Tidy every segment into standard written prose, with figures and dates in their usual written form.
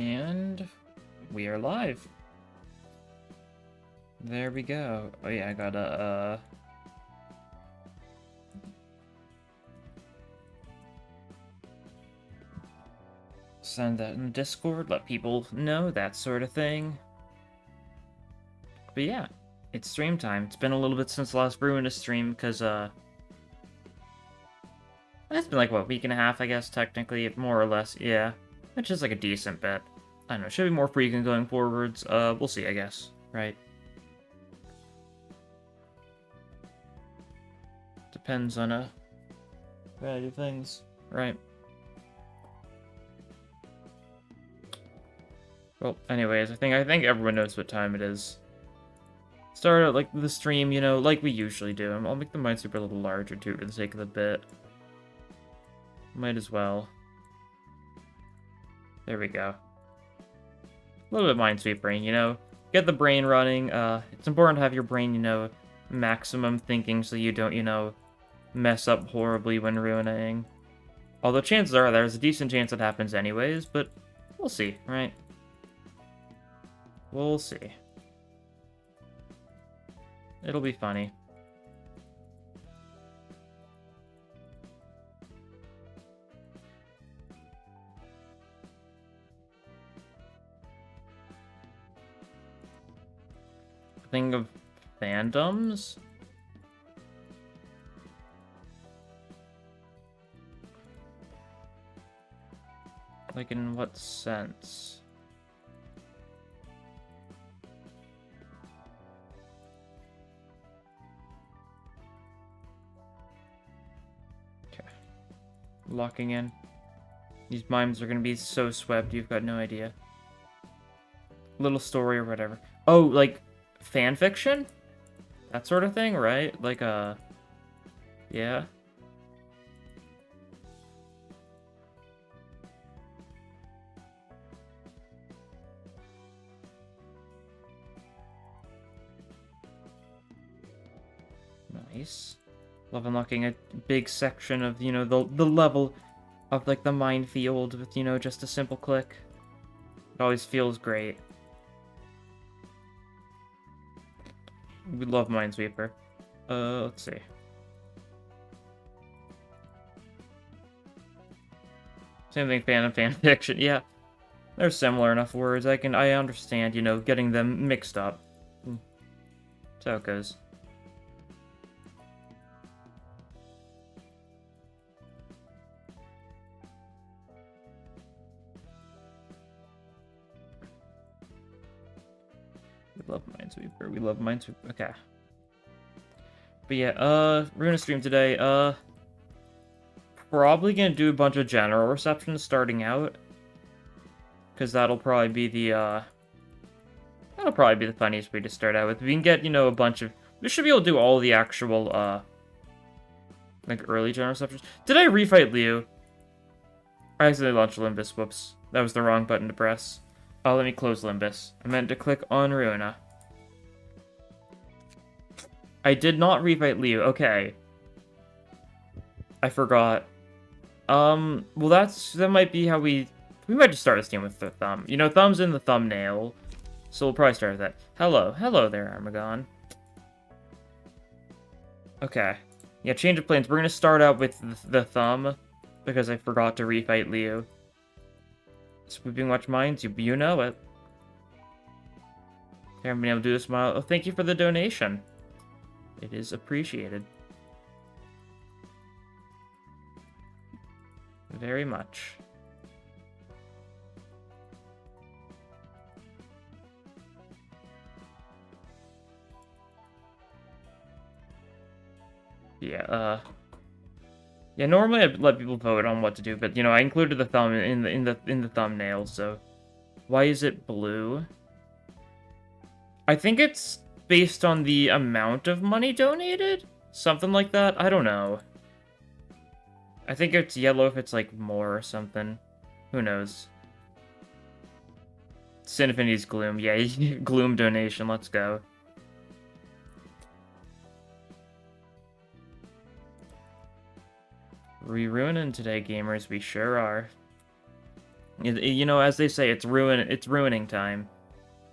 And we are live. There we go. Oh yeah, I gotta, send that in Discord, let people know, that sort of thing. But yeah, it's stream time. It's been a little bit since the last Ruina stream, because, it's been like, what, a week and a half, I guess, technically, more or less, yeah. Which is like a decent bit. I don't know, should be more frequent going forwards. We'll see, I guess, right? Depends on a variety of things, right? Well, anyways, I think everyone knows what time it is. Start out like the stream, you know, like we usually do. I'll make the Minesweeper a little larger too for the sake of the bit. Might as well. There we go. A little bit of Minesweep brain, you know. Get the brain running. It's important to have your brain, you know, maximum thinking so you don't, you know, mess up horribly when ruining. Although chances are there's a decent chance it happens anyways, but we'll see, right? We'll see. It'll be funny. Thing of fandoms? Like, in what sense? Okay. Locking in. These mimes are gonna be so swept, you've got no idea. Little story or whatever. Oh, like, fan fiction? That sort of thing, right? Like, yeah. Nice. Love unlocking a big section of, you know, the level of, like, the minefield with, you know, just a simple click. It always feels great. We love Minesweeper. Let's see. Same thing, fan and fan fiction. Yeah, they're similar enough words. I understand, you know, getting them mixed up. That's how it goes. We love Minesweeper. We love Minesweeper. Okay. But yeah, Ruina stream today. Probably gonna do a bunch of general receptions starting out. Because that'll probably be the funniest way to start out with. We can get, you know, a bunch of... We should be able to do all the actual, like, early general receptions. Did I refight Liu? I accidentally launched Limbus. Whoops. That was the wrong button to press. Oh, let me close Limbus. I meant to click on Ruina. I did not refight Liu. Okay. I forgot. Well, that might be how we might just start this game with the thumb. You know, thumb's in the thumbnail. So we'll probably start with that. Hello there, Armagon. Okay. Yeah, change of plans. We're gonna start out with the thumb, because I forgot to refight Liu. Sweeping much minds, you know it. I haven't been able to do this smile. Oh, thank you for the donation. It is appreciated. Very much. Yeah, yeah, normally I'd let people vote on what to do, but, you know, I included the thumb in the thumbnail, so... Why is it blue? I think it's based on the amount of money donated? Something like that? I don't know. I think it's yellow if it's, like, more or something. Who knows? Sinfinity's Gloom. Yeah, Gloom donation. Let's go. We ruining today, gamers. We sure are. You know, as they say, it's ruining time.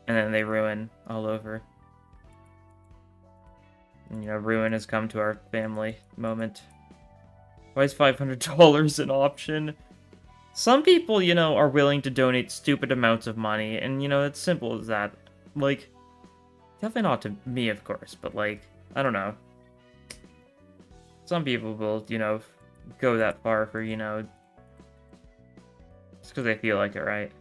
And then they ruin all over. And, you know, ruin has come to our family moment. Why is $500 an option? Some people, you know, are willing to donate stupid amounts of money, and, you know, it's simple as that. Like, definitely not to me, of course, but, like, I don't know. Some people will, you know, go that far for, you know, just because they feel like it, right?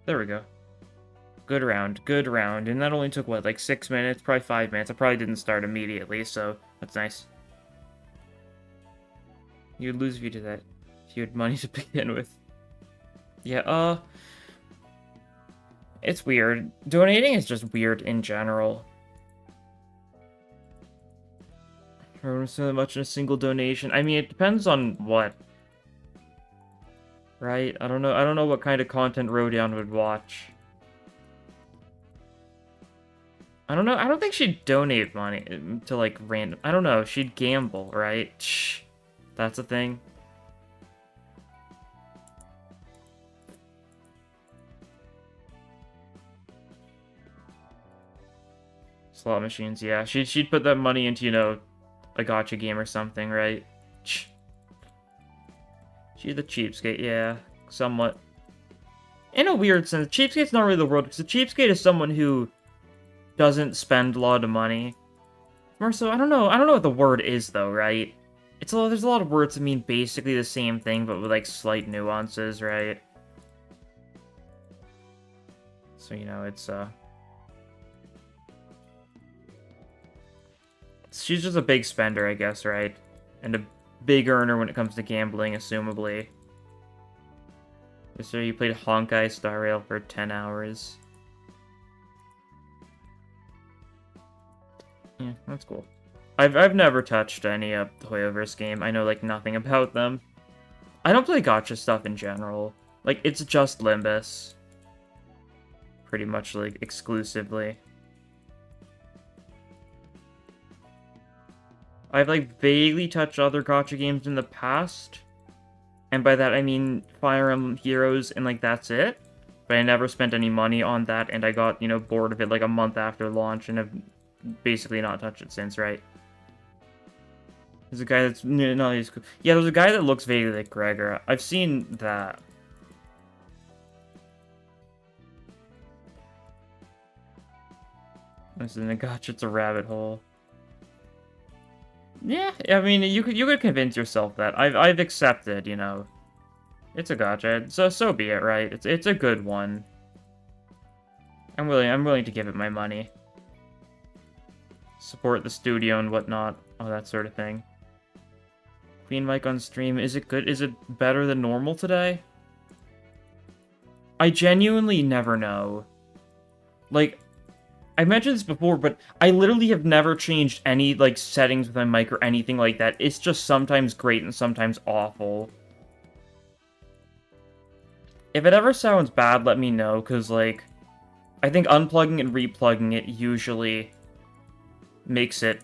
There we go. Good round. And that only took, what, like 6 minutes? Probably 5 minutes. I probably didn't start immediately, so that's nice. You'd lose if you did that. If you had money to begin with. Yeah, it's weird. Donating is just weird in general. I don't so much in a single donation. I mean, it depends on what. Right? I don't know what kind of content Rodion would watch. I don't know. I don't think she'd donate money to, like, random... I don't know. She'd gamble, right? Shh. That's a thing. Slot machines, yeah. She'd put that money into, you know, a gacha game or something, right? Shh. She's the cheapskate, yeah. Somewhat. In a weird sense, cheapskate's not really the word, because the cheapskate is someone who doesn't spend a lot of money. More so, I don't know what the word is, though, right? There's a lot of words that mean basically the same thing, but with, like, slight nuances, right? So, you know, she's just a big spender, I guess, right? And a big earner when it comes to gambling, assumably. So you played Honkai Star Rail for 10 hours. Yeah, that's cool. I've never touched any of the Hoyoverse game. I know, like, nothing about them. I don't play gacha stuff in general. Like, it's just Limbus. Pretty much, like, exclusively. I've, like, vaguely touched other gacha games in the past. And by that, I mean Fire Emblem Heroes, and, like, that's it. But I never spent any money on that, and I got, you know, bored of it, like, a month after launch, and have basically not touched it since, right? There's a guy that's... No, he's cool. Yeah, there's a guy that looks vaguely like Gregor. I've seen that. This isn't a gacha, it's a rabbit hole. Yeah, I mean, you could convince yourself that. I've accepted, you know. It's a gacha, so be it, right? It's a good one. I'm willing to give it my money. Support the studio and whatnot, all that sort of thing. Queen Mike on stream, is it good? Is it better than normal today? I genuinely never know. Like, I mentioned this before, but I literally have never changed any, like, settings with my mic or anything like that. It's just sometimes great and sometimes awful. If it ever sounds bad, let me know, because, like, I think unplugging and replugging it usually makes it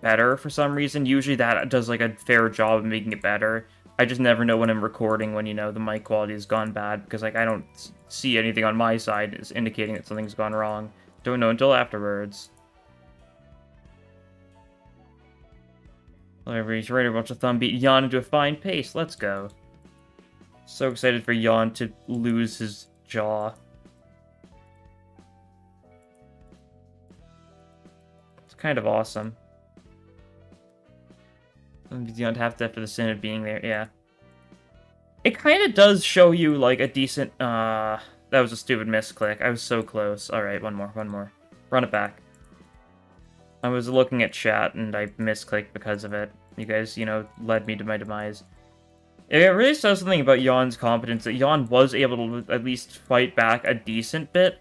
better for some reason. Usually that does, like, a fair job of making it better. I just never know when I'm recording when, you know, the mic quality has gone bad, because, like, I don't see anything on my side is indicating that something's gone wrong. Don't know until afterwards. Whatever, he's ready to watch a thumb beat Jan into a fine pace. Let's go. So excited for Jan to lose his jaw. It's kind of awesome. Jan have to after the sin of being there, yeah. It kind of does show you, like, a decent, that was a stupid misclick. I was so close. Alright, one more. Run it back. I was looking at chat, and I misclicked because of it. You guys, you know, led me to my demise. It really says something about Jan's competence, that Jan was able to at least fight back a decent bit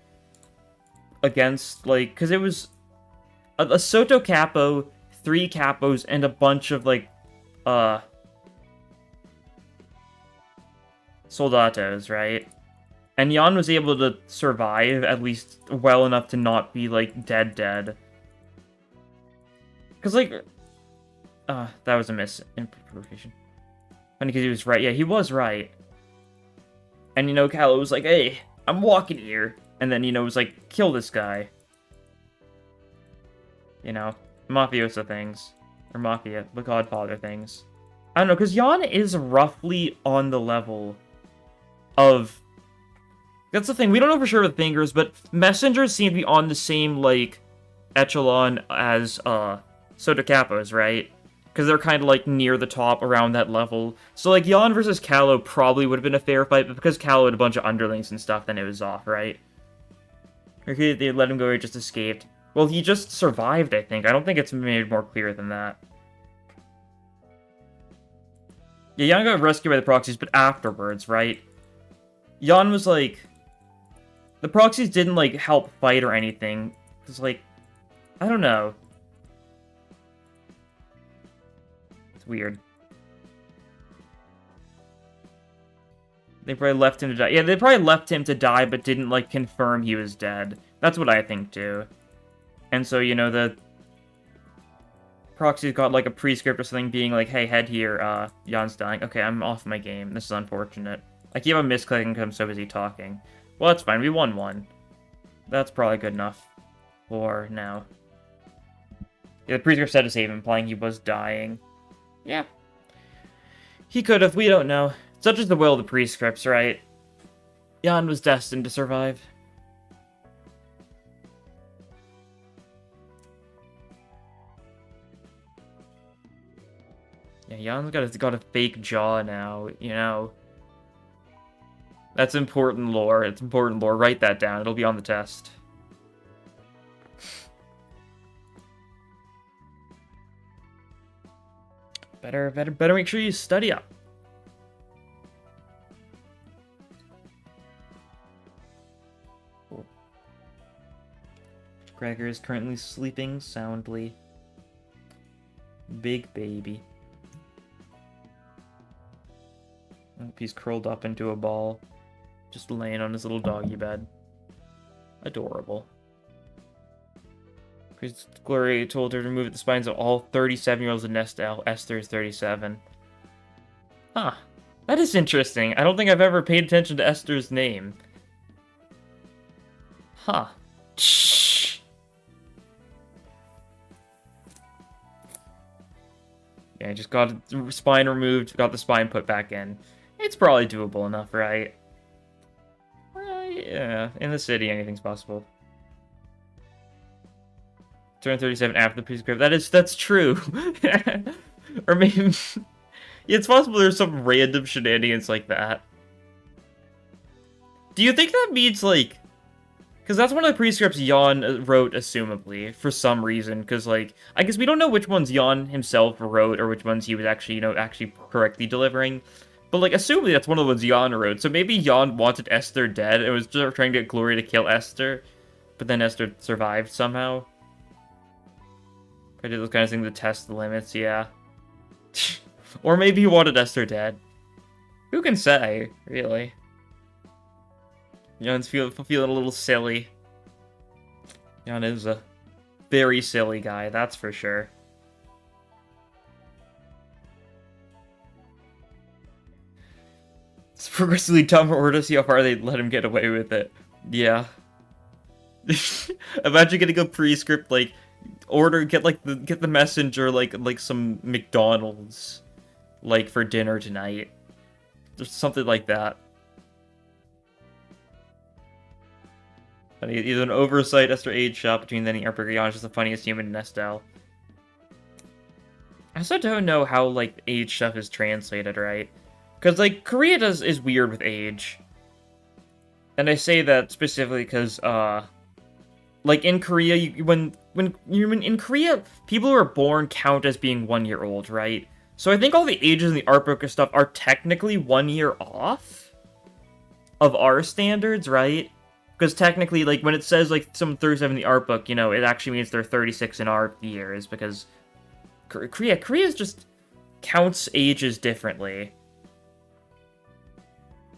against, like, because it was a Soto Capo, 3 Capos, and a bunch of, like, soldatos, right? And Jan was able to survive at least well enough to not be, like, dead. Because, like... that was a misimplication. Funny because he was right. Yeah, he was right. And, you know, Callow was like, hey, I'm walking here. And then, you know, was like, kill this guy. You know, mafioso things. Or mafia, the Godfather things. I don't know, because Jan is roughly on the level of... That's the thing, we don't know for sure with fingers, but messengers seem to be on the same, like, echelon as, Soda Capos, right? Because they're kind of, like, near the top around that level. So, like, Jan versus Callow probably would have been a fair fight, but because Callow had a bunch of underlings and stuff, then it was off, right? Okay, they let him go, he just escaped. Well, he just survived, I think. I don't think it's made more clear than that. Yeah, Jan got rescued by the proxies, but afterwards, right? Jan was like... The proxies didn't, like, help fight or anything. It's like... I don't know. It's weird. They probably left him to die. Yeah, they probably left him to die, but didn't, like, confirm he was dead. That's what I think, too. And so, you know, the... Proxy's got, like, a prescript or something being like, hey, head here, Jan's dying. Okay, I'm off my game. This is unfortunate. I keep on misclicking because I'm so busy talking. Well, that's fine. We won one. That's probably good enough for now. Yeah, the prescript said to save him, implying he was dying. Yeah. He could have. We don't know. Such is the will of the prescripts, right? Jan was destined to survive. Yeah, Jan's got a fake jaw now, you know. That's important lore. It's important lore. Write that down. It'll be on the test. Better make sure you study up. Cool. Gregor is currently sleeping soundly. Big baby. He's curled up into a ball. Just laying on his little doggy bed. Adorable. Gloria told her to remove the spines of all 37-year-olds in Nestel. Esther is 37. Huh. That is interesting. I don't think I've ever paid attention to Esther's name. Huh. Shh. Yeah, I just got the spine removed, got the spine put back in. It's probably doable enough, right? Yeah, in the city, anything's possible. Turn 37 after the prescript. That's true. Or maybe... It's possible there's some random shenanigans like that. Do you think that means, like... Because that's one of the prescripts Jan wrote, assumably, for some reason. Because, like, I guess we don't know which ones Jan himself wrote, or which ones he was actually, you know, actually correctly delivering. But, like, assumably that's one of the ones Jan wrote. So maybe Jan wanted Esther dead, and was just trying to get Gloria to kill Esther. But then Esther survived somehow. I did those kind of things to test the limits, yeah. Or maybe he wanted Esther dead. Who can say, really? Jan's feeling a little silly. Jan is a very silly guy, that's for sure. It's progressively dumber to see how far they let him get away with it. Yeah. Imagine getting a prescript, like, get the messenger, like some McDonald's, like, for dinner tonight. Just something like that. Either an oversight Esther age shop between then and Jan is just the funniest human in Nestel. I also don't know how, like, age stuff is translated, right? Because, like, Korea is weird with age. And I say that specifically because, like, in Korea, when you're in Korea, people who are born count as being 1 year old, right? So I think all the ages in the art book and stuff are technically 1 year off of our standards, right? Because technically, like, when it says, like, some 37 in the art book, you know, it actually means they're 36 in our years, because Korea's just counts ages differently.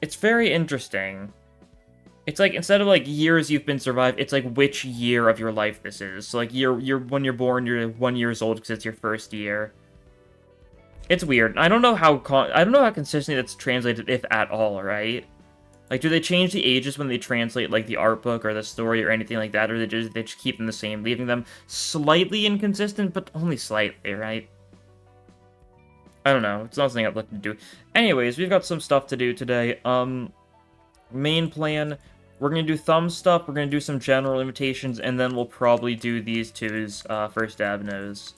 It's very interesting. It's like, instead of like years you've been survived, it's like which year of your life this is. So like you're when you're born, you're 1 year old because it's your first year. It's weird. I don't know how consistently that's translated, if at all, right? Like, do they change the ages when they translate like the art book or the story or anything like that, or they just keep them the same, leaving them slightly inconsistent, but only slightly, right? I don't know. It's not something I'd like to do. Anyways, we've got some stuff to do today. Main plan. We're gonna do thumb stuff, we're gonna do some general invitations, and then we'll probably do these two's first abnos.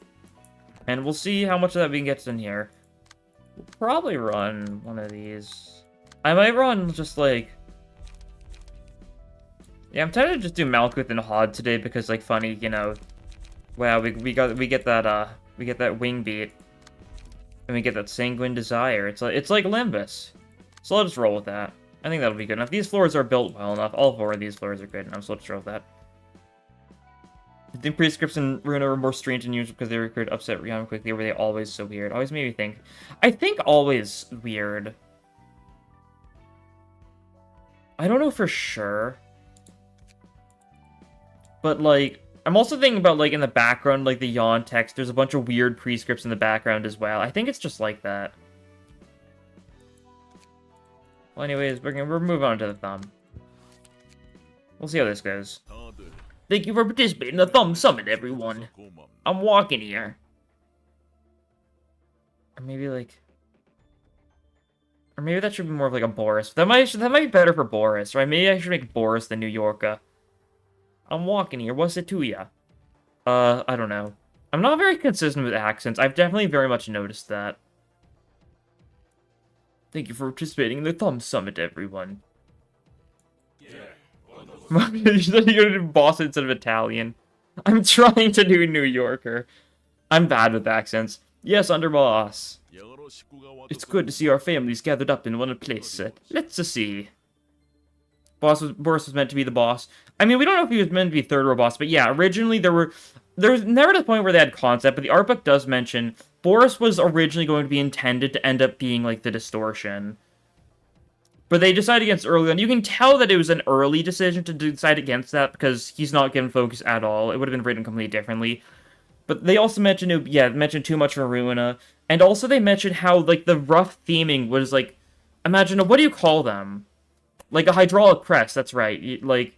And we'll see how much of that we can get in here. We'll probably run one of these. I might run just like... Yeah, I'm tempted to just do Malkuth and Hod today because, like, funny, you know... Wow, we get that wing beat. And we get that Sanguine Desire. It's like Limbus. So I'll just roll with that. I think that'll be good enough. These floors are built well enough. All 4 of these floors are good enough, so let's roll with that. I think prescripts in Ruina were more strange than usual because they recruited upset Rihanna quickly, or were they always so weird? Always made me think. I think always weird. I don't know for sure. But, like, I'm also thinking about, like, in the background, like, the yawn text, there's a bunch of weird prescripts in the background as well. I think it's just like that. Well, anyways, we'll move on to the thumb. We'll see how this goes. Thank you for participating in the Thumb Summit, everyone. I'm walking here. Or maybe, like... Or maybe that should be more of, like, a Boris. That might be better for Boris, right? Maybe I should make Boris the New Yorker. I'm walking here. What's it to ya? I don't know. I'm not very consistent with accents. I've definitely very much noticed that. Thank you for participating in the Thumb Summit, everyone. You're gonna do Boston instead of Italian. I'm trying to do New Yorker. I'm bad with accents. Yes, under boss. It's good to see our families gathered up in one place. Let's see. Boris was meant to be the boss. I mean, we don't know if he was meant to be third row boss, but yeah, originally there was never to the point where they had concept, but the art book does mention Boris was originally going to be intended to end up being like the distortion. But they decided against early on. You can tell that it was an early decision to decide against that because he's not given focus at all. It would have been written completely differently. But they also mentioned, mentioned too much for Ruina. And also they mentioned how, like, the rough theming was, like, imagine, what do you call them? Like a hydraulic press, that's right. Like,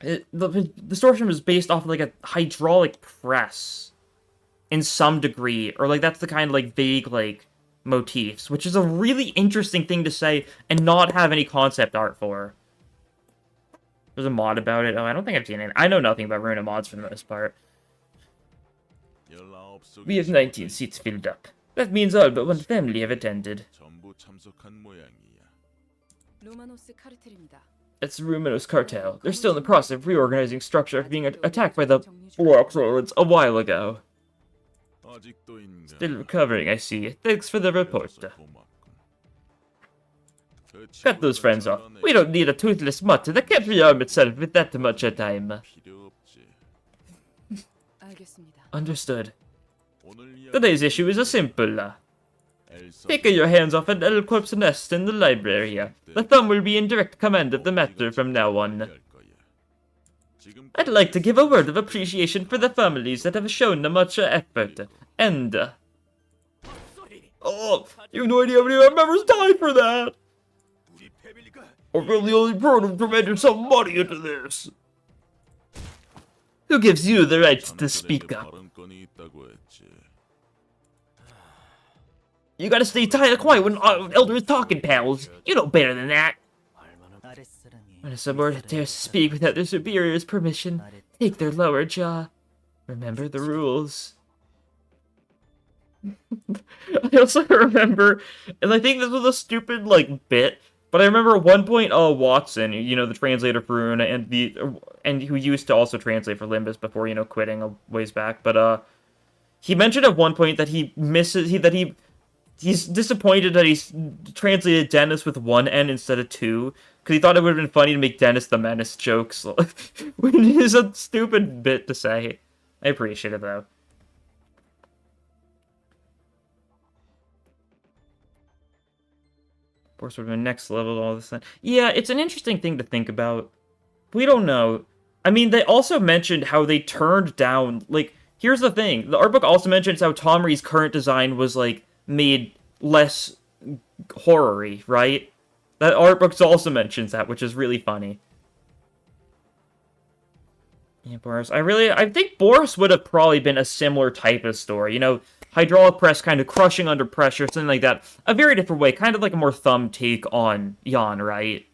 the distortion was based off of, like, a hydraulic press. In some degree. Or, like, that's the kind of, like, vague, like... motifs, which is a really interesting thing to say and not have any concept art for. There's a mod about it. Oh, I don't think I've seen it. I know nothing about Ruina mods for the most part. We have 19 seats filled up. That means all but one family have attended. It's the Ruminos cartel. They're still in the process of reorganizing structure after being attacked by the Warlords a while ago. Still recovering, I see. Thanks for the report. Cut those friends off. We don't need a toothless mutt that can't rearm itself with that much at a time. Understood. Today's issue is a simple. Take your hands off an L-Corp's nest in the library. The Thumb will be in direct command of the matter from now on. I'd like to give a word of appreciation for the families that have shown much effort. And... oh, you have no idea how many of our members died for that! Or we're the only program providing some money into this. Who gives you the right to speak up? You gotta stay tight and quiet when Elder is talking, pals. You know better than that. When a subordinate dares to speak without their superior's permission, take their lower jaw. Remember the rules. I also remember, and I think this was a stupid, like, bit, but I remember at one point, Watson, you know, the translator for Ruina, and who used to also translate for Limbus before, you know, quitting a ways back, but, he mentioned at one point that he's disappointed that he's translated Dennis with one N instead of two, because he thought it would have been funny to make Dennis the Menace jokes, which is a stupid bit to say. I appreciate it, though. Boris would have been next level all this time. Yeah, it's an interesting thing to think about. We don't know. I mean, they also mentioned how they turned down, like, here's the thing. The art book also mentions how Tomri's current design was, like, made less horror-y, right? That art book also mentions that, which is really funny. Yeah, Boris. I think Boris would have probably been a similar type of story. You know, hydraulic press kind of crushing under pressure, something like that. A very different way, kind of like a more thumb take on Jan, right?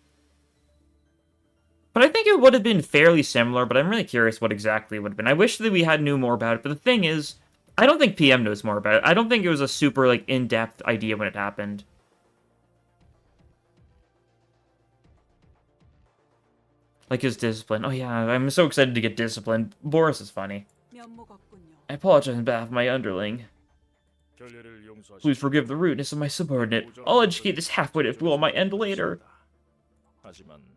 But I think it would have been fairly similar, but I'm really curious what exactly it would have been. I wish that we had knew more about it, but the thing is, I don't think PM knows more about it. I don't think it was a super, like, in-depth idea when it happened. Like his discipline. Oh yeah, I'm so excited to get disciplined. Boris is funny. I apologize on behalf of my underling. Please forgive the rudeness of my subordinate. I'll educate this half-wit if will my end later.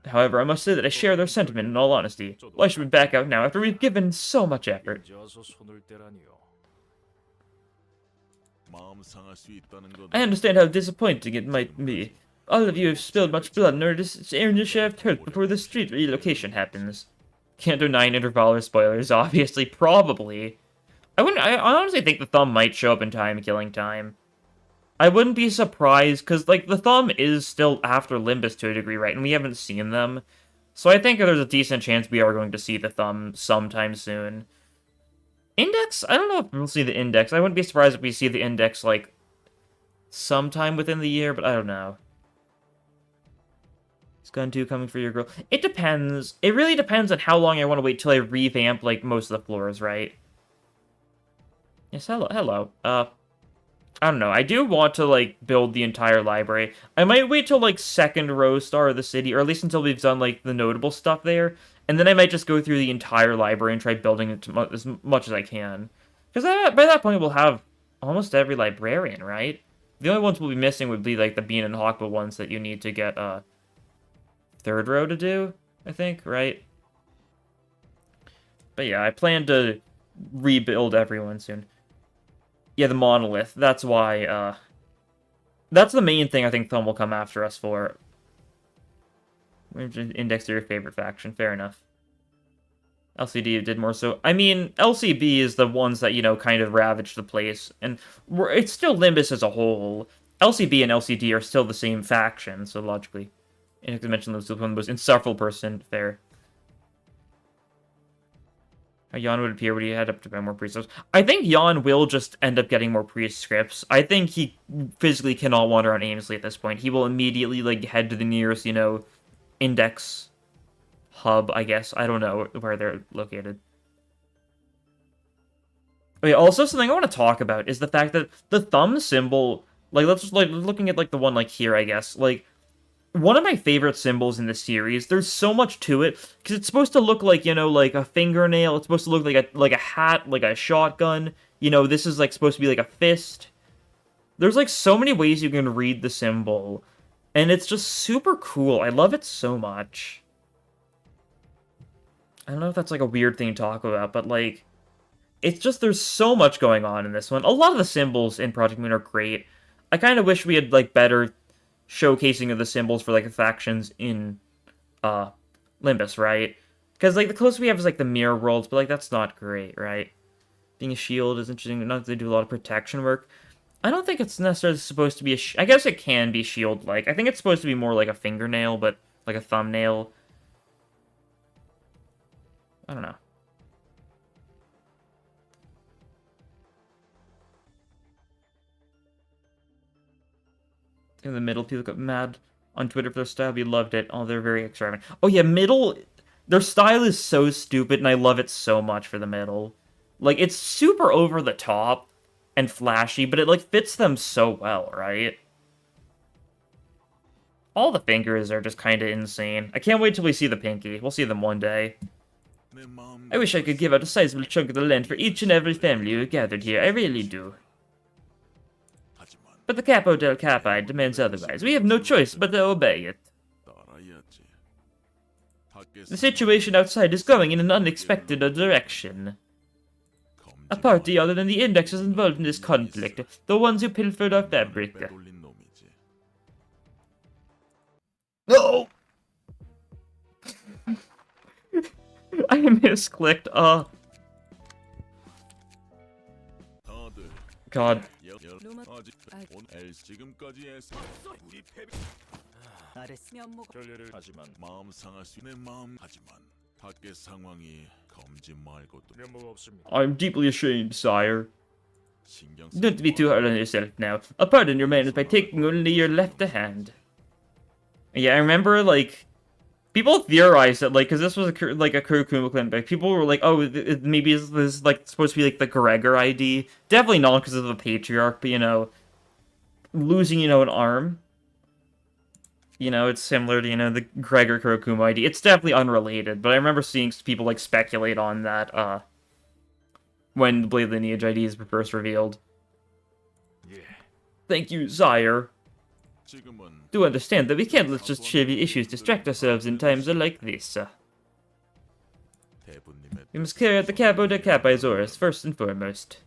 However, I must say that I share their sentiment in all honesty. Why should we back out now after we've given so much effort? I understand how disappointing it might be. All of you have spilled much blood in order to share of turf before the street relocation happens. Can't deny intervaller spoilers, obviously, probably. I honestly think the thumb might show up in time, killing time. I wouldn't be surprised, because, like, the thumb is still after Limbus to a degree, right? And we haven't seen them. So I think there's a decent chance we are going to see the thumb sometime soon. Index? I don't know if we'll see the index. I wouldn't be surprised if we see the index, like, sometime within the year, but I don't know. Is Gun 2 coming for your girl? It depends. It really depends on how long I want to wait till I revamp, like, most of the floors, right? Yes, hello. I don't know. I do want to, like, build the entire library. I might wait till, like, second row star of the city, or at least until we've done, like, the notable stuff there. And then I might just go through the entire library and try building it as much as I can. Because by that point, we'll have almost every librarian, right? The only ones we'll be missing would be, like, the Bean and Hawkba ones that you need to get, third row to do, I think, right? But yeah, I plan to rebuild everyone soon. Yeah, the monolith. That's why, that's the main thing I think Thumb will come after us for. Index to your favorite faction. Fair enough. LCD did more so. I mean, LCB is the ones that, you know, kind of ravaged the place. And it's still Limbus as a whole. LCB and LCD are still the same faction, so logically. Index mentioned those one was insufferable person. Fair. How Jan would appear when he had up to more prescripts. I think Jan will just end up getting more prescripts. I think he physically cannot wander around aimlessly at this point. He will immediately, like, head to the nearest, you know, index hub, I guess. I don't know where they're located. Okay, also something I want to talk about is the fact that the thumb symbol, like, let's just, like, looking at, like, the one, like, here, I guess, like, one of my favorite symbols in the series. There's so much to it because it's supposed to look like, you know, like a fingernail. It's supposed to look like a hat, like a shotgun. You know, this is like supposed to be like a fist. There's like so many ways you can read the symbol, and it's just super cool. I love it so much. I don't know if that's like a weird thing to talk about, but like, it's just there's so much going on in this one. A lot of the symbols in Project Moon are great. I kind of wish we had like better showcasing of the symbols for, like, the factions in, Limbus, right? Because, like, the closest we have is, like, the mirror worlds, but, like, that's not great, right? Being a shield is interesting, not that they do a lot of protection work. I don't think it's necessarily supposed to be I guess it can be shield-like. I think it's supposed to be more like a fingernail, but, like, a thumbnail. I don't know. In the middle, people got mad on Twitter for their style. We loved it. Oh, they're very extravagant. Oh yeah, middle. Their style is so stupid, and I love it so much for the middle. Like, it's super over the top and flashy, but it like fits them so well, right? All the fingers are just kind of insane. I can't wait till we see the pinky. We'll see them one day. I wish I could give out a sizable chunk of the land for each and every family who gathered here. I really do. But the Capo del Capi demands otherwise. We have no choice but to obey it. The situation outside is going in an unexpected direction. A party other than the Index is involved in this conflict. The ones who pilfered our fabric. No! I misclicked, God. I'm deeply ashamed, sire. Don't be too hard on yourself now. I'll pardon your manners by taking only your left hand. Yeah, I remember, like, people theorized that, like, because this was a Kurokuma clan back, people were like, oh, maybe this is, like, supposed to be, like, the Gregor ID. Definitely not because of the Patriarch, but, you know, losing, you know, an arm. You know, it's similar to, you know, the Gregor Kurokuma ID. It's definitely unrelated, but I remember seeing people, like, speculate on that, when the Blade Lineage IDs were first revealed. Yeah. Thank you, sire. Do understand that we can't let just trivial issues distract ourselves in times like this. We must carry out the Capo de Capi Azores first and foremost.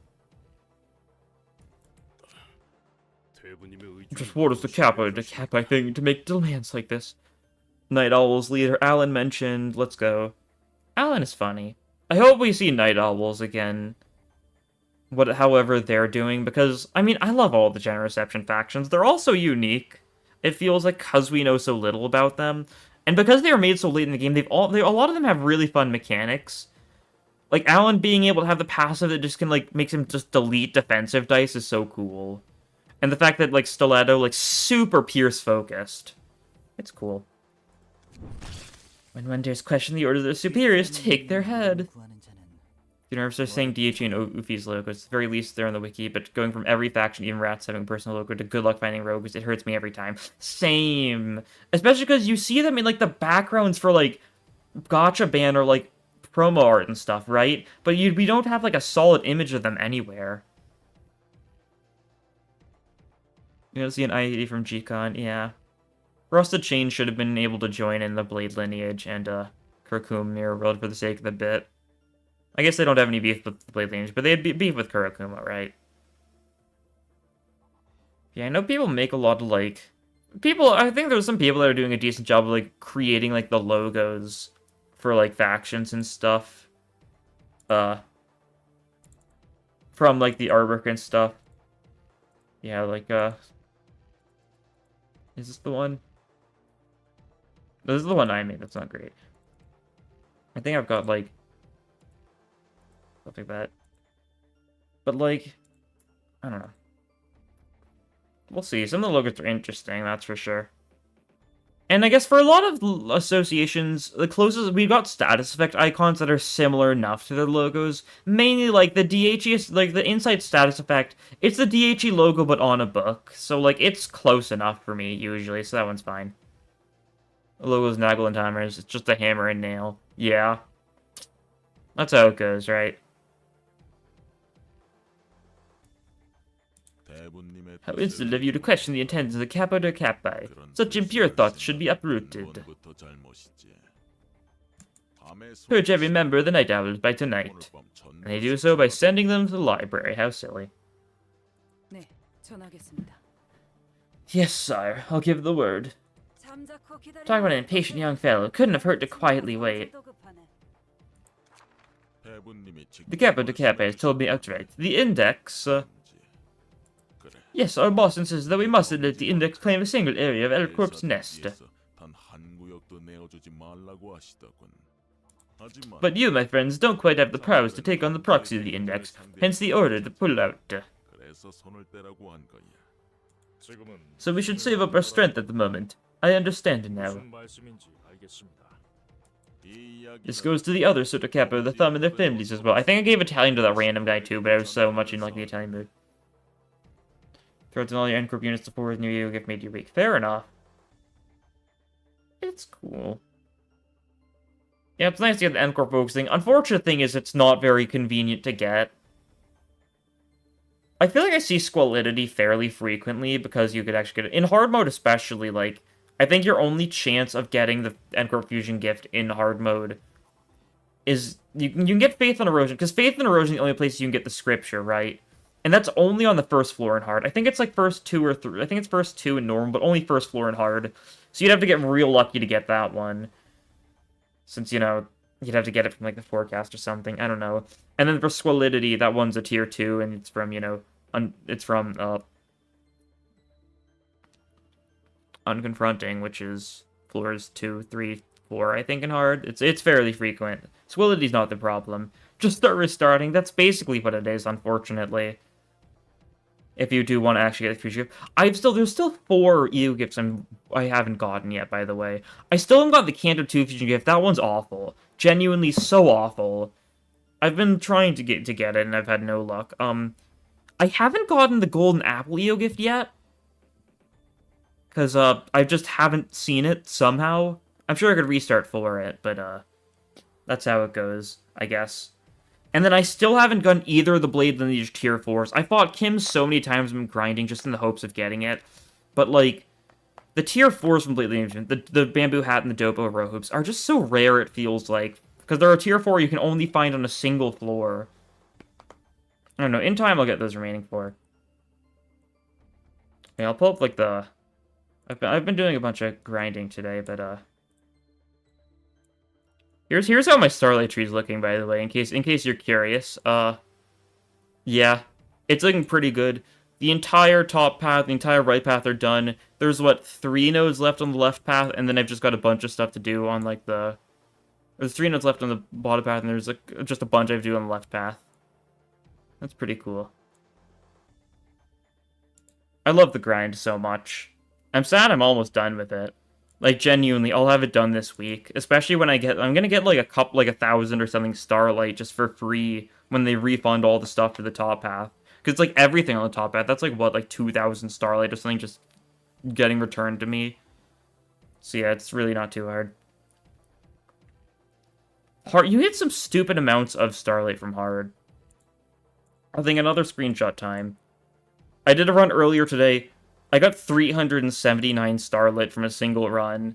Just what is the Capo de Capi thing to make demands like this? Night Owl's leader Alan mentioned, let's go. Alan is funny. I hope we see Night Owls again. However they're doing, because, I mean, I love all the Gen Reception factions. They're all so unique. It feels like because we know so little about them. And because they were made so late in the game, a lot of them have really fun mechanics. Like, Alan being able to have the passive that just can, like, makes him just delete defensive dice is so cool. And the fact that, like, Stiletto, like, super Pierce-focused. It's cool. When one dares question the order of their superiors, take their head. You know, they're saying DHE and Ufi's logos. At the very least, they're on the wiki, but going from every faction, even Rats having a personal logo, to good luck finding rogues, it hurts me every time. Same. Especially because you see them in, like, the backgrounds for, like, Gacha Ban or, like, promo art and stuff, right? But we don't have, like, a solid image of them anywhere. You don't see an ID from G-Con, yeah. Rusted Chain should have been able to join in the Blade Lineage and, Kurokuma Mirror World for the sake of the bit. I guess they don't have any beef with the Blade Lineage, but they had beef with Kurokuma, right? Yeah, I know people make a lot of, like... I think there's some people that are doing a decent job of, like, creating, like, the logos for, like, factions and stuff. From, like, the artwork and stuff. Yeah, like, is this the one? This is the one I made, that's not great. I think I've got, like... stuff like that. But, like, I don't know. We'll see. Some of the logos are interesting, that's for sure. And I guess for a lot of associations, the closest... we've got status effect icons that are similar enough to their logos. Mainly, like, the DHE... like, the Insight status effect, it's the DHE logo, but on a book. So, like, it's close enough for me, usually, so that one's fine. The logo's Nagel and Hammers. It's just a hammer and nail. Yeah. That's how it goes, right? How insolent of you to question the intents of the Capo de Capi. Such impure thoughts should be uprooted. Purge every member of the Night Owls by tonight. And they do so by sending them to the library. How silly. Yes, sire. I'll give the word. Talk about an impatient young fellow. Couldn't have hurt to quietly wait. The Capo de Capi has told me outright. The Index, yes, our boss insists that we mustn't let the Index claim a single area of L-Corp's nest. But you, my friends, don't quite have the prowess to take on the proxy of the Index, hence the order to pull out. So we should save up our strength at the moment. I understand now. This goes to the other Sotto Capo, the Thumb, and their families as well. I think I gave Italian to that random guy too, but I was so much in like the Italian mood. Throw in all your N-Corp units to forward new you gift made you weak. Fair enough. It's cool. Yeah, it's nice to get the N-Corp focusing. Unfortunate thing is it's not very convenient to get. I feel like I see Squalidity fairly frequently because you could actually get it. In hard mode especially, like, I think your only chance of getting the N-Corp Fusion gift in hard mode is... You can get Faith and Erosion, because Faith and Erosion is the only place you can get the scripture, right? And that's only on the first floor in hard. I think it's like first 2 or 3. I think it's first 2 in normal, but only first floor in hard. So you'd have to get real lucky to get that one. Since, you know, you'd have to get it from like the forecast or something. I don't know. And then for Squalidity, that one's a tier 2, and it's from, you know, it's from Unconfronting, which is floors 2, 3, 4, I think, in hard. It's fairly frequent. Squalidity's not the problem. Just start restarting. That's basically what it is, unfortunately. If you do want to actually get a future gift. There's still 4 EU gifts I haven't gotten yet, by the way. I still haven't got the Canto 2 fusion gift. That one's awful. Genuinely so awful. I've been trying to get it, and I've had no luck. I haven't gotten the Golden Apple EU gift yet. Because, I just haven't seen it, somehow. I'm sure I could restart for it, but, that's how it goes, I guess. And then I still haven't gotten either of the Blade Lineage tier 4s. I fought Kim so many times I'm grinding just in the hopes of getting it. But, like, the tier 4s from Blade Lineage, the Bamboo Hat and the Dopo Row Hoops, are just so rare, it feels like. Because they're a tier 4 you can only find on a single floor. I don't know, in time I'll get those remaining 4. Yeah, I'll pull up, like, the... I've been doing a bunch of grinding today, but, Here's how my Starlight Tree's looking, by the way, in case you're curious. Yeah, it's looking pretty good. The entire top path, the entire right path are done. There's, what, 3 nodes left on the left path, and then I've just got a bunch of stuff to do on, like, There's 3 nodes left on the bottom path, and there's, like, just a bunch I have to do on the left path. That's pretty cool. I love the grind so much. I'm sad I'm almost done with it. Like, genuinely, I'll have it done this week. Especially when I'm gonna get, like, 1,000 or something Starlight just for free when they refund all the stuff for the top path. Because it's, like, everything on the top path. That's, like, what, like, 2,000 Starlight or something just getting returned to me. So, yeah, it's really not too hard. You get some stupid amounts of Starlight from hard. I think another screenshot time. I did a run earlier today. I got 379 Starlit from a single run.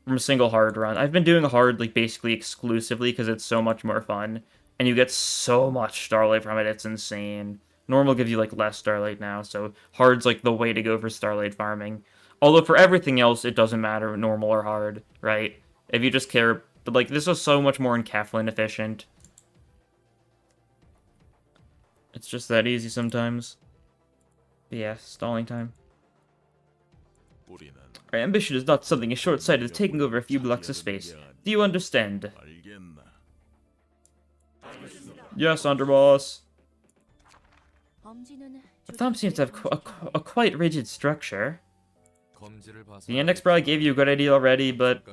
From a single hard run. I've been doing hard, like, basically exclusively because it's so much more fun. And you get so much Starlight from it, it's insane. Normal gives you, like, less Starlight now, so hard's, like, the way to go for Starlight farming. Although for everything else, it doesn't matter, normal or hard, right? If you just care... But, like, this is so much more in Keflin efficient. It's just that easy sometimes. But yeah, stalling time. Our ambition is not something as short-sighted as taking over a few blocks of space. Do you understand? Yes, Underboss. The thumb seems to have a quite rigid structure. The index probably gave you a good idea already, but...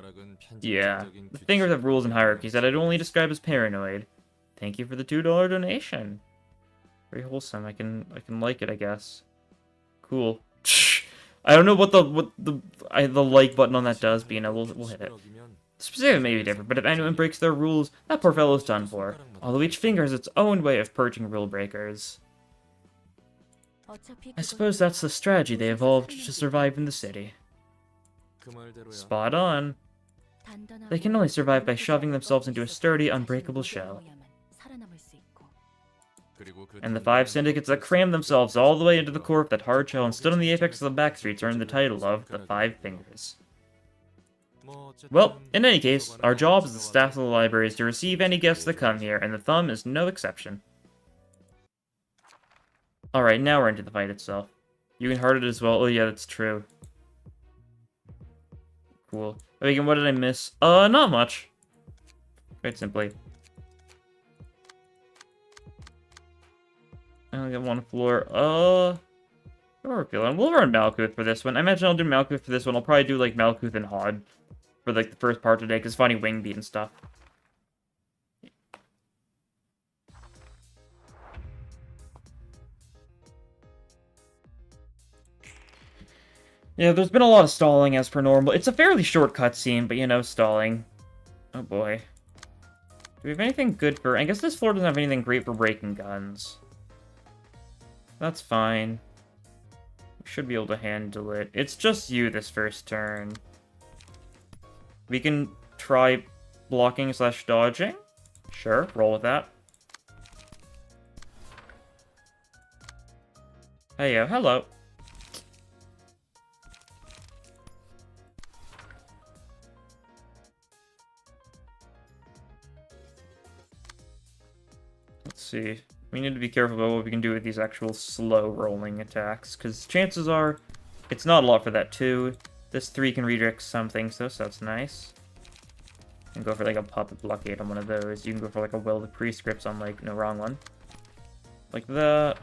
Yeah. The fingers have rules and hierarchies that I'd only describe as paranoid. Thank you for the $2 donation. Very wholesome. I can like it, I guess. Cool. I don't know what the like button on that does, but you know, we'll hit it. The specific may be different, but if anyone breaks their rules, that poor fellow's done for. Although each finger has its own way of purging rule breakers. I suppose that's the strategy they evolved to survive in the city. Spot on. They can only survive by shoving themselves into a sturdy, unbreakable shell. And the 5 syndicates that crammed themselves all the way into the core of that hard shell and stood on the apex of the back streets earned the title of the 5 Fingers. Well, in any case, our job as the staff of the library is to receive any guests that come here, and the thumb is no exception. Alright, now we're into the fight itself. You can heart it as well. Oh yeah, that's true. Cool. Again, what did I miss? Not much. Quite simply. I only got 1 floor. What are we feeling? We'll run Malkuth for this one. I imagine I'll do Malkuth for this one. I'll probably do, like, Malkuth and Hod for, like, the first part today, because finding Wingbeat and stuff. Yeah, there's been a lot of stalling as per normal. It's a fairly short cutscene, but, you know, stalling. Oh, boy. Do we have anything good for... I guess this floor doesn't have anything great for breaking guns. That's fine. We should be able to handle it. It's just you this first turn. We can try blocking / dodging. Sure, roll with that. Hey, hello. Let's see. We need to be careful about what we can do with these actual slow rolling attacks, because chances are it's not a lot for that too. This 3 can redirect some things though, so that's nice. You can go for like a puppet blockade on one of those. You can go for like a will of prescripts on like, no, wrong one. Like that.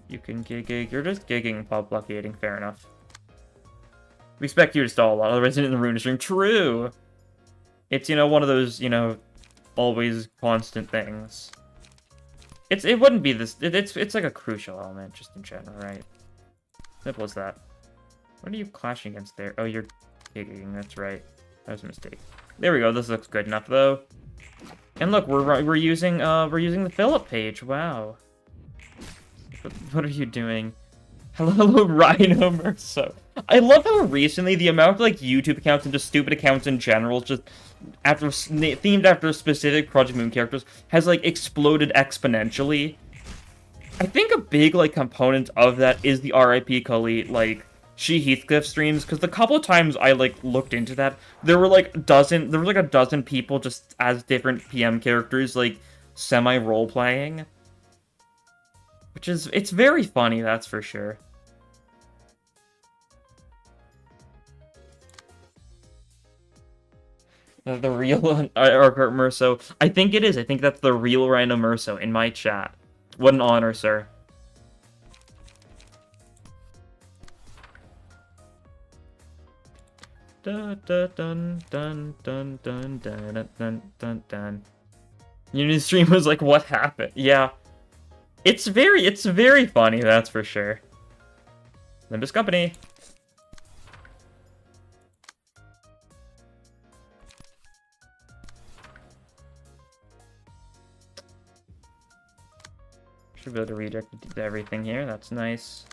You can gig. You're just gigging, pop blockading, fair enough. We expect you to stall a lot, otherwise in the Ruina stream. True! It's, you know, one of those, you know, always constant things. It wouldn't be this. It's like a crucial element, just in general, right? Simple as that. What are you clashing against there? Oh, you're gigging. That's right. That was a mistake. There we go. This looks good enough, though. And look, we're using the Philip page. Wow. What are you doing? Hello, Rhino Merso. I love how recently the amount of like YouTube accounts and just stupid accounts in general, just themed after specific Project Moon characters, has like exploded exponentially. I think a big like component of that is the RIP Khalid like She Heathcliff streams, because the couple of times I like looked into that, there were like a dozen people just as different PM characters like semi role playing. Which is, it's very funny, that's for sure. The real Merso. I think it is. I think that's the real Rhino Merso in my chat. What an honor, sir. Dun dun dun dun dun dun dun dun dun dun. Unity stream was like, what happened? Yeah. It's very funny, that's for sure. Limbus Company. Should be able to redirect everything here, that's nice.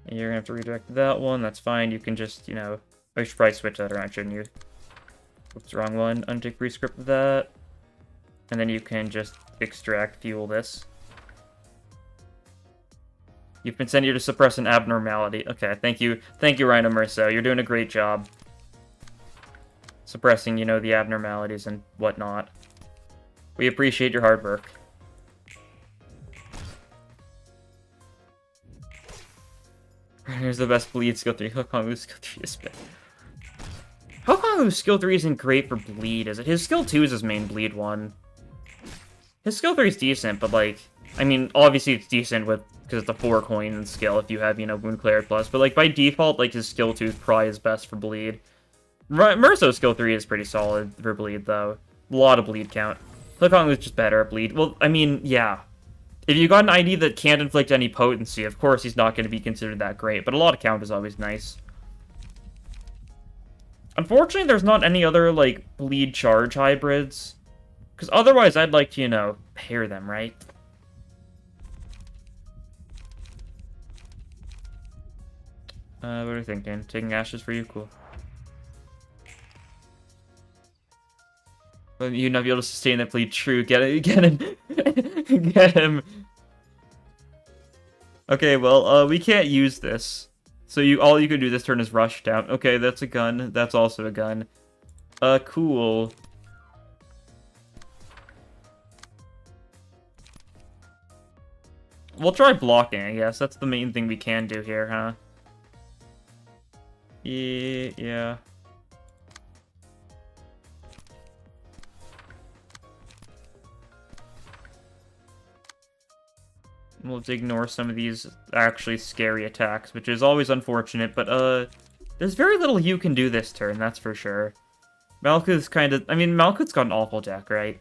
And you're gonna have to redirect that one, that's fine. You can just, you know, I should probably switch that around, shouldn't you? Oops, wrong one. Untick rescript that. And then you can just extract fuel this. You've been sent here to suppress an abnormality. Okay, thank you. Thank you, Rhino Merso. You're doing a great job. Suppressing, you know, the abnormalities and whatnot. We appreciate your hard work. Here's the best bleed skill 3. Hokongu's skill 3 is bad. Hokongu's skill 3 isn't great for bleed, is it? His skill 2 is his main bleed one. His skill 3 is decent, but like, I mean, obviously it's decent with, because it's a 4 coin skill if you have, you know, Wound Clear Plus, but like by default, like his skill 2 is probably his best for bleed. Merso's skill 3 is pretty solid for bleed though. A lot of bleed count. Hokongu is just better at bleed. Well, I mean, yeah. If you got an ID that can't inflict any potency, of course he's not going to be considered that great, but a lot of count is always nice. Unfortunately, there's not any other, like, bleed charge hybrids. Because otherwise, I'd like to, you know, pair them, right? What are you thinking? Taking ashes for you? Cool. But you'd not be able to sustain that bleed. True. Get it. Get him. Get him. Okay, well, we can't use this. So all you can do this turn is rush down. Okay, that's a gun. That's also a gun. Cool. We'll try blocking, I guess. That's the main thing we can do here, huh? Yeah. We'll ignore some of these actually scary attacks, which is always unfortunate, but, there's very little you can do this turn, that's for sure. Malkuth's kind of... I mean, Malkuth's got an awful deck, right?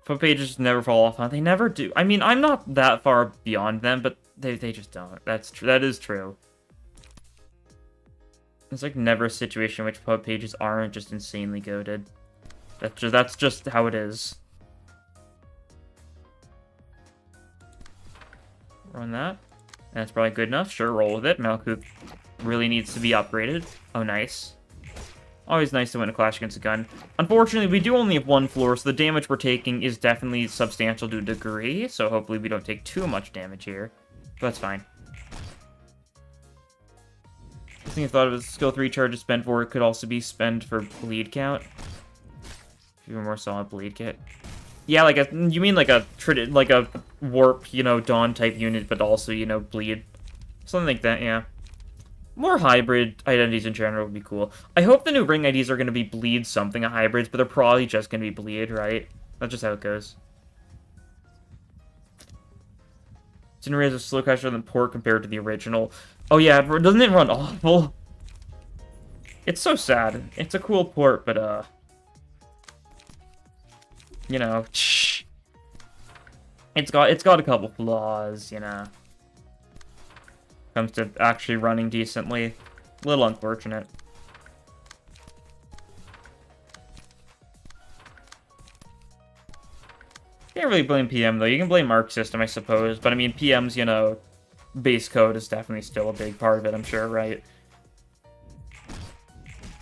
Foot pages never fall off, huh? They never do. I mean, I'm not that far beyond them, but they just don't. That is true. There's, like, never a situation in which pub pages aren't just insanely goated. That's just how it is. Run that. That's probably good enough. Sure, roll with it. Malkuth really needs to be upgraded. Oh, nice. Always nice to win a clash against a gun. Unfortunately, we do only have one floor, so the damage we're taking is definitely substantial to a degree, so hopefully we don't take too much damage here. But that's fine. I think I thought it was skill 3 charge to spend for. It could also be spent for bleed count. Even more solid bleed kit. Yeah, like you mean like a warp, you know, dawn type unit, but also, you know, bleed. Something like that, yeah. More hybrid identities in general would be cool. I hope the new ring IDs are going to be bleed something of hybrids, but they're probably just going to be bleed, right? That's just how it goes. Incinerate is a slow caster than port compared to the original. Oh yeah, doesn't it run awful? It's so sad. It's a cool port, but you know, it's got a couple flaws, you know. Comes to actually running decently. A little unfortunate. Can't really blame PM, though. You can blame Mark System, I suppose. But, I mean, PM's, you know, base code is definitely still a big part of it, I'm sure, right?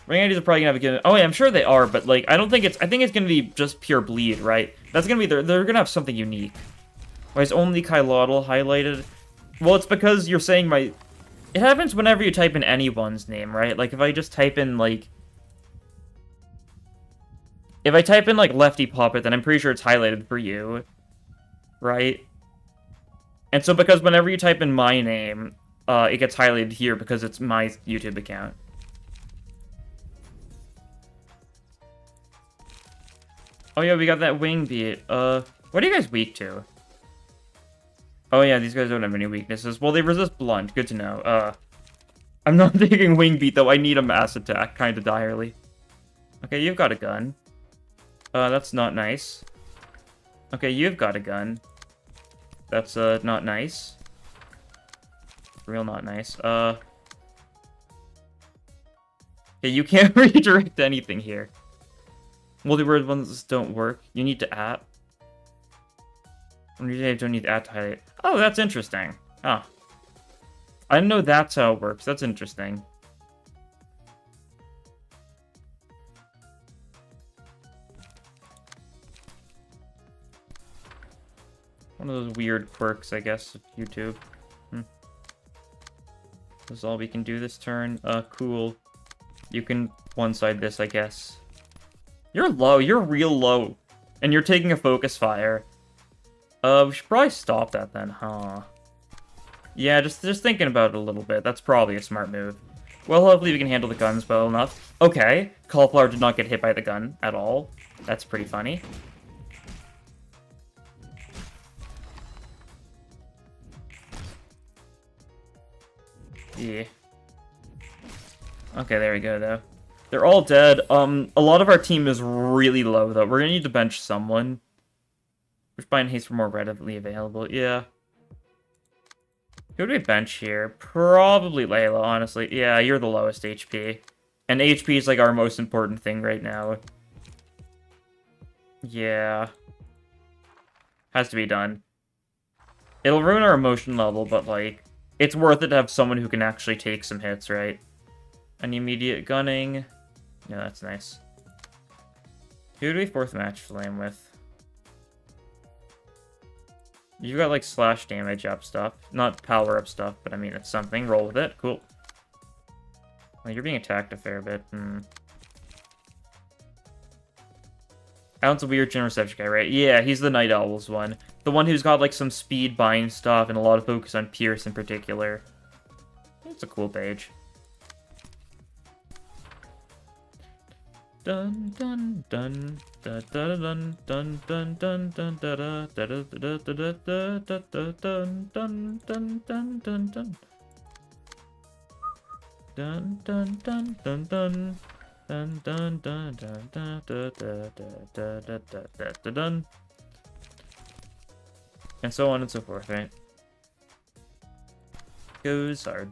Ring IDs are probably gonna have a good... Oh, yeah, I'm sure they are, but, like, I think it's gonna be just pure bleed, right? That's gonna be... They're gonna have something unique. Why is only Kylotl highlighted? Well, it's because you're saying my... It happens whenever you type in anyone's name, right? Like, if I just type in, like... If I type in, like, Lefty Puppet, then I'm pretty sure it's highlighted for you. Right? And so because whenever you type in my name, it gets highlighted here because it's my YouTube account. Oh yeah, we got that wing beat. What are you guys weak to? Oh yeah, these guys don't have any weaknesses. Well, they resist blunt. Good to know. I'm not taking wing beat, though. I need a mass attack, kind of direly. Okay, you've got a gun. That's not nice. Okay, you've got a gun. That's, not nice. Real not nice. Okay, you can't redirect anything here. Multi-word ones don't work. You need to app. When you don't need to add to highlight. Oh, that's interesting. Oh. I didn't know that's how it works. That's interesting. One of those weird quirks, I guess, of YouTube. This is all we can do this turn. Cool. You can one-side this, I guess. You're low. You're real low. And you're taking a focus fire. We should probably stop that then, huh? Yeah, just thinking about it a little bit. That's probably a smart move. Well, hopefully we can handle the guns well enough. Okay, Cauliflower did not get hit by the gun at all. That's pretty funny. Yeah. Okay, there we go, though. They're all dead. A lot of our team is really low, though. We're gonna need to bench someone. Which bind haste are more readily available. Yeah. Who do we bench here? Probably Layla, honestly. Yeah, you're the lowest HP. And HP is, like, our most important thing right now. Yeah. Has to be done. It'll ruin our emotion level, but, like, it's worth it to have someone who can actually take some hits, right? Any immediate gunning? Yeah, that's nice. Who do we fourth match flame with? You've got, like, slash damage up stuff. Not power-up stuff, but, I mean, it's something. Roll with it. Cool. Well, you're being attacked a fair bit. Alan's a weird general reception guy, right? Yeah, he's the Night Owls one. The one who's got, like, some speed buying stuff and a lot of focus on Pierce in particular. It's a cool page. Dun dun dun dun dun dun dun dun dun dun dun dun dun dun dun dun. Dun dun dun dun dun dun dun dun dun dun dun dun. And so on and so forth, right? Goes hard.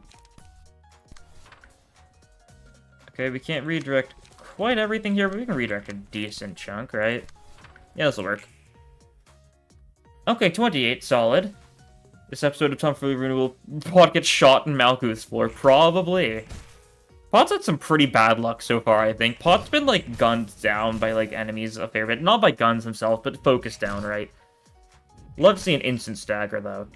Okay, we can't redirect quite everything here, but we can redirect a decent chunk, right? Yeah, this'll work. Okay, 28, solid. This episode of Tomfoolery Ruina will get shot in Malkuth's floor, probably. Pot's had some pretty bad luck so far, I think. Pot's been, like, gunned down by, like, enemies a fair bit. Not by guns themselves, but focused down, right? Love to see an instant stagger, though.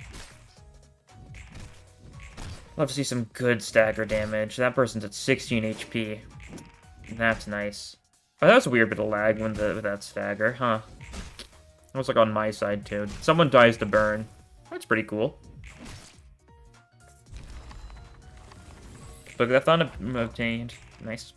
Love to see some good stagger damage. That person's at 16 HP. That's nice. Oh, that was a weird bit of lag with that stagger, huh? It was like on my side, too. Someone dies to burn. That's pretty cool. Look, that thought obtained. Nice.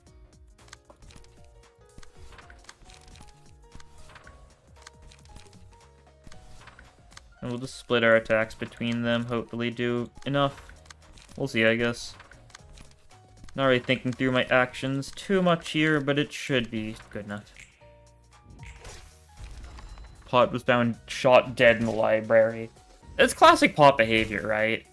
And we'll just split our attacks between them, hopefully do enough. We'll see, I guess. Not really thinking through my actions too much here, but it should be good enough. Pot was found shot dead in the library. It's classic Pot behavior, right?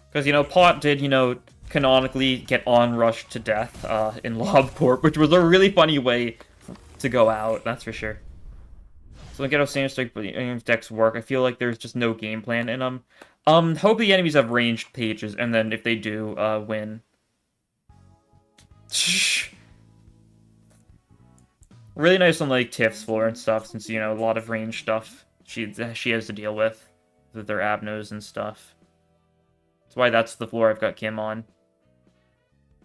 Because, you know, Pot did, you know, canonically get on-rushed to death in LobCorp, which was a really funny way to go out, that's for sure. So I get how Sand Strike decks work. I feel like there's just no game plan in them. Hope the enemies have ranged pages, and then if they do, win. Really nice on, like, Tiff's floor and stuff, since, you know, a lot of range stuff she has to deal with their Abnos and stuff. That's why that's the floor I've got Kim on.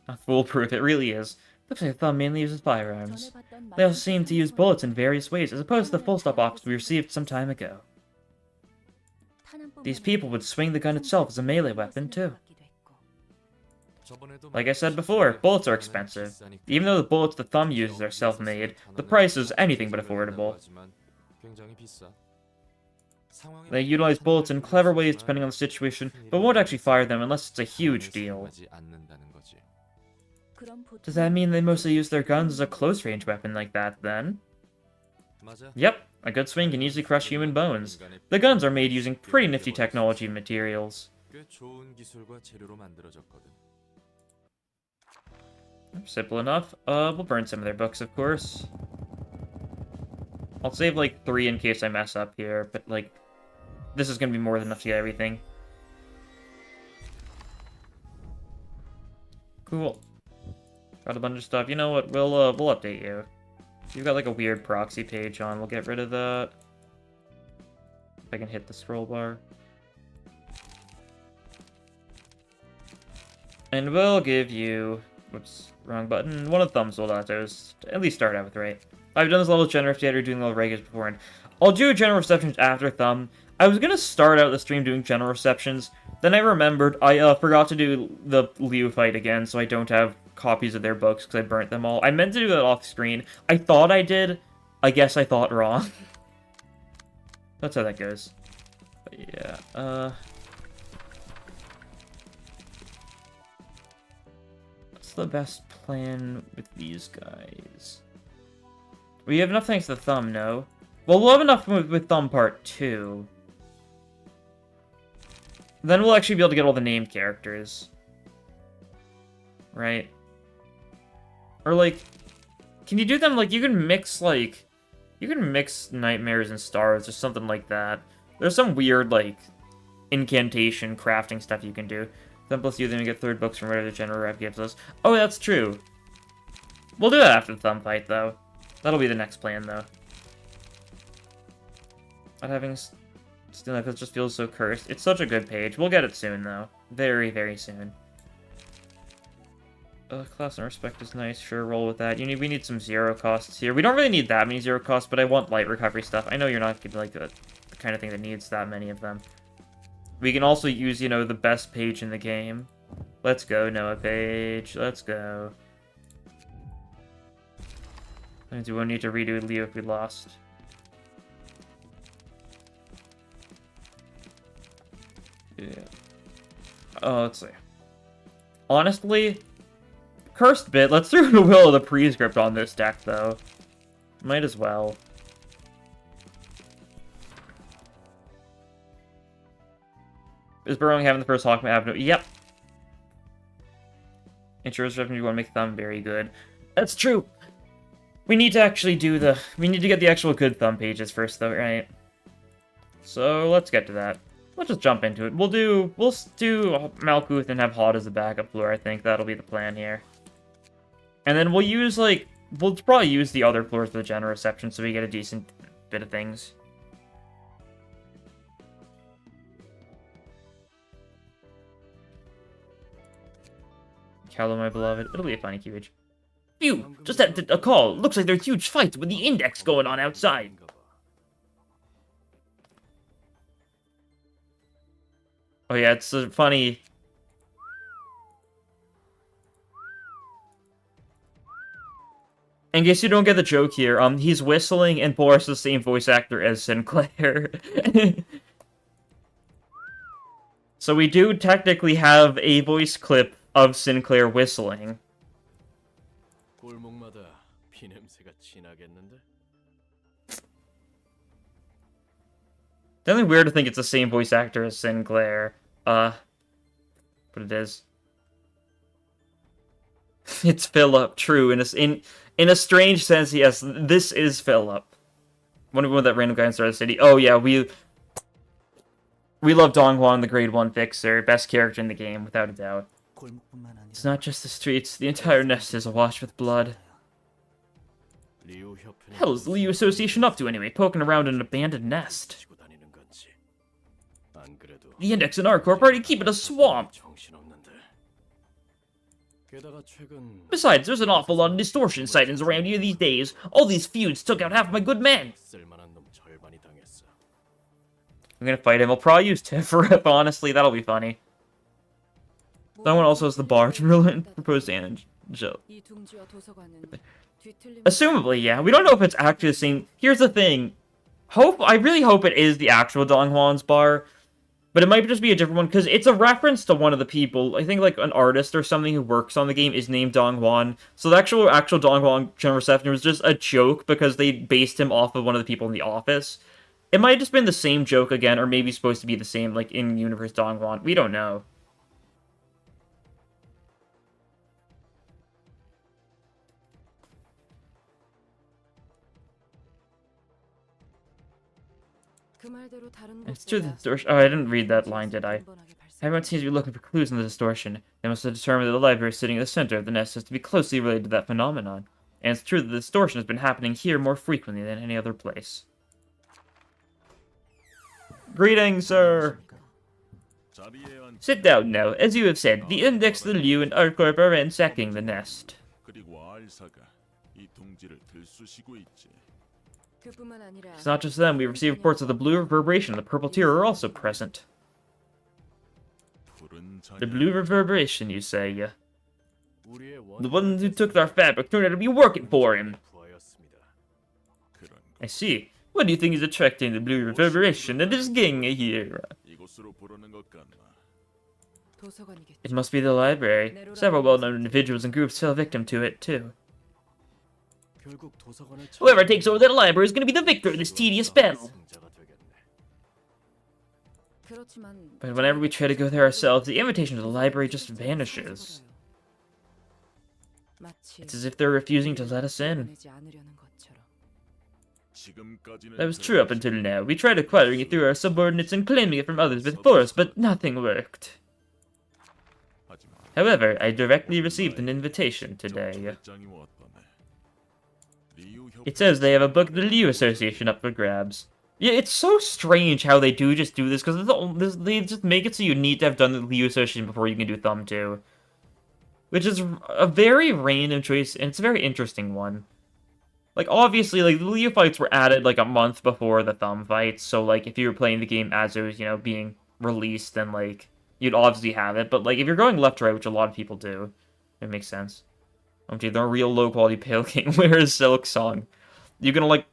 Not foolproof, it really is. Looks like the thumb mainly uses firearms. They also seem to use bullets in various ways, as opposed to the full-stop options we received some time ago. These people would swing the gun itself as a melee weapon, too. Like I said before, bullets are expensive. Even though the bullets the thumb uses are self-made, the price is anything but affordable. They utilize bullets in clever ways depending on the situation, but won't actually fire them unless it's a huge deal. Does that mean they mostly use their guns as a close-range weapon like that, then? Yep, a good swing can easily crush human bones. The guns are made using pretty nifty technology and materials. Simple enough. We'll burn some of their books, of course. I'll save, like, 3 in case I mess up here, but, like, this is gonna be more than enough to get everything. Cool. Got a bunch of stuff. You know what? We'll update you. You've got, like, a weird proxy page on. We'll get rid of that. If I can hit the scroll bar. And we'll give you... Whoops, wrong button. One of the thumb soldatos. At least start out with, right? I've done this level of general theater doing level regulars beforehand. I'll do general receptions after thumb. I was gonna start out the stream doing general receptions. Then I remembered I forgot to do the Liu fight again, so I don't have copies of their books because I burnt them all. I meant to do that off screen. I thought I did. I guess I thought wrong. That's how that goes. But yeah, what's the best plan with these guys? We have enough thanks to the thumb, no? Well, we'll have enough with thumb part 2. Then we'll actually be able to get all the named characters. Right? Or, like, can you do them, like, you can mix, like, you can mix Nightmares and Stars or something like that. There's some weird, like, incantation crafting stuff you can do. Then plus you then get 3rd books from whatever the general rep gives us. Oh, that's true. We'll do that after the thumb fight, though. That'll be the next plan, though. Not having still it just feels so cursed. It's such a good page. We'll get it soon, though. Very, very soon. Class and respect is nice. Sure, roll with that. We need some 0 costs here. We don't really need that many 0 costs, but I want light recovery stuff. I know you're not gonna like the kind of thing that needs that many of them. We can also use, you know, the best page in the game. Let's go, Noah page. Let's go. Means we won't need to redo Leo if we lost. Yeah. Oh, let's see. Honestly, cursed bit. Let's throw the Will of the Prescript on this deck, though. Might as well. Is Burrowing having the first Hawkman Avenue? Yep. Insurance revenue, you want to make thumb very good. That's true. We need to actually do the... We need to get the actual good thumb pages first, though, right? So, let's get to that. Let's just jump into it. We'll do Malkuth and have Hod as a backup floor, I think. That'll be the plan here. And then we'll use, like, we'll probably use the other floors for the general reception so we get a decent bit of things. Hello, my beloved. It'll be a funny QH. Phew! Just had a call. Looks like there's huge fights with the Index going on outside. Oh yeah, it's funny. In case you don't get the joke here, he's whistling and Boris is the same voice actor as Sinclair. So we do technically have a voice clip of Sinclair whistling. Definitely weird to think it's the same voice actor as Sinclair. But it is. It's Philip, true. In a strange sense, yes, this is Philip. Wonder when that random guy in Star City. Oh yeah, we love Donghuan, the grade 1 fixer. Best character in the game, without a doubt. It's not just the streets, the entire nest is awash with blood. Hell is the Liu Association up to anyway, poking around in an abandoned nest? The Index and our corp already keep it a swamp. Besides, there's an awful lot of distortion sightings around here these days. All these feuds took out half my good men. I'm gonna fight him. I'll probably use Tifrip, honestly. That'll be funny. That one also has the bar to rule and propose damage. Assumably, yeah. We don't know if it's actually the same. Here's the thing. I really hope it is the actual Donghuan's bar. But it might just be a different one, because it's a reference to one of the people. I think, like, an artist or something who works on the game is named Donghuan. So the actual Donghuan General Reception was just a joke, because they based him off of one of the people in The Office. It might have just been the same joke again, or maybe supposed to be the same, like, in-universe Donghuan. We don't know. It's true the distortion. Oh, I didn't read that line, did I? Everyone seems to be looking for clues in the distortion. They must have determined that the library sitting at the center of the nest is to be closely related to that phenomenon. And it's true that the distortion has been happening here more frequently than any other place. Greetings, sir! Sit down now. As you have said, the Index, the Liu, and Arcorp are ransacking the nest. It's not just them. We received reports of the Blue Reverberation and the Purple Tear are also present. The Blue Reverberation, you say? The ones who took our fabric turned out to be working for him. I see. What do you think is attracting the Blue Reverberation and this gang here? It must be the library. Several well-known individuals and groups fell victim to it, too. Whoever takes over the library is going to be the victor of this tedious battle. But whenever we try to go there ourselves, the invitation to the library just vanishes. It's as if they're refusing to let us in. That was true up until now. We tried acquiring it through our subordinates and claiming it from others before us, but nothing worked. However, I directly received an invitation today. It says they have a book of the Liu Association up for grabs. Yeah, it's so strange how they just do this, because they just make it so you need to have done the Liu Association before you can do Thumb 2. Which is a very random choice, and it's a very interesting one. Like, obviously, like, the Liu fights were added, like, a month before the Thumb fights, so, like, if you were playing the game as it was, you know, being released, then, like, you'd obviously have it. But, like, if you're going left to right, which a lot of people do, it makes sense. Okay, the real low-quality Pale King wears Silk Song. You're gonna,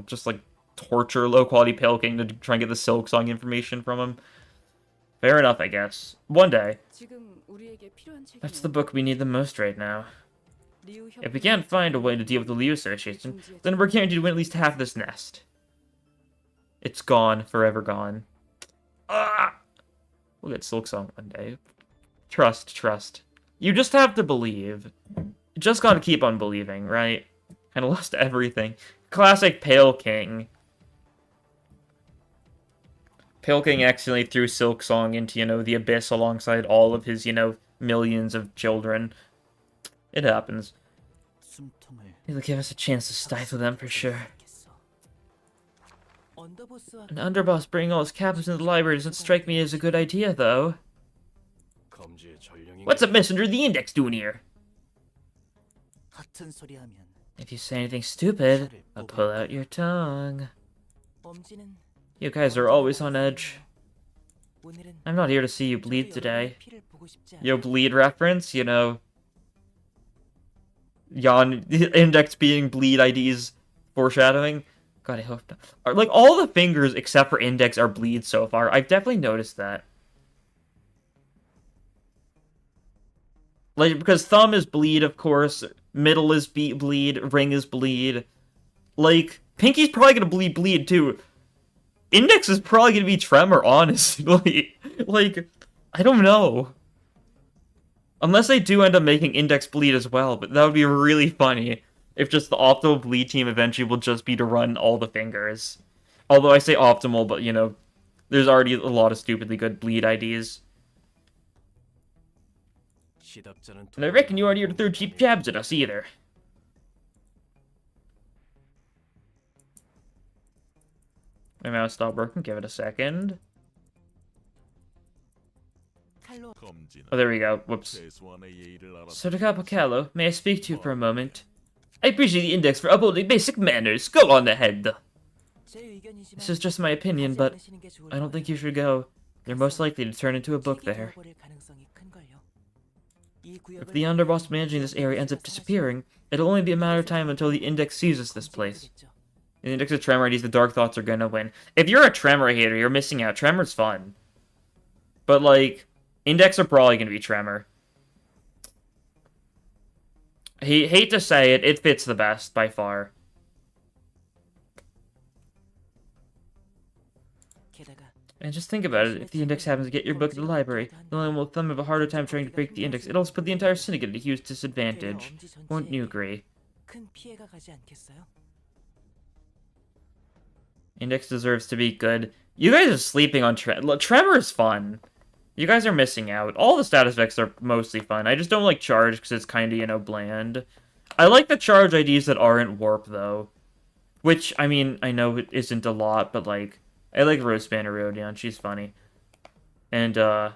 just, like, torture low-quality Pale King to try and get the Silk Song information from him? Fair enough, I guess. One day. That's the book we need the most right now. If we can't find a way to deal with the Liu Association, then we're guaranteed to win at least half this nest. It's gone. Forever gone. Ah! We'll get Silk Song one day. Trust. You just have to believe. You just gotta keep on believing, right? Kinda lost everything. Classic Pale King. Pilking accidentally threw Silksong into, the abyss alongside all of his, millions of children. It happens. It'll give us a chance to stifle them for sure. An underboss bringing all his captains into the library doesn't strike me as a good idea, though. What's a messenger of the Index doing here? If you say anything stupid, I'll pull out your tongue. You guys are always on edge. I'm not here to see you bleed today. Yo, bleed reference, Jan Index being bleed IDs foreshadowing. God, I hope not. Like, all the fingers except for Index are bleed so far. I've definitely noticed that. Like, because thumb is bleed, of course. Middle is bleed. Ring is bleed. Like, pinky's probably gonna bleed too. Index is probably gonna be tremor, honestly. Like, I don't know. Unless they do end up making Index bleed as well, but that would be really funny. If just the optimal bleed team eventually will just be to run all the fingers. Although I say optimal, but, there's already a lot of stupidly good bleed IDs. And I reckon you aren't here to throw cheap jabs at us either. My mouse stopped working, give it a second. Oh, there we go. Whoops. So, Capo, may I speak to you for a moment? I appreciate the Index for upholding basic manners. Go on ahead. This is just my opinion, but I don't think you should go. You're most likely to turn into a book there. If the underboss managing this area ends up disappearing, it'll only be a matter of time until the Index seizes this place. In the Index of Tremor IDs, the Dark Thoughts are gonna win. If you're a Tremor hater, you're missing out. Tremor's fun. But, like, Index are probably gonna be Tremor. Hate to say it, it fits the best, by far. And just think about it, if the Index happens to get your book at the library, the only will thumb have a harder time trying to break the Index. It'll also put the entire syndicate at a huge disadvantage. Won't you agree? Index deserves to be good. You guys are sleeping on Tremor. Tremor is fun. You guys are missing out. All the status effects are mostly fun. I just don't like Charge because it's kind of, bland. I like the Charge IDs that aren't Warp, though. Which, I mean, I know it isn't a lot, but, like, I like Rose Banner Rodion. She's funny. And, yeah.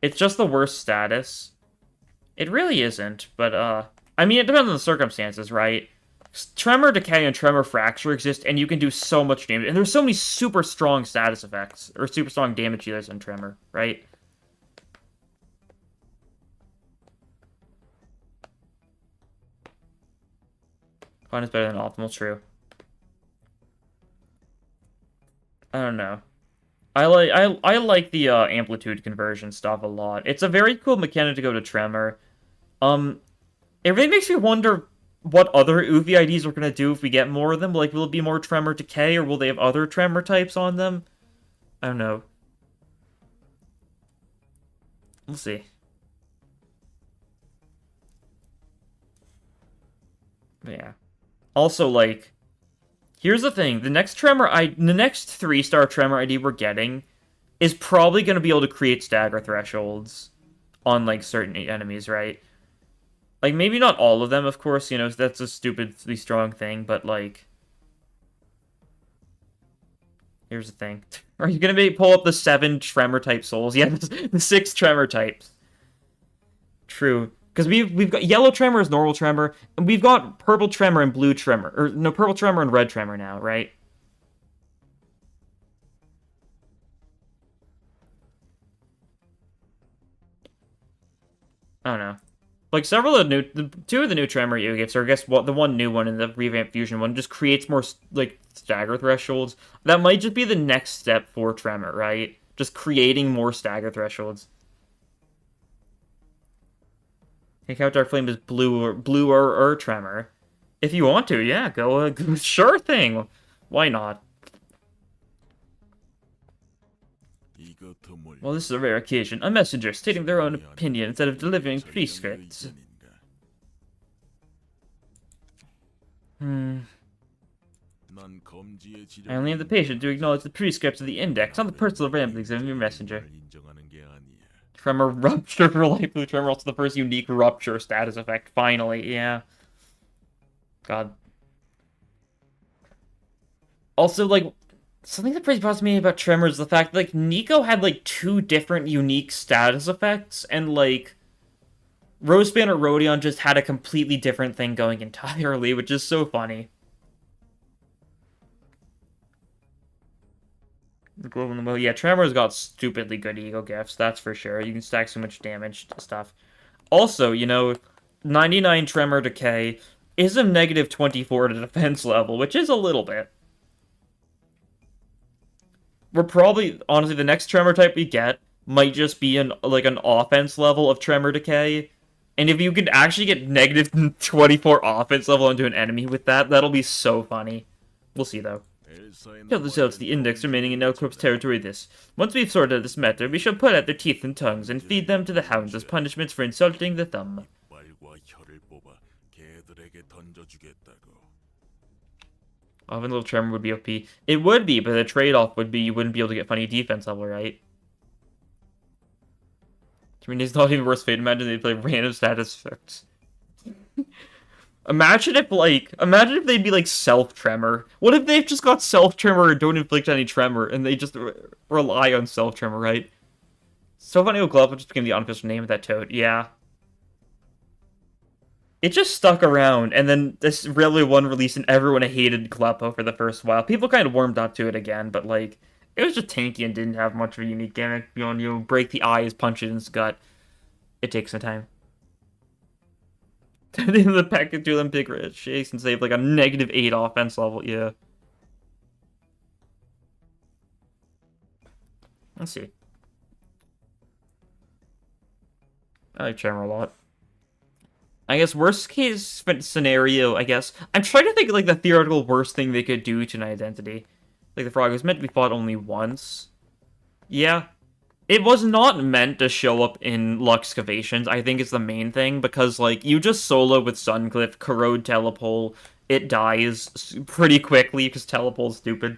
It's just the worst status. It really isn't, but, I mean, it depends on the circumstances, right? Tremor Decay and Tremor Fracture exist, and you can do so much damage. And there's so many super strong status effects, or super strong damage dealers in Tremor, right? Fun is better than optimal, true. I don't know. I like the amplitude conversion stuff a lot. It's a very cool mechanic to go to Tremor. It really makes me wonder what other Uvi IDs we're gonna do if we get more of them. Like, will it be more Tremor Decay, or will they have other Tremor types on them? I don't know. We'll see. But yeah. Also, like, here's the thing. The next 3-star Tremor ID we're getting is probably gonna be able to create stagger thresholds on, like, certain enemies, right? Like, maybe not all of them, of course, that's a stupidly strong thing, but, like... Here's the thing. Are you gonna pull up the 7 Tremor-type souls? Yeah, the 6 Tremor types. True. Because we've got Yellow Tremor is normal Tremor, and we've got Purple Tremor and Blue Tremor. Or, no, Purple Tremor and Red Tremor now, right? I don't know. Like, two of the new Tremor Yu-Gifts, or I guess the one new one and the revamped Fusion one, just creates more, like, stagger thresholds. That might just be the next step for Tremor, right? Just creating more stagger thresholds. Can count our flame as blue or Tremor. If you want to, yeah, go, sure thing. Why not? Well, this is a rare occasion. A messenger stating their own opinion instead of delivering prescripts. I only have the patience to acknowledge the prescripts of the index, not the personal ramblings of your messenger. Tremor rupture for life blue tremor, also the first unique rupture status effect, finally, yeah. God. Also, like, something that pretty bothers me about Tremor is the fact that, like, Nico had, like, 2 different unique status effects, and, like, Roseband or Rodion just had a completely different thing going entirely, which is so funny. Yeah, Tremor's got stupidly good ego gifts, that's for sure. You can stack so much damage stuff. Also, you know, 99 Tremor Decay is a negative 24 to defense level, which is a little bit. We're probably, honestly, the next Tremor type we get might just be an offense level of Tremor Decay. And if you could actually get negative 24 offense level onto an enemy with that, that'll be so funny. We'll see, though. Tell the cells the index remaining in Elcorp's territory this. Once we've sorted out this matter, we shall put out their teeth and tongues and feed them to the hounds as punishments for insulting the thumb. Often little Tremor would be OP. It would be, but the trade-off would be you wouldn't be able to get funny defense level, right? I mean, it's not even worse fate. Imagine they play random status effects. Imagine if they'd be like self-tremor. What if they've just got self-tremor and don't inflict any tremor, and they just rely on self-tremor, right? So funny how Glove just became the unofficial name of that toad. Yeah. It just stuck around, and then this Railway 1 released, and everyone hated Gleppo for the first while. People kind of warmed up to it again, but, like, it was just tanky and didn't have much of a unique gimmick. Beyond, you know, break the eyes, punch it in its gut. It takes some time. The package Olympic shakes and save, like, a negative 8 offense level, yeah. Let's see. I like Tremor a lot. I guess worst case scenario, I guess. I'm trying to think of, like, the theoretical worst thing they could do to an identity. Like, the frog was meant to be fought only once. Yeah. It was not meant to show up in Luxcavations, I think is the main thing, because, like, you just solo with Suncliff, corrode Telepole, it dies pretty quickly, because Telepole's stupid.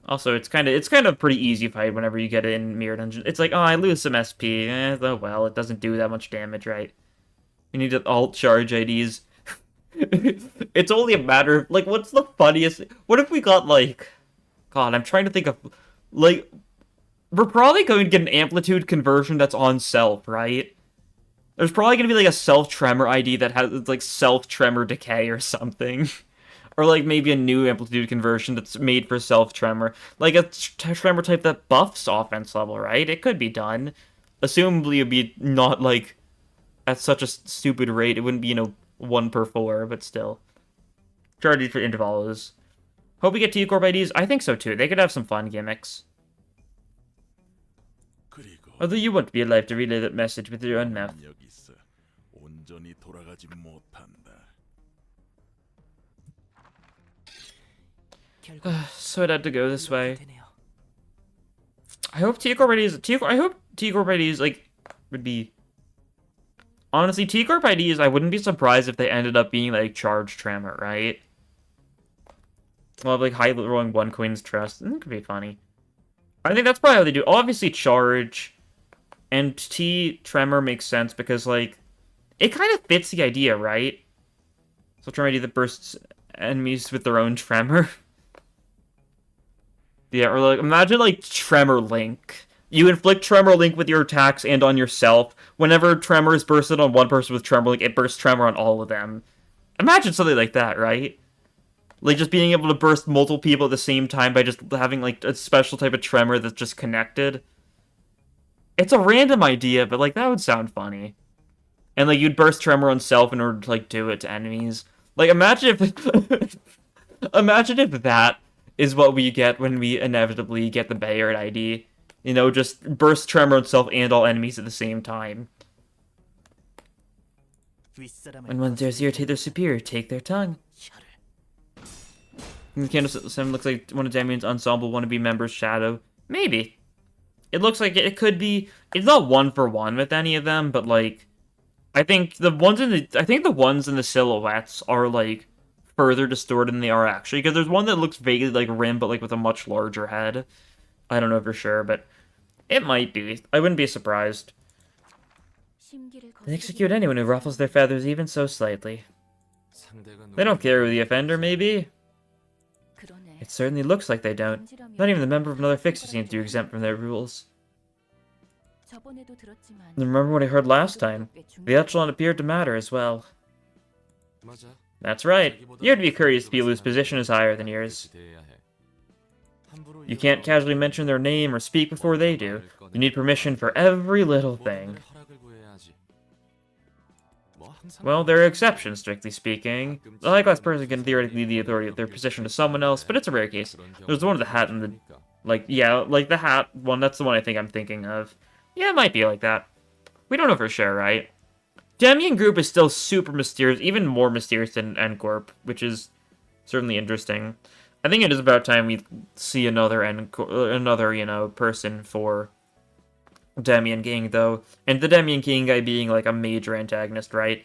Also, it's kind of a pretty easy fight whenever you get it in Mirror Dungeon. It's like, oh, I lose some SP. Oh well, it doesn't do that much damage, right? You need to alt charge IDs. It's only a matter of, like, what's the funniest... What if we got, like... God, I'm trying to think of... Like, we're probably going to get an amplitude conversion that's on self, right? There's probably going to be, like, a self-tremor ID that has, like, self-tremor decay or something. Or, like, maybe a new amplitude conversion that's made for self-tremor. Like, a tremor type that buffs offense level, right? It could be done. Assumably, it'd be not, like, at such a stupid rate. It wouldn't be, you know, 1 per 4, but still. Charges for intervals. Hope we get T-Corp IDs? I think so, too. They could have some fun gimmicks. Although you won't be alive to relay that message with your own mouth. So it had to go this way. I hope T-Corp IDs... I hope T-Corp IDs, like, would be... Honestly, T-Corp IDs, I wouldn't be surprised if they ended up being, like, Charge Tremor, right? Well, like, high rolling 1 Queen's Trust. That could be funny. I think that's probably how they do. Obviously, Charge and T-Tremor makes sense because, like, it kind of fits the idea, right? So Tremor ID that bursts enemies with their own Tremor. Yeah, or, like, imagine, like, Tremor Link. You inflict Tremor Link with your attacks and on yourself. Whenever Tremor is bursted on one person with Tremor Link, it bursts Tremor on all of them. Imagine something like that, right? Like, just being able to burst multiple people at the same time by just having, like, a special type of tremor that's just connected. It's a random idea, but, like, that would sound funny. And, like, you'd burst tremor on self in order to, like, do it to enemies. Like, imagine if... imagine if that is what we get when we inevitably get the Bayard ID. You know, just burst tremor on self and all enemies at the same time. When one dares irritate their superior, take their tongue. The Candle 7 looks like one of Damien's ensemble wannabe members' shadow. Maybe. It looks like it could be... It's not 1-for-1 with any of them, but, like... I think the ones in the silhouettes are like further distorted than they are actually, because there's one that looks vaguely like Rim, but like with a much larger head. I don't know for sure, but it might be. I wouldn't be surprised. They execute anyone who ruffles their feathers even so slightly. They don't care who the offender may be. It certainly looks like they don't. Not even the member of another fixer seems to be exempt from their rules. Remember what I heard last time? The echelon appeared to matter as well. That's right. You'd be curious to people whose position is higher than yours. You can't casually mention their name or speak before they do. You need permission for every little thing. Well, there are exceptions, strictly speaking. The high-class person can theoretically leave the authority of their position to someone else, but it's a rare case. There's the one with the hat and the... Like, yeah, like the hat one, that's the one I think I'm thinking of. Yeah, it might be like that. We don't know for sure, right? Demian Group is still super mysterious, even more mysterious than N-Corp, which is certainly interesting. I think it is about time we see another, you know, person for Demian King, though. And the Demian King guy being, like, a major antagonist, right?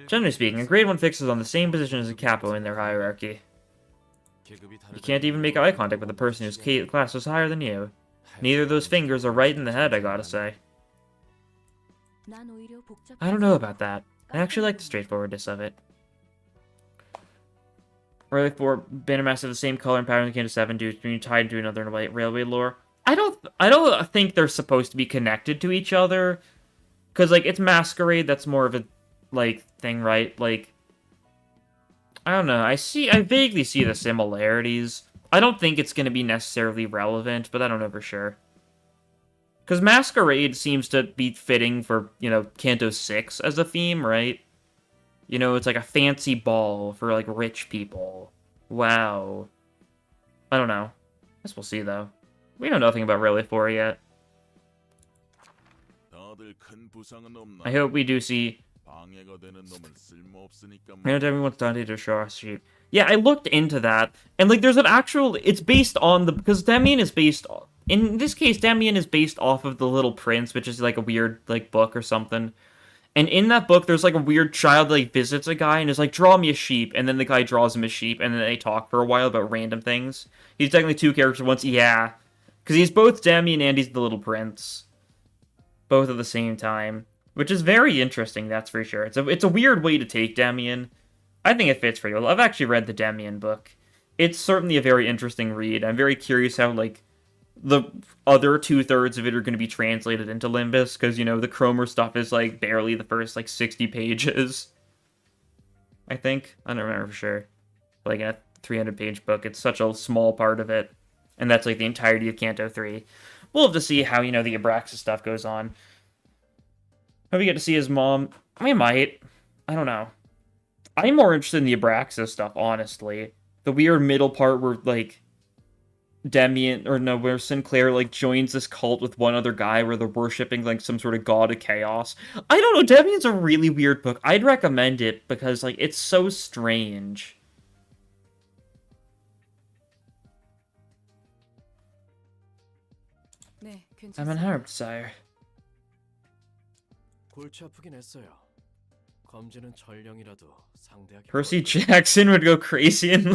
Generally speaking, a grade 1 fix is on the same position as a capo in their hierarchy. You can't even make eye contact with a person whose class is higher than you. Neither of those fingers are right in the head, I gotta say. I don't know about that. I actually like the straightforwardness of it. Railway 4, Bannermaster of the same color and pattern as Canto 7 due to being tied to another white railway lore. I don't think they're supposed to be connected to each other. Cause like it's Masquerade, that's more of a like thing, right? Like I don't know. I vaguely see the similarities. I don't think it's gonna be necessarily relevant, but I don't know for sure. Because Masquerade seems to be fitting for, you know, Canto 6 as a theme, right? You know, it's like a fancy ball for, like, rich people. Wow. I don't know. I guess we'll see, though. We know nothing about Railway 4 yet. I hope we do see... I know everyone's done to show us sheep. Yeah, I looked into that, and, like, there's an actual... It's based on the... Because Demian is based... In this case, Demian is based off of The Little Prince, which is, like, a weird, like, book or something. And in that book, there's, like, a weird child that, like, visits a guy and is like, draw me a sheep. And then the guy draws him a sheep, and then they talk for a while about random things. He's technically two characters at once. Yeah. Because he's both Demian and he's the Little Prince. Both at the same time. Which is very interesting, that's for sure. It's a weird way to take Demian. I think it fits pretty well. I've actually read the Demian book. It's certainly a very interesting read. I'm very curious how, like, the other 2/3 of it are going to be translated into Limbus, because, you know, the Cromer stuff is, like, barely the first, like, 60 pages. I think. I don't remember for sure. Like, in a 300-page book, it's such a small part of it. And that's, like, the entirety of Canto 3. We'll have to see how, you know, the Abraxas stuff goes on. Hope we get to see his mom. We might. I don't know. I'm more interested in the Abraxas stuff, honestly. The weird middle part where, like, where Sinclair, like, joins this cult with one other guy where they're worshipping, like, some sort of god of chaos. I don't know, Demian's a really weird book. I'd recommend it because, like, it's so strange. I'm unharmed, sire. Percy Jackson would go crazy and...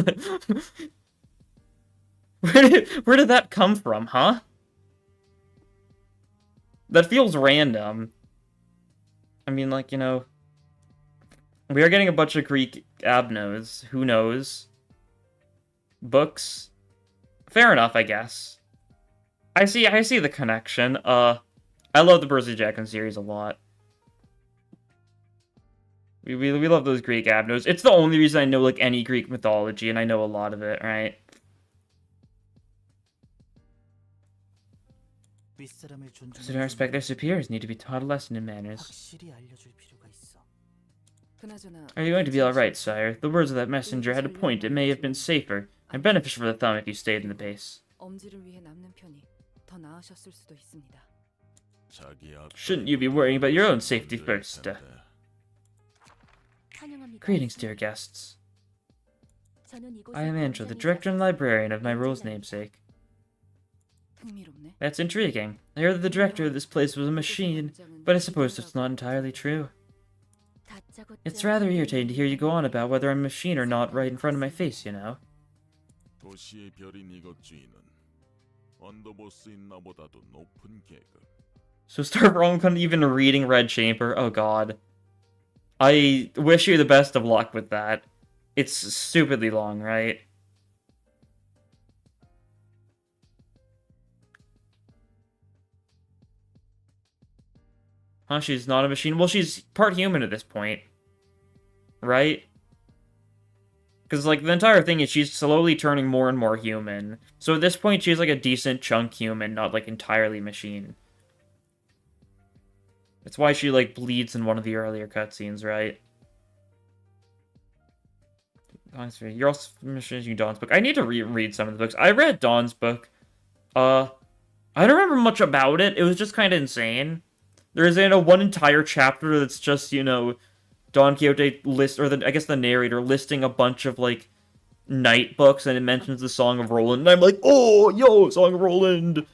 Where did that come from, huh? That feels random. I mean, like, you know... We are getting a bunch of Greek abnos. Who knows? Books? Fair enough, I guess. I see the connection. I love the Percy Jackson series a lot. We love those Greek abnos. It's the only reason I know, like, any Greek mythology, and I know a lot of it, right? Those who don't respect their superiors need to be taught a lesson in manners. Are you going to be alright, sire? The words of that messenger had a point. It may have been safer and beneficial for the thumb if you stayed in the base. Shouldn't you be worrying about your own safety first? Greetings, dear guests. I am Angel, the director and librarian of my rule's namesake. That's intriguing. I heard that the director of this place was a machine, but I suppose that's not entirely true. It's rather irritating to hear you go on about whether I'm a machine or not right in front of my face, you know? So start wrong couldn't even reading Red Chamber. Oh god. I wish you the best of luck with that. It's stupidly long, right? Huh, she's not a machine? Well, she's part human at this point. Right? Because, like, the entire thing is she's slowly turning more and more human. So at this point, she's, like, a decent chunk human, not, like, entirely machine. That's why she, like, bleeds in one of the earlier cutscenes, right? You're also finishing Dawn's book. I need to reread some of the books. I read Dawn's book. I don't remember much about it. It was just kind of insane. There is, one entire chapter that's just, Don Quixote I guess the narrator listing a bunch of, like, night books, and it mentions the Song of Roland, and I'm like, oh, yo, Song of Roland!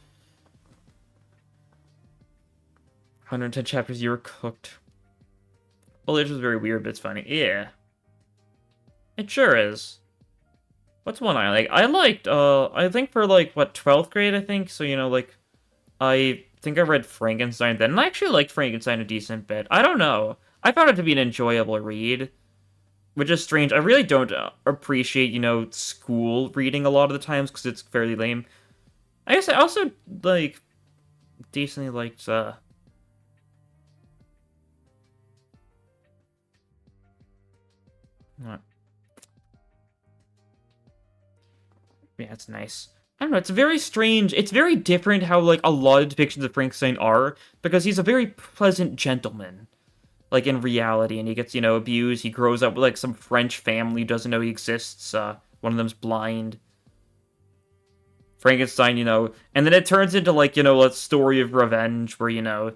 110 chapters, you were cooked. Well, it's just very weird, but it's funny. Yeah. It sure is. What's one I like? I think for, like, 12th grade, I think? So, I think I read Frankenstein then, and I actually liked Frankenstein a decent bit. I don't know. I found it to be an enjoyable read, which is strange. I really don't appreciate, school reading a lot of the times, because it's fairly lame. I guess I also, decently liked, What? Yeah, it's nice. I don't know, it's very strange. It's very different how, like, a lot of depictions of Frankenstein are, because he's a very pleasant gentleman, like, in reality, and he gets, abused. He grows up with, like, some French family who doesn't know he exists. One of them's blind. Frankenstein, and then it turns into, like, a story of revenge where,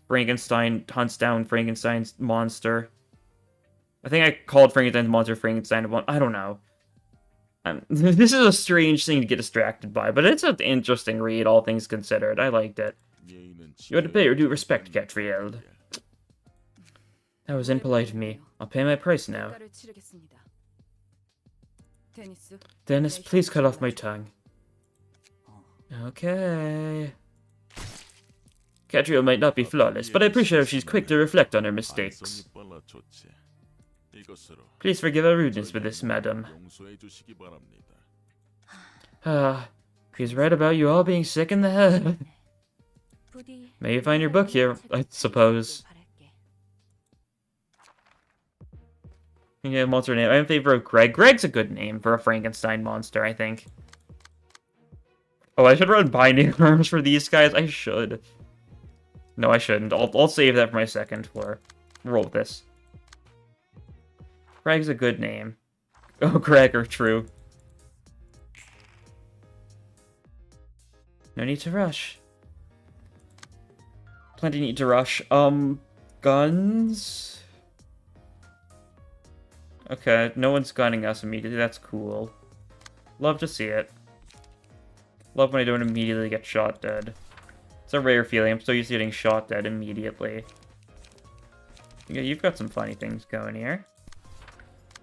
Frankenstein hunts down Frankenstein's monster. I think I called Frankenstein's monster Frankenstein. I don't know. This is a strange thing to get distracted by, but it's an interesting read, all things considered. I liked it. You had to pay your due respect, Catriel. That was impolite of me. I'll pay my price now. Dennis, please cut off my tongue. Okay. Catriel might not be flawless, but I appreciate how she's quick to reflect on her mistakes. Please forgive our rudeness with this, madam. He's right about you all being sick in the head. May you find your book here, I suppose. Yeah, monster name. I'm in favor of Greg. Greg's a good name for a Frankenstein monster, I think. Oh, I should run binding arms for these guys. I should. No, I shouldn't. I'll save that for my second floor. Roll with this. Greg's a good name. Oh, Gregor, true. No need to rush. Plenty need to rush. Guns? Okay, no one's gunning us immediately. That's cool. Love to see it. Love when I don't immediately get shot dead. It's a rare feeling. I'm so used to getting shot dead immediately. Yeah, you've got some funny things going here.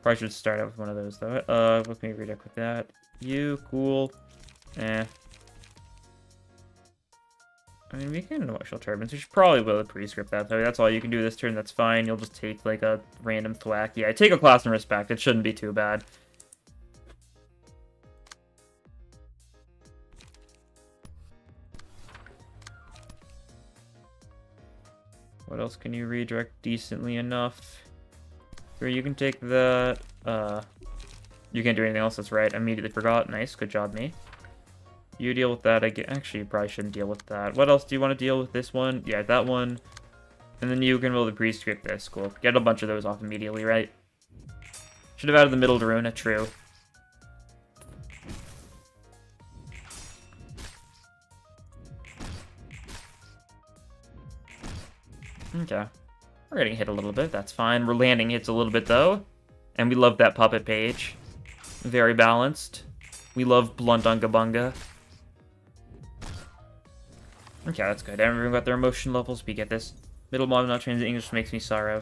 Probably should start out with one of those, though. Let me read up with that. You, cool. Eh. I mean, we can emotional turbines. We should probably will the prescript that, though. That's all you can do this turn, that's fine. You'll just take, like, a random thwack. Yeah, take a class and respect. It shouldn't be too bad. What else can you redirect decently enough? Here, you can take that. You can't do anything else, that's right. I immediately forgot. Nice, good job, me. You deal with that. Actually, you probably shouldn't deal with that. What else do you want to deal with? This one? Yeah, that one. And then you can roll the prescript. That's cool. Get a bunch of those off immediately, right? Should have added the middle to Ruina, true. Okay. We're getting hit a little bit, that's fine. We're landing hits a little bit, though. And we love that puppet page. Very balanced. We love Blunt Unga Bunga. Okay, that's good. Everyone got their emotion levels. We get this. Middle mom not trained in English makes me sorrow.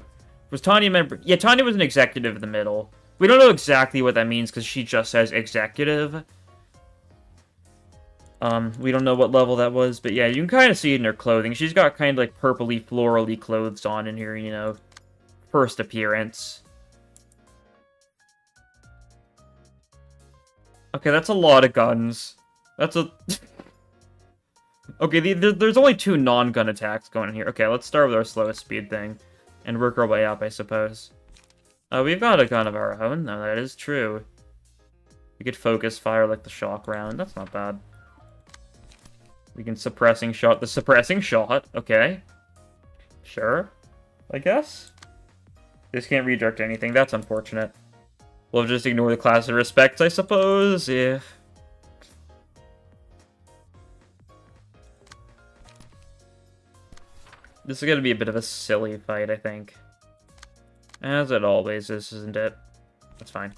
Was Tanya a member? Yeah, Tanya was an executive in the middle. We don't know exactly what that means because she just says executive. We don't know what level that was, but yeah, you can kind of see it in her clothing. She's got kind of like purpley, florally clothes on in here, you know. First appearance. Okay, that's a lot of guns. That's a... Okay, there's only 2 non-gun attacks going in here. Okay, let's start with our slowest speed thing. And work our way up, I suppose. We've got a gun of our own. No, that is true. We could focus fire like the shock round. That's not bad. We can suppressing shot the suppressing shot. Okay. Sure. I guess. This can't redirect anything. That's unfortunate. We'll just ignore the class of respects, I suppose. Yeah. This is going to be a bit of a silly fight, I think. As it always is, isn't it? That's fine.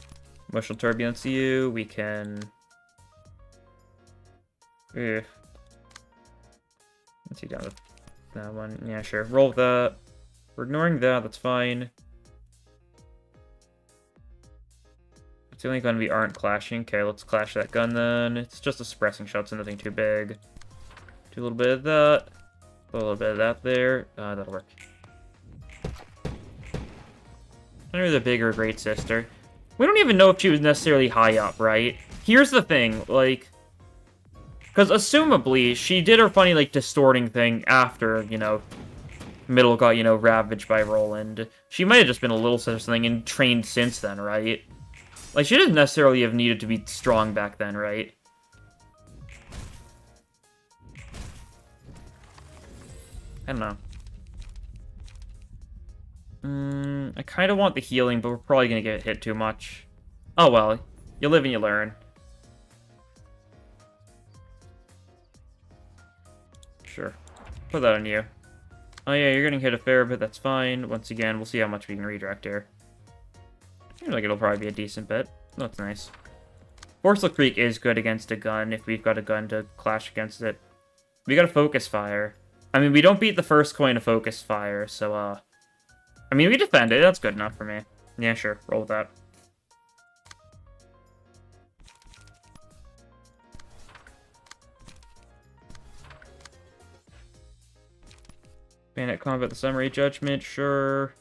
Emotional turbulence you. We can... Ugh. Let's see down with that one. Yeah, sure. Roll with that. We're ignoring that. That's fine. It's the only gun we aren't clashing. Okay, let's clash that gun then. It's just a suppressing shot, so nothing too big. Do a little bit of that. A little bit of that there. That'll work. Maybe the bigger great sister. We don't even know if she was necessarily high up, right? Here's the thing, like... Because assumably, she did her funny, like, distorting thing after, you know, Middle got, you know, ravaged by Roland. She might have just been a little sister or something and trained since then, right? Like, she didn't necessarily have needed to be strong back then, right? I don't know. I kind of want the healing, but we're probably going to get hit too much. Oh well, you live and you learn. Sure. Put that on you. Oh yeah, you're getting hit a fair bit, that's fine. Once again, we'll see how much we can redirect here. Seems like it'll probably be a decent bit. That's nice. Forceful Creek is good against a gun if we've got a gun to clash against it. We got a focus fire. I mean, we don't beat the first coin of focus fire, so, I mean, we defend it. That's good enough for me. Yeah, sure. Roll with that. Bandit combat, the summary judgment, sure.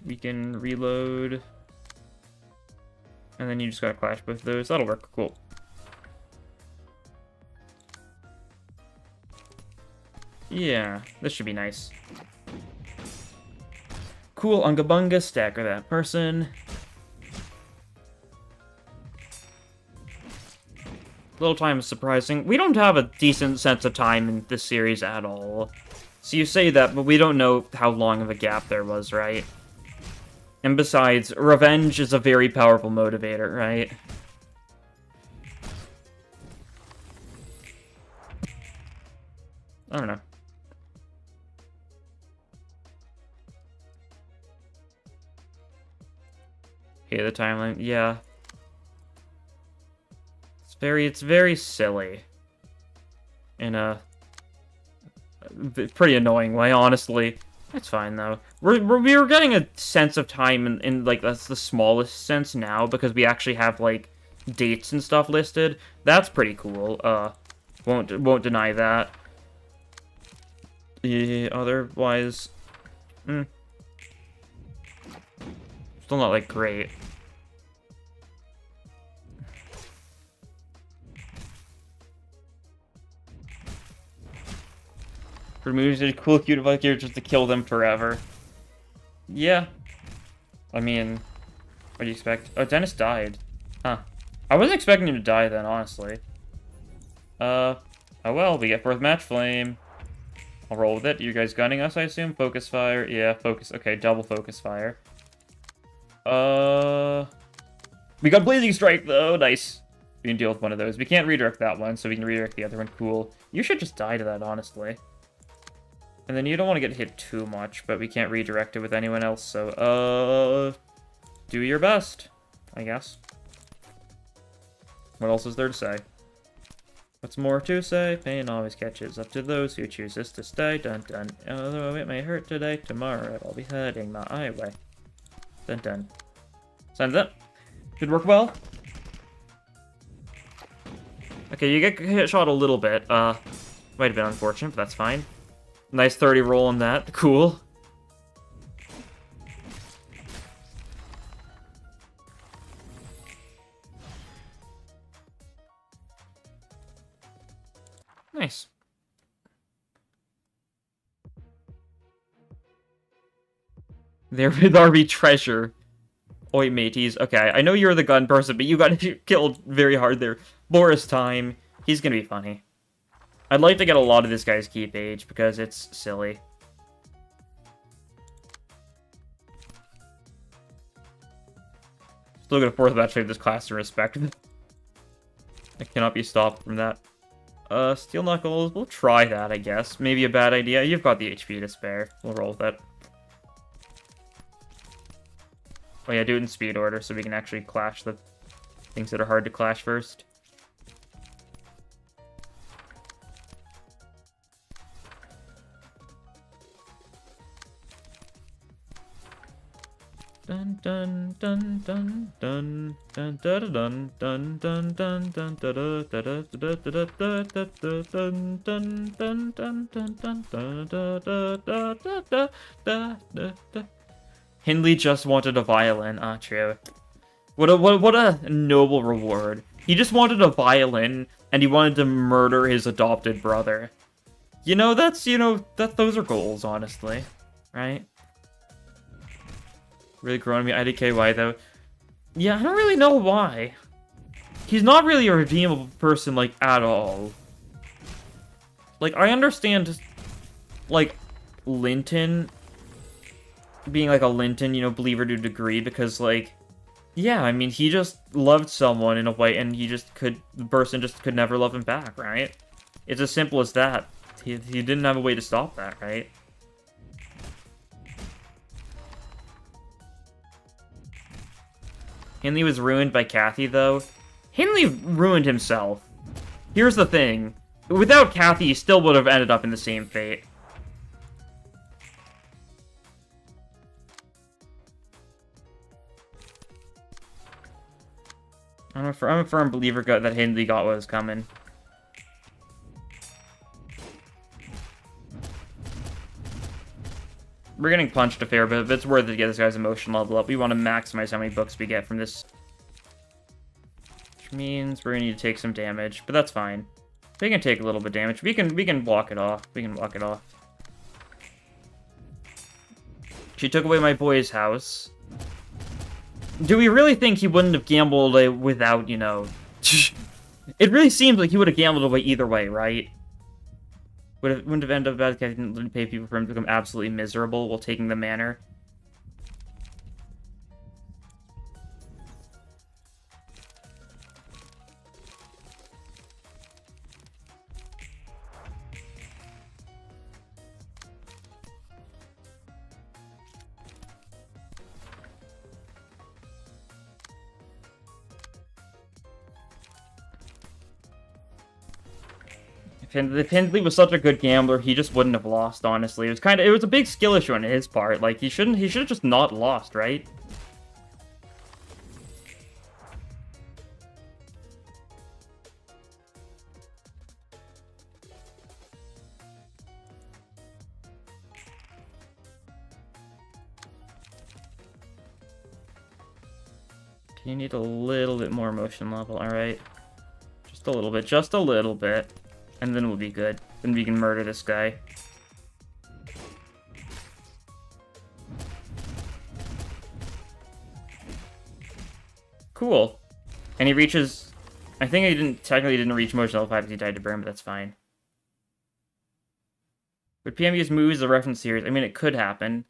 We can reload. And then you just gotta clash both of those. That'll work. Cool. Yeah, this should be nice. Cool, Unga Bunga, stagger that person. Little time is surprising. We don't have a decent sense of time in this series at all. So you say that, but we don't know how long of a gap there was, right? And besides, revenge is a very powerful motivator, right? I don't know. Okay, the timeline, yeah. It's very silly. In a pretty annoying way, honestly. That's fine, though. We're getting a sense of time in like, that's the smallest sense now, because we actually have, like, dates and stuff listed. That's pretty cool. Won't deny that. Yeah, otherwise... Still not, like, great. Removes a cool, cute here just to kill them forever. Yeah. I mean, what do you expect? Oh, Dennis died. Huh. I wasn't expecting him to die then, honestly. Oh well, we get fourth match flame. I'll roll with it. You guys gunning us, I assume? Focus fire. Yeah, focus. Okay, double focus fire. We got blazing strike though. Nice. We can deal with one of those. We can't redirect that one, so we can redirect the other one. Cool. You should just die to that, honestly. And then you don't want to get hit too much, but we can't redirect it with anyone else, so, do your best, I guess. What else is there to say? What's more to say? Pain always catches up to those who chooses to stay. Dun dun. Although it may hurt today, tomorrow it'll be heading my way. Dun dun. Signs up. Should work well. Okay, you get hit shot a little bit. Might have been unfortunate, but that's fine. Nice 30 roll on that. Cool. Nice. There with RB treasure. Oi, mateys. Okay, I know you're the gun person, but you got killed very hard there. Boris time. He's gonna be funny. I'd like to get a lot of this guy's keep age, because it's silly. Still gonna force eventually this class to respect. I cannot be stopped from that. Steel Knuckles, we'll try that, I guess. Maybe a bad idea. You've got the HP to spare. We'll roll with it. Oh yeah, do it in speed order so we can actually clash the things that are hard to clash first. Dun dun dun dun dun dun dun dun dun dun dun dun dun. Hindley just wanted a violin. Ah, true. What a noble reward. He just wanted a violin, and he wanted to murder his adopted brother. You know, those are goals, honestly. Right? Really growing on me. IDKY, though. Yeah, I don't really know why. He's not really a redeemable person, like, at all. Like, I understand, like, Linton being, like, a Linton, you know, believer to a degree, because, like, yeah, I mean, he just loved someone in a way, and the person just could never love him back, right? It's as simple as that. He didn't have a way to stop that, right? Hindley was ruined by Kathy, though. Hindley ruined himself. Here's the thing. Without Kathy, he still would have ended up in the same fate. I'm a firm believer that Hindley got what was coming. We're getting punched a fair bit, but it's worth it to get this guy's emotion level up. We want to maximize how many books we get from this. Which means we're gonna need to take some damage, but that's fine. We can take a little bit of damage. We can walk it off. We can walk it off. She took away my boy's house. Do we really think he wouldn't have gambled away without, you know... It really seems like he would have gambled away either way, right? Wouldn't have ended up bad because I didn't pay people for him to become absolutely miserable while taking the manor. If Hindley was such a good gambler, he just wouldn't have lost, honestly. It was a big skill issue on his part. Like, he should have just not lost, right? You need a little bit more emotion level, alright? Just a little bit, just a little bit. And then we'll be good. Then we can murder this guy. Cool. And he reaches... I think he technically didn't reach emotion level 5 because he died to burn, but that's fine. Would PM use movies as a reference series? I mean, it could happen.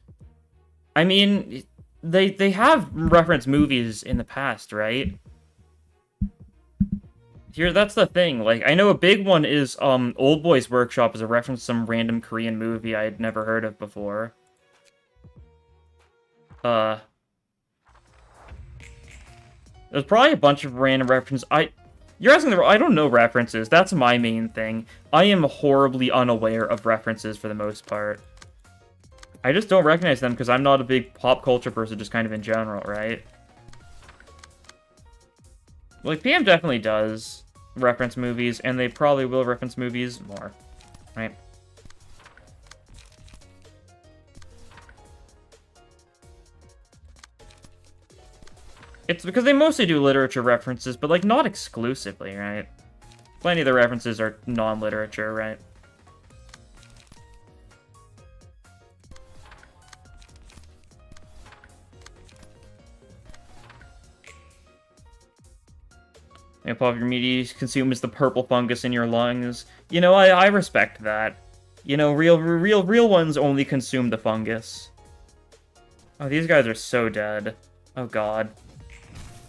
I mean, they have referenced movies in the past, right? Here, that's the thing. Like, I know a big one is, Old Boys Workshop is a reference to some random Korean movie I had never heard of before. There's probably a bunch of random references. You're asking I don't know references. That's my main thing. I am horribly unaware of references for the most part. I just don't recognize them because I'm not a big pop culture person, just kind of in general, right? Like, PM definitely does reference movies, and they probably will reference movies more, right? It's because they mostly do literature references, but, like, not exclusively, right? Plenty of the references are non-literature, right? And part of your media you consume is the purple fungus in your lungs. You know, I respect that. You know, real ones only consume the fungus. Oh, these guys are so dead. Oh god.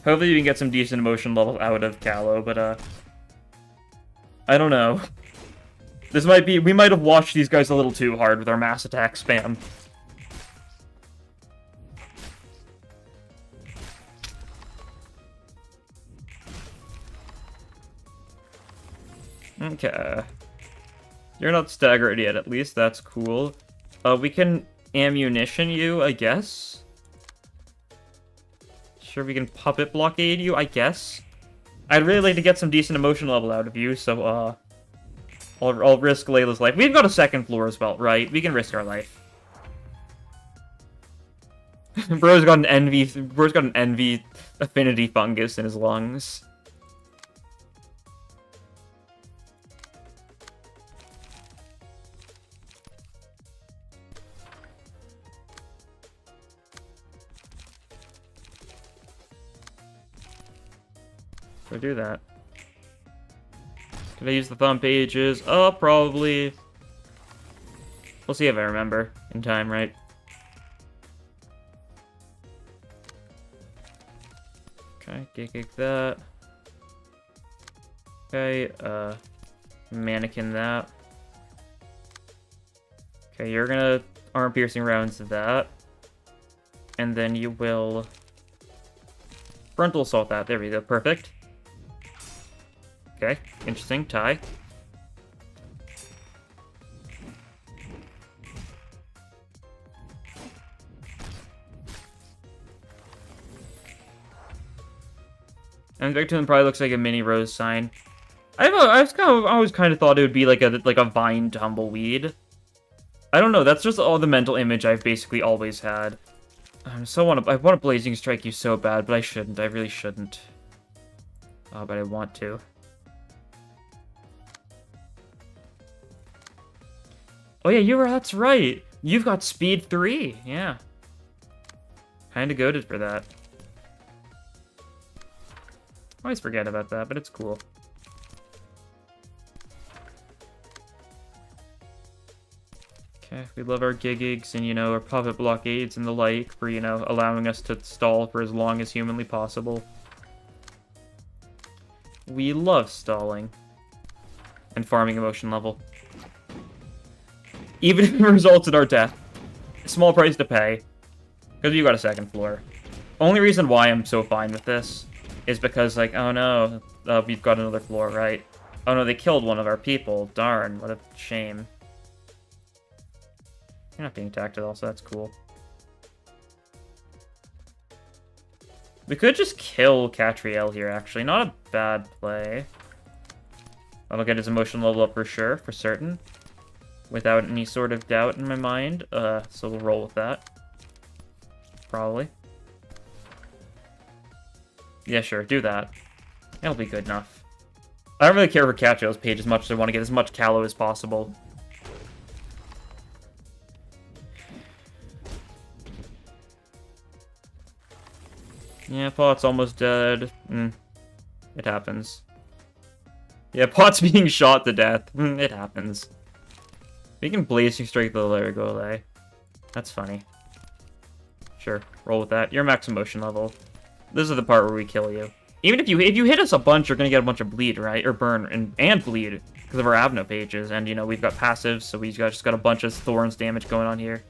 Hopefully you can get some decent emotion level out of Callow, but I don't know. This might be... We might have watched these guys a little too hard with our mass attack spam. Okay. You're not staggered yet, at least. That's cool. We can ammunition you, I guess. Sure, we can puppet blockade you, I guess. I'd really like to get some decent emotion level out of you, so, I'll risk Layla's life. We've got a second floor as well, right? We can risk our life. Bro's got an envy affinity fungus in his lungs. So do that. Can I use the thumb pages? Oh, probably. We'll see if I remember in time, right? Okay, kick that. Okay, mannequin that. Okay, you're gonna arm piercing rounds to that. And then you will frontal assault that. There we go, perfect. Okay, interesting. Tie. And Victim probably looks like a mini rose sign. I always kind of thought it would be like a vine tumbleweed. I don't know. That's just all the mental image I've basically always had. I want to blazing strike you so bad, but I shouldn't. I really shouldn't. Oh, but I want to. Oh yeah, that's right. You've got speed 3. Yeah. Kinda goated for that. I always forget about that, but it's cool. Okay, we love our gigs and, you know, our puppet blockades and the like for, you know, allowing us to stall for as long as humanly possible. We love stalling. And farming emotion level. Even if it results in our death. Small price to pay. Because you got a second floor. Only reason why I'm so fine with this is because, like, oh no, we've got another floor, right? Oh no, they killed one of our people. Darn, what a shame. You're not being attacked at all, so that's cool. We could just kill Catriel here, actually. Not a bad play. That'll get his emotion level up for sure, for certain. Without any sort of doubt in my mind. So we'll roll with that. Probably. Yeah, sure, do that. That'll be good enough. I don't really care for Catriel's page as much as I want to get as much Callow as possible. Yeah, Pot's almost dead. It happens. Yeah, Pot's being shot to death. It happens. We can blazing strike the Larigole. That's funny. Sure, roll with that. You're max emotion level. This is the part where we kill you. Even if you hit us a bunch, you're gonna get a bunch of bleed, right? Or burn and bleed because of our Avno pages. And you know we've got passives, so we've just got a bunch of thorns damage going on here.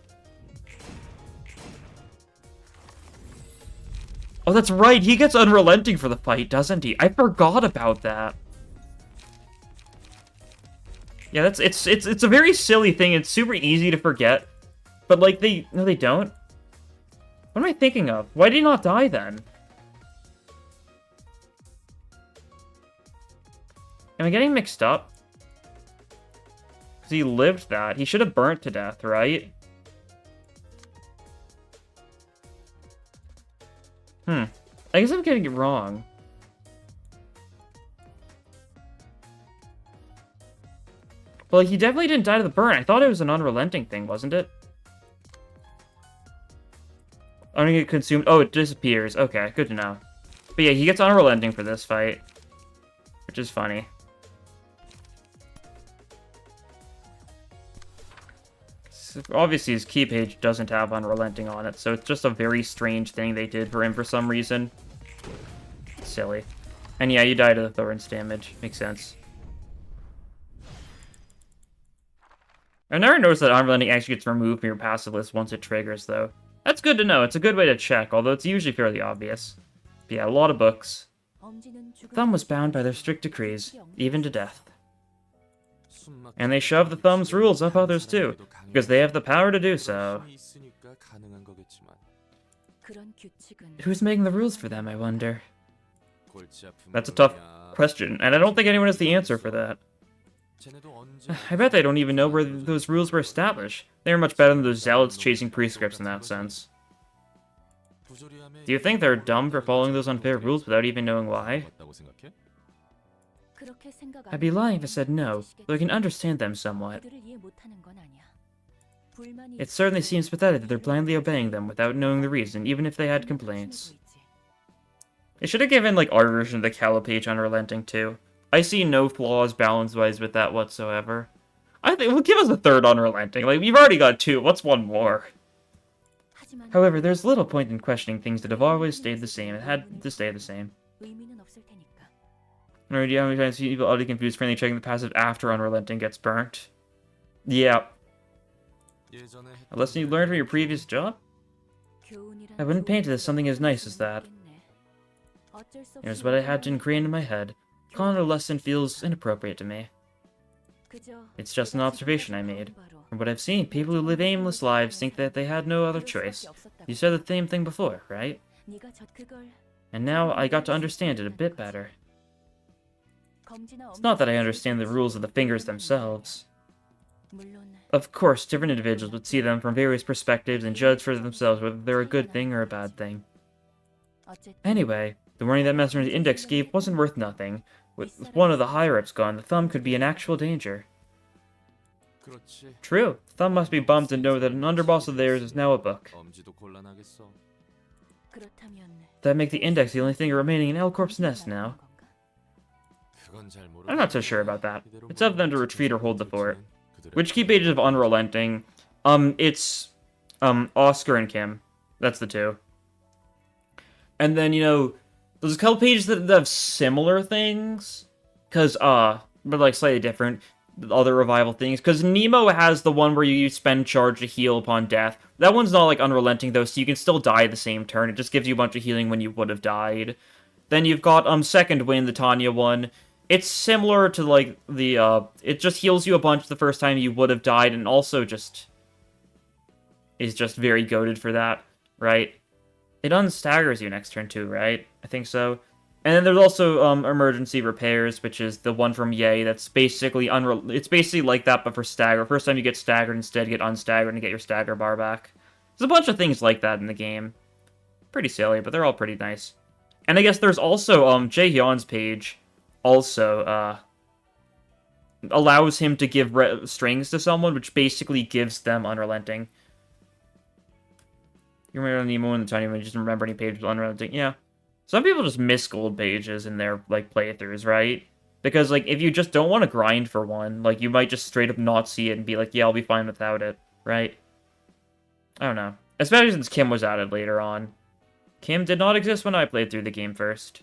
Oh, that's right, he gets unrelenting for the fight, doesn't he? I forgot about that. Yeah, it's a very silly thing. It's super easy to forget. But, like, no, they don't. What am I thinking of? Why did he not die, then? Am I getting mixed up? Because he lived that. He should have burnt to death, right? I guess I'm getting it wrong. Well, he definitely didn't die to the burn. I thought it was an unrelenting thing, wasn't it? I'm gonna get consumed. Oh, it disappears. Okay, good to know. But yeah, he gets unrelenting for this fight. Which is funny. So obviously, his key page doesn't have unrelenting on it, so it's just a very strange thing they did for him for some reason. Silly. And yeah, you die to the Thorns damage. Makes sense. I never noticed that unrelenting actually gets removed from your passive list once it triggers, though. That's good to know. It's a good way to check, although it's usually fairly obvious. But yeah, a lot of books. Thumb was bound by their strict decrees, even to death. And they shove the Thumb's rules up others too, because they have the power to do so. Who's making the rules for them, I wonder? That's a tough question, and I don't think anyone has the answer for that. I bet they don't even know where those rules were established. They are much better than those zealots chasing prescripts in that sense. Do you think they're dumb for following those unfair rules without even knowing why? I'd be lying if I said no, though I can understand them somewhat. It certainly seems pathetic that they're blindly obeying them without knowing the reason, even if they had complaints. They should have given, like, our version of the Calla page unrelenting, too. I see no flaws balance-wise with that whatsoever. I think, well, give us a third unrelenting. Like, we've already got two. What's one more? However, there's little point in questioning things that have always stayed the same. It had to stay the same. Or do you have any times people utterly confused friendly checking the passive after unrelenting gets burnt? Yeah. A lesson you learned from your previous job? I wouldn't paint it as something as nice as that. Here's what I had to ingrain in my head. Calling it a lesson feels inappropriate to me. It's just an observation I made. From what I've seen, people who live aimless lives think that they had no other choice. You said the same thing before, right? And now I got to understand it a bit better. It's not that I understand the rules of the fingers themselves. Of course, different individuals would see them from various perspectives and judge for themselves whether they're a good thing or a bad thing. Anyway, the warning that Mesmer's index gave wasn't worth nothing. With one of the higher-ups gone, the Thumb could be in actual danger. True, the Thumb must be bummed to know that an underboss of theirs is now a book. That make the index the only thing remaining in L-Corp's nest now? I'm not so sure about that. It's up to them to retreat or hold the fort. Which key pages of Unrelenting? It's Oscar and Kim. That's the two. And then, you know, there's a couple pages that have similar things. But like slightly different. Other revival things. Because Nemo has the one where you spend charge to heal upon death. That one's not like Unrelenting though, so you can still die the same turn. It just gives you a bunch of healing when you would have died. Then you've got Second Wind, the Tanya one. It's similar to, like, the, it just heals you a bunch the first time you would have died, and also just is just very goated for that, right? It unstaggers you next turn, too, right? I think so. And then there's also, Emergency Repairs, which is the one from Yay that's basically, it's basically like that, but for stagger. First time you get staggered, instead get unstaggered and get your stagger bar back. There's a bunch of things like that in the game. Pretty silly, but they're all pretty nice. And I guess there's also, Jaehyun's page also allows him to give strings to someone, which basically gives them Unrelenting. You remember Nemo and the Tiny One, you just remember any page with Unrelenting? Yeah. Some people just miss gold pages in their, like, playthroughs, right? Because, like, if you just don't want to grind for one, like, you might just straight up not see it and be like, yeah, I'll be fine without it, right? I don't know. Especially since Kim was added later on. Kim did not exist when I played through the game first.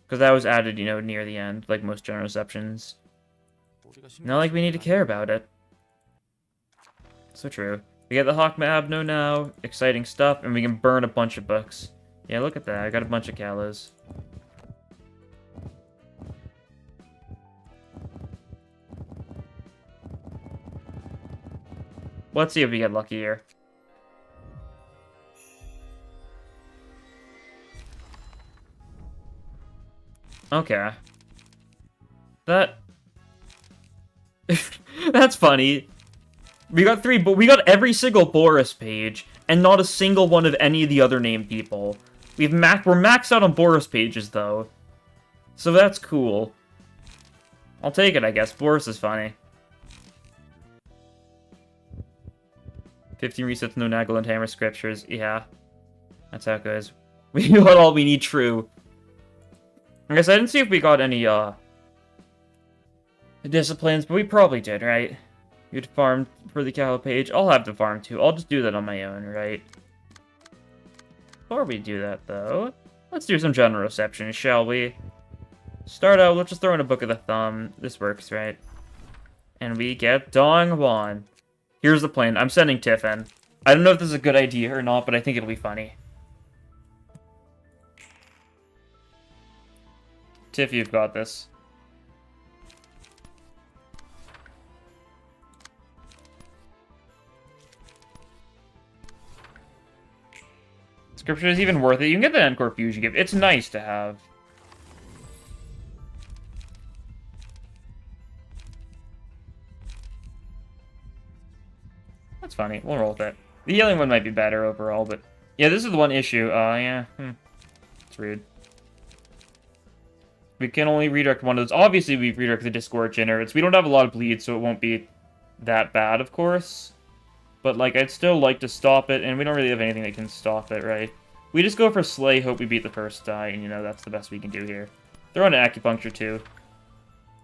Because that was added, you know, near the end, like most general receptions. Not like we need to care about it. So true. We get the Hawk Mabno now, exciting stuff, and we can burn a bunch of books. Yeah, look at that. I got a bunch of Kalos. Let's see if we get lucky here. Okay. That... That's funny. We got 3, but we got every single Boris page, and not a single one of any of the other named people. We're maxed out on Boris pages, though. So that's cool. I'll take it, I guess. Boris is funny. 15 resets, no Nagel and Hammer scriptures. Yeah. That's how it goes. We got all we need true. I guess I didn't see if we got any, disciplines, but we probably did, right? You'd farm for the Cal page. I'll have to farm too. I'll just do that on my own, right? Before we do that, though, let's do some general reception, shall we? Start out, let's just throw in a Book of the Thumb. This works, right? And we get Dong Wan. Here's the plan. I'm sending Tiff in. I don't know if this is a good idea or not, but I think it'll be funny. Tiff, you've got this. Scripture is even worth it. You can get the Encore Fusion gift. It's nice to have. That's funny. We'll roll with it. The healing one might be better overall, but... Yeah, this is the one issue. Yeah. It's rude. We can only redirect one of those. Obviously, we redirect the Discord Generates. We don't have a lot of bleed, so it won't be that bad, of course. But, like, I'd still like to stop it, and we don't really have anything that can stop it, right? We just go for Slay, hope we beat the first die, and, you know, that's the best we can do here. Throw in Acupuncture, too.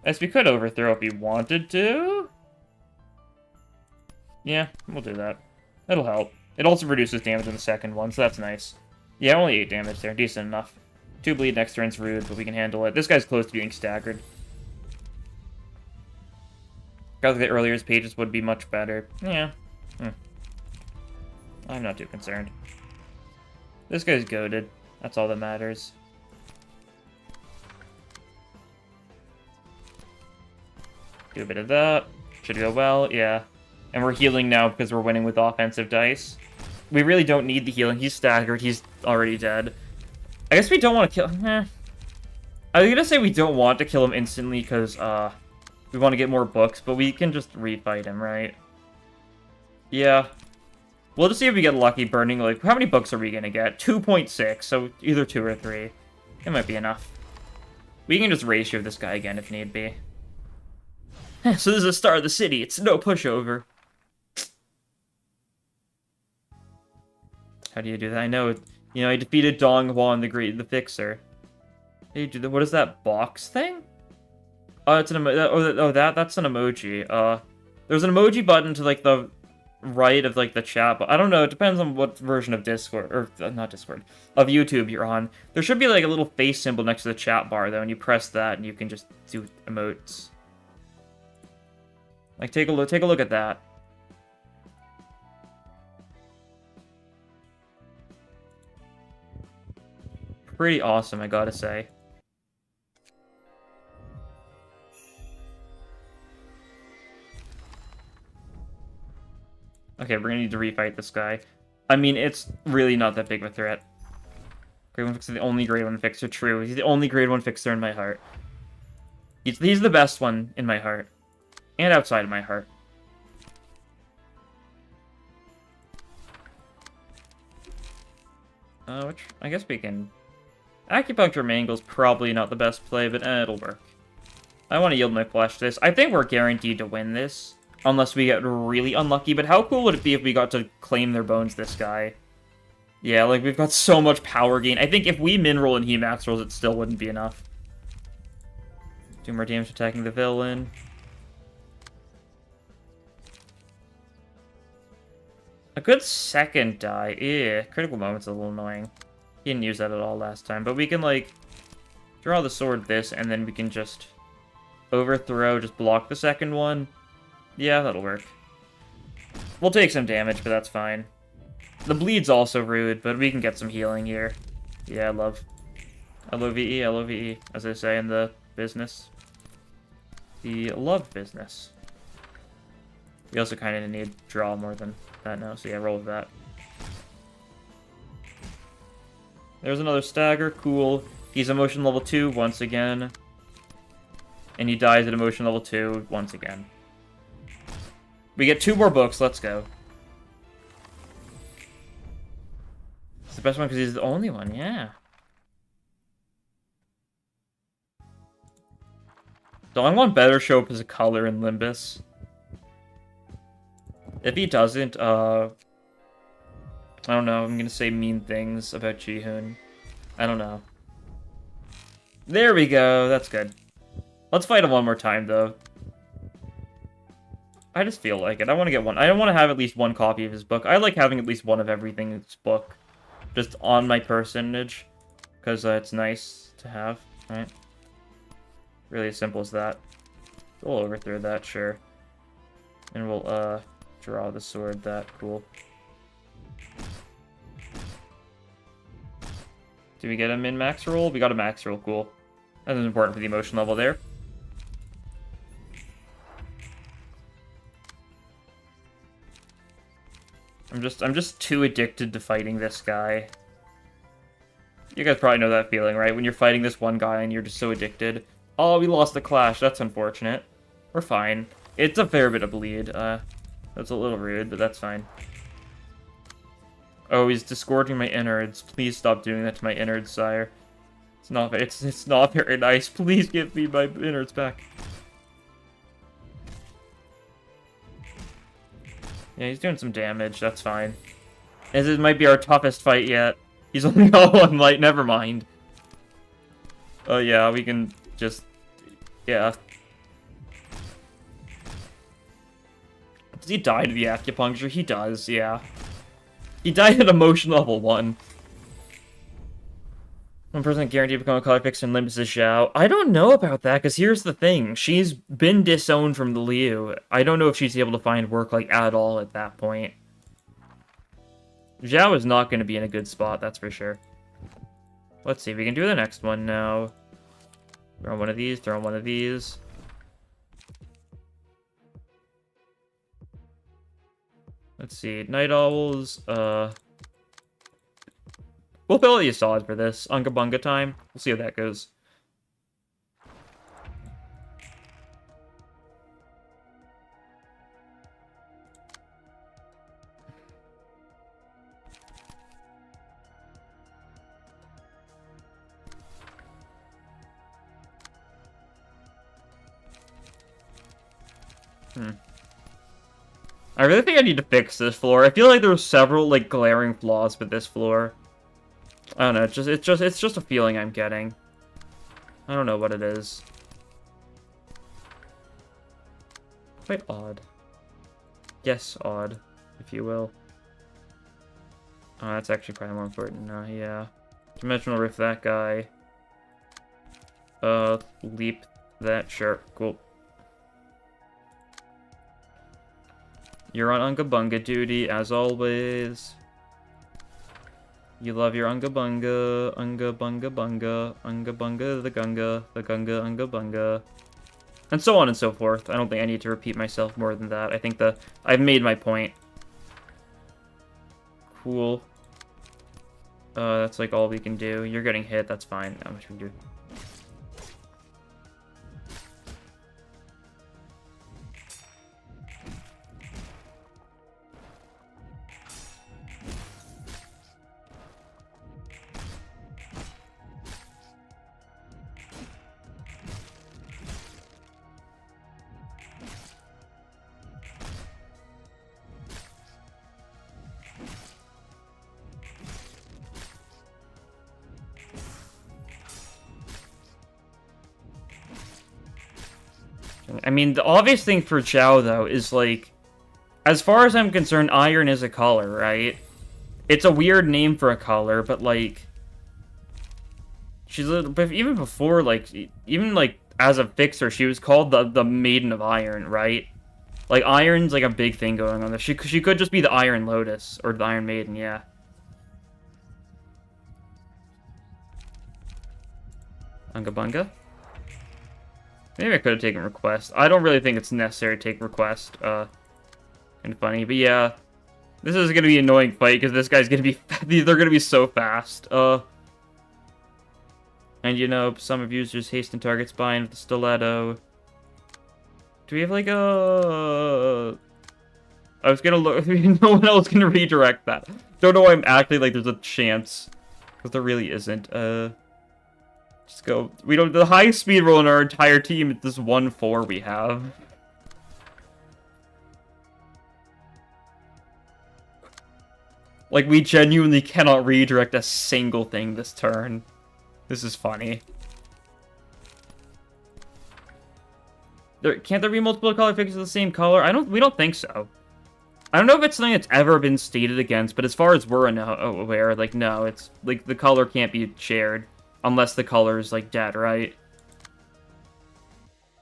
As we could overthrow if we wanted to. Yeah, we'll do that. That'll help. It also reduces damage in the second one, so that's nice. Yeah, only 8 damage there. Decent enough. 2 bleed next turn's rude, but we can handle it. This guy's close to being staggered. I think the earlier pages would be much better. Yeah. I'm not too concerned. This guy's goated. That's all that matters. Do a bit of that. Should go well, yeah. And we're healing now because we're winning with offensive dice. We really don't need the healing. He's staggered. He's already dead. I guess we don't want to kill him. I was gonna say we don't want to kill him instantly because, we want to get more books, but we can just refight him, right? Yeah. We'll just see if we get lucky burning, like, how many books are we gonna get? 2.6, so either 2 or 3. It might be enough. We can just ratio this guy again if need be. So this is the star of the city. It's no pushover. How do you do that? I know, you know, I defeated Dong Hwan the Fixer. Hey, what is that box thing? Oh, it's an that's an emoji. There's an emoji button to, like, the right of, like, the chat, but I don't know, it depends on what version of Discord, or not Discord, of YouTube you're on. There should be, like, a little face symbol next to the chat bar, though, and you press that, and you can just do emotes. Like, take a look at that. Pretty awesome, I gotta say. Okay, we're gonna need to refight this guy. I mean, it's really not that big of a threat. Grade 1 Fixer, the only Grade 1 Fixer, true. He's the only Grade 1 Fixer in my heart. He's the best one in my heart. And outside of my heart. Which, I guess we can... Acupuncture Mangle's probably not the best play, but it'll work. I want to yield my flesh to this. I think we're guaranteed to win this. Unless we get really unlucky, but how cool would it be if we got to claim their bones, this guy? Yeah, like, we've got so much power gain. I think if we min roll and he max rolls, it still wouldn't be enough. 2 more damage attacking the villain. A good second die. Yeah, critical moment's a little annoying. He didn't use that at all last time, but we can, like, draw the sword this, and then we can just overthrow, just block the second one. Yeah, that'll work. We'll take some damage, but that's fine. The bleed's also rude, but we can get some healing here. Yeah, love. L-O-V-E, L-O-V-E, as they say in the business. The love business. We also kind of need to draw more than that now, so yeah, roll with that. There's another stagger, cool. He's emotion level 2 once again. And he dies at emotion level 2 once again. We get 2 more books, let's go. It's the best one because he's the only one, yeah. Dongwon better show up as a color in Limbus. If he doesn't, I don't know, I'm gonna say mean things about Jihoon. I don't know. There we go, that's good. Let's fight him one more time, though. I just feel like it. I want to get one. I don't want to have at least one copy of his book. I like having at least one of everything in his book. Just on my personage. Because it's nice to have, right? Really as simple as that. We'll overthrow that, sure. And we'll, draw the sword, that, cool. Did we get a min-max roll? We got a max roll, cool. That was important for the emotion level there. I'm just too addicted to fighting this guy. You guys probably know that feeling, right? When you're fighting this one guy and you're just so addicted. Oh, we lost the clash. That's unfortunate. We're fine. It's a fair bit of bleed. That's a little rude, but that's fine. Oh, he's disgorging my innards. Please stop doing that to my innards, sire. It's not very nice. Please give me my innards back. Yeah, he's doing some damage. That's fine. This might be our toughest fight yet. He's only got 1 light. Never mind. Oh, yeah, we can just... Yeah. Does he die to the acupuncture? He does, yeah. He died at emotion level 1. 1% guaranteed to become a color fixer in Limbus' Xiao. I don't know about that, because here's the thing. She's been disowned from the Liu. I don't know if she's able to find work, like, at all at that point. Xiao is not going to be in a good spot, that's for sure. Let's see, we can do the next one now. Throw on one of these, throw on one of these. Let's see, Night Owls, we'll build you solid for this. Unga Bunga time. We'll see how that goes. I really think I need to fix this floor. I feel like there were several, like, glaring flaws with this floor. I don't know, it's just a feeling I'm getting. I don't know what it is. Quite odd. Yes, odd, if you will. Oh, that's actually probably more important now, yeah. Dimensional Rift that guy. Leap that, sure, cool. You're on Unga Bunga duty, as always. You love your Unga Bunga, Unga Bunga Bunga, Unga Bunga the Gunga, Unga Bunga. And so on and so forth. I don't think I need to repeat myself more than that. I think I've made my point. Cool. That's like all we can do. You're getting hit, that's fine. How much we do? I mean, the obvious thing for Zhao, though, is, like, as far as I'm concerned, iron is a color, right? It's a weird name for a color, but, like, she's, even before, like, even, like, as a fixer, she was called the Maiden of Iron, right? Like, iron's, like, a big thing going on there. She could just be the Iron Lotus, or the Iron Maiden, yeah. Unga bunga. Maybe I could have taken request. I don't really think it's necessary to take request. Kind of funny, but yeah. This is gonna be an annoying fight because this guy's gonna be. They're gonna be so fast. And you know, some of users hasten targets bind with the stiletto. Do we have like a? I was gonna look. No one else can redirect that. Don't know why I'm acting like there's a chance, because there really isn't. Just go. We don't. The highest speed roll in our entire team is this 1-4 we have. Like, we genuinely cannot redirect a single thing this turn. This is funny. Can't there be multiple color fixes of the same color? We don't think so. I don't know if it's something that's ever been stated against, but as far as we're aware, like, no, it's, like, the color can't be shared unless the color is, like, dead, right?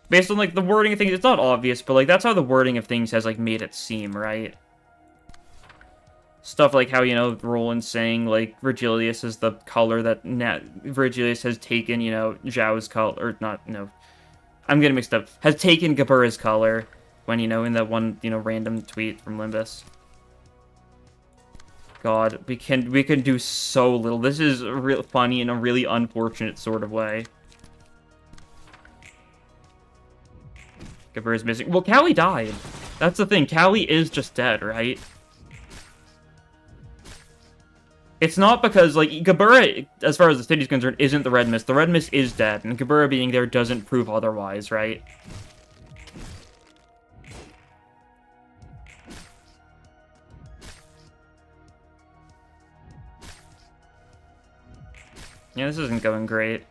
Based on, like, the wording of things, it's not obvious, but, like, that's how the wording of things has, like, made it seem, right? Stuff like how, you know, Roland's saying, like, Virgilius is the color that Virgilius has taken, you know, Zhao's color, or not, no. I'm getting mixed up. Has taken Gabura's color when, you know, in that one, you know, random tweet from Limbus. God, we can do so little. This is real funny in a really unfortunate sort of way. Gabura's missing. Well, Callie died. That's the thing. Callie is just dead, right? It's not because, like, Gabura, as far as the city's concerned, isn't the Red Mist. The Red Mist is dead, and Gabura being there doesn't prove otherwise, right? Yeah, this isn't going great.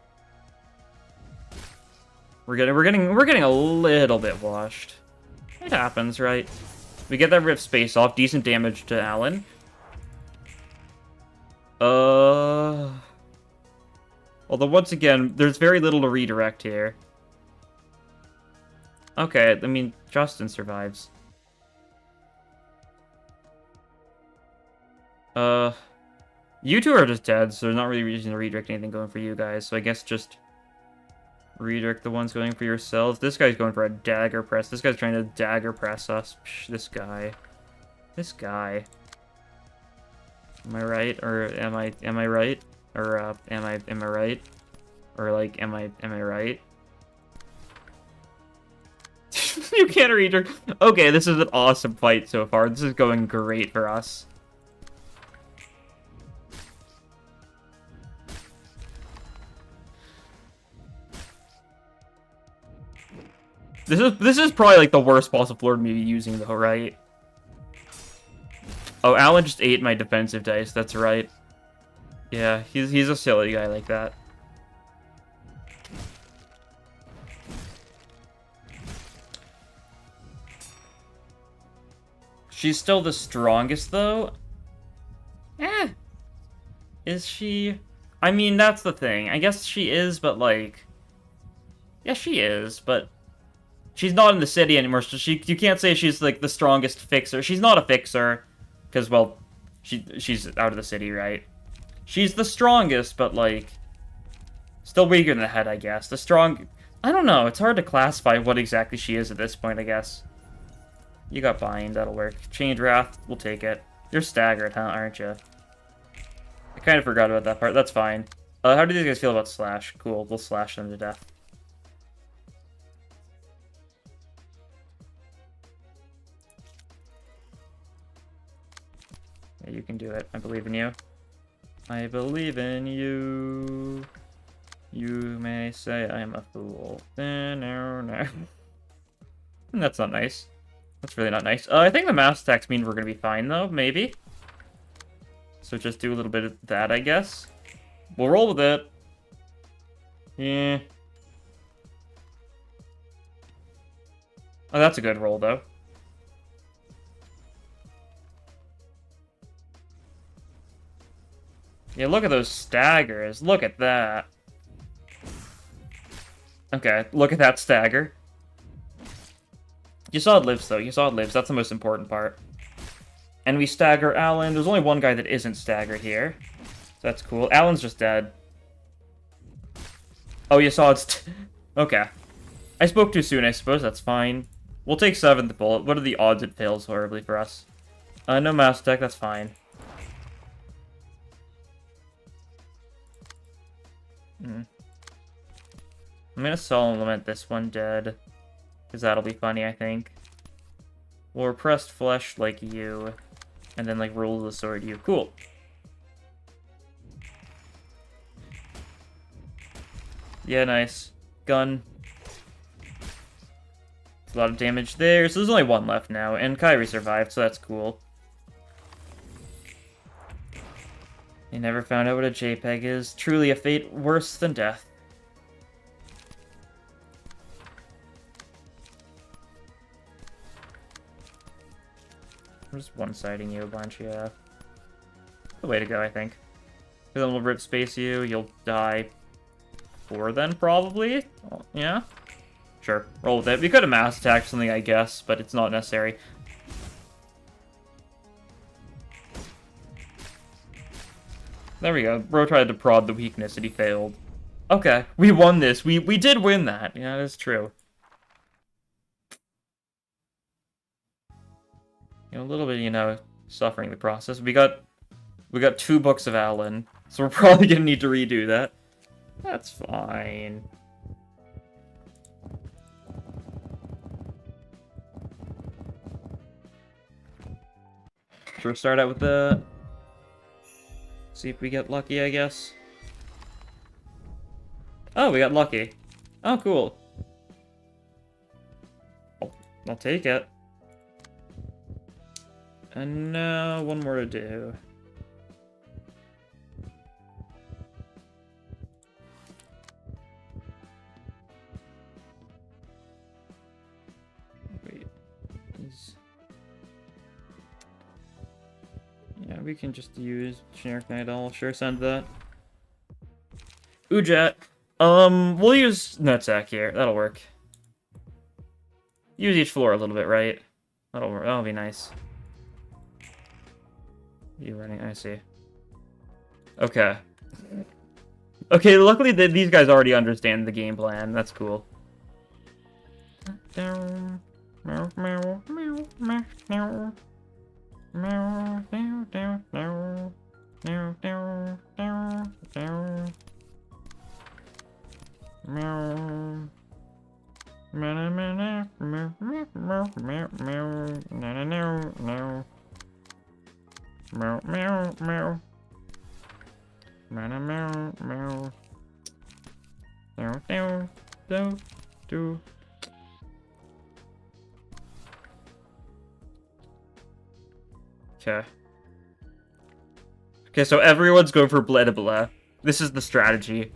We're getting a little bit washed. It happens, right? We get that Rift Space off, decent damage to Alan. Although, once again, there's very little to redirect here. Okay, I mean, Justin survives. You two are just dead, so there's not really reason to redirect anything going for you guys, so I guess just redirect the ones going for yourselves. This guy's going for a dagger press. This guy's trying to dagger press us. Psh, this guy. This guy. Am I right? Or am I right? Or am I right? Or like am I right? You can't redirect. Okay, this is an awesome fight so far. This is going great for us. This is probably like the worst possible floor to be using though, right? Oh, Alan just ate my defensive dice. That's right. Yeah, he's a silly guy like that. She's still the strongest though. Is she? I mean, that's the thing. I guess she is, but like, yeah, she is, but she's not in the city anymore. So you can't say she's like the strongest fixer. She's not a fixer. Because, well, she's out of the city, right? She's the strongest, but, like, still weaker than the head, I guess. I don't know. It's hard to classify what exactly she is at this point, I guess. You got bind. That'll work. Chained Wrath. We'll take it. You're staggered, huh? Aren't you? I kind of forgot about that part. That's fine. How do these guys feel about Slash? Cool. We'll slash them to death. You can do it. I believe in you. I believe in you. You may say I'm a fool. No. That's not nice. That's really not nice. I think the mass attacks mean we're gonna be fine though, maybe. So just do a little bit of that, I guess. We'll roll with it. Yeah. Oh, that's a good roll though. Yeah, look at those staggers. Look at that. Okay, look at that stagger. You saw it lives, though. You saw it lives. That's the most important part. And we stagger Alan. There's only one guy that isn't staggered here. So that's cool. Alan's just dead. Oh, you saw it's... Okay. I spoke too soon, I suppose. That's fine. We'll take 7th bullet. What are the odds it fails horribly for us? No mouse tech, that's fine. I'm gonna solemn lament this one dead. Because that'll be funny, I think. We'll repressed flesh like you. And then, like, roll the sword you. Cool. Yeah, nice. Gun. A lot of damage there. So there's only one left now. And Kyrie survived, so that's cool. They never found out what a JPEG is. Truly a fate worse than death. I'm just one-siding you a bunch, yeah. The way to go, I think. Then we'll rip space you, you'll die 4 then, probably? Oh, yeah? Sure, roll with it. We could have mass attacked something, I guess, but it's not necessary. There we go. Bro tried to prod the weakness and he failed. Okay, we won this. We did win that. Yeah, that's true. You know, a little bit, you know, suffering the process. We got 2 books of Alan, so we're probably gonna need to redo that. That's fine. Should we start out with the... See if we get lucky, I guess. Oh, we got lucky. Oh, cool. I'll take it. And now, one more to do. Wait. Yeah, we can just use generic night owl. Sure, send that. Ujat. We'll use nutsack here. That'll work. Use each floor a little bit, right? That'll be nice. You running? I see. Okay. Okay, luckily these guys already understand the game plan. That's cool. Meow, meow, meow. Meow, meow, meow. Meow, meow, do, do. Okay. Okay, so everyone's going for blah blah. This is the strategy.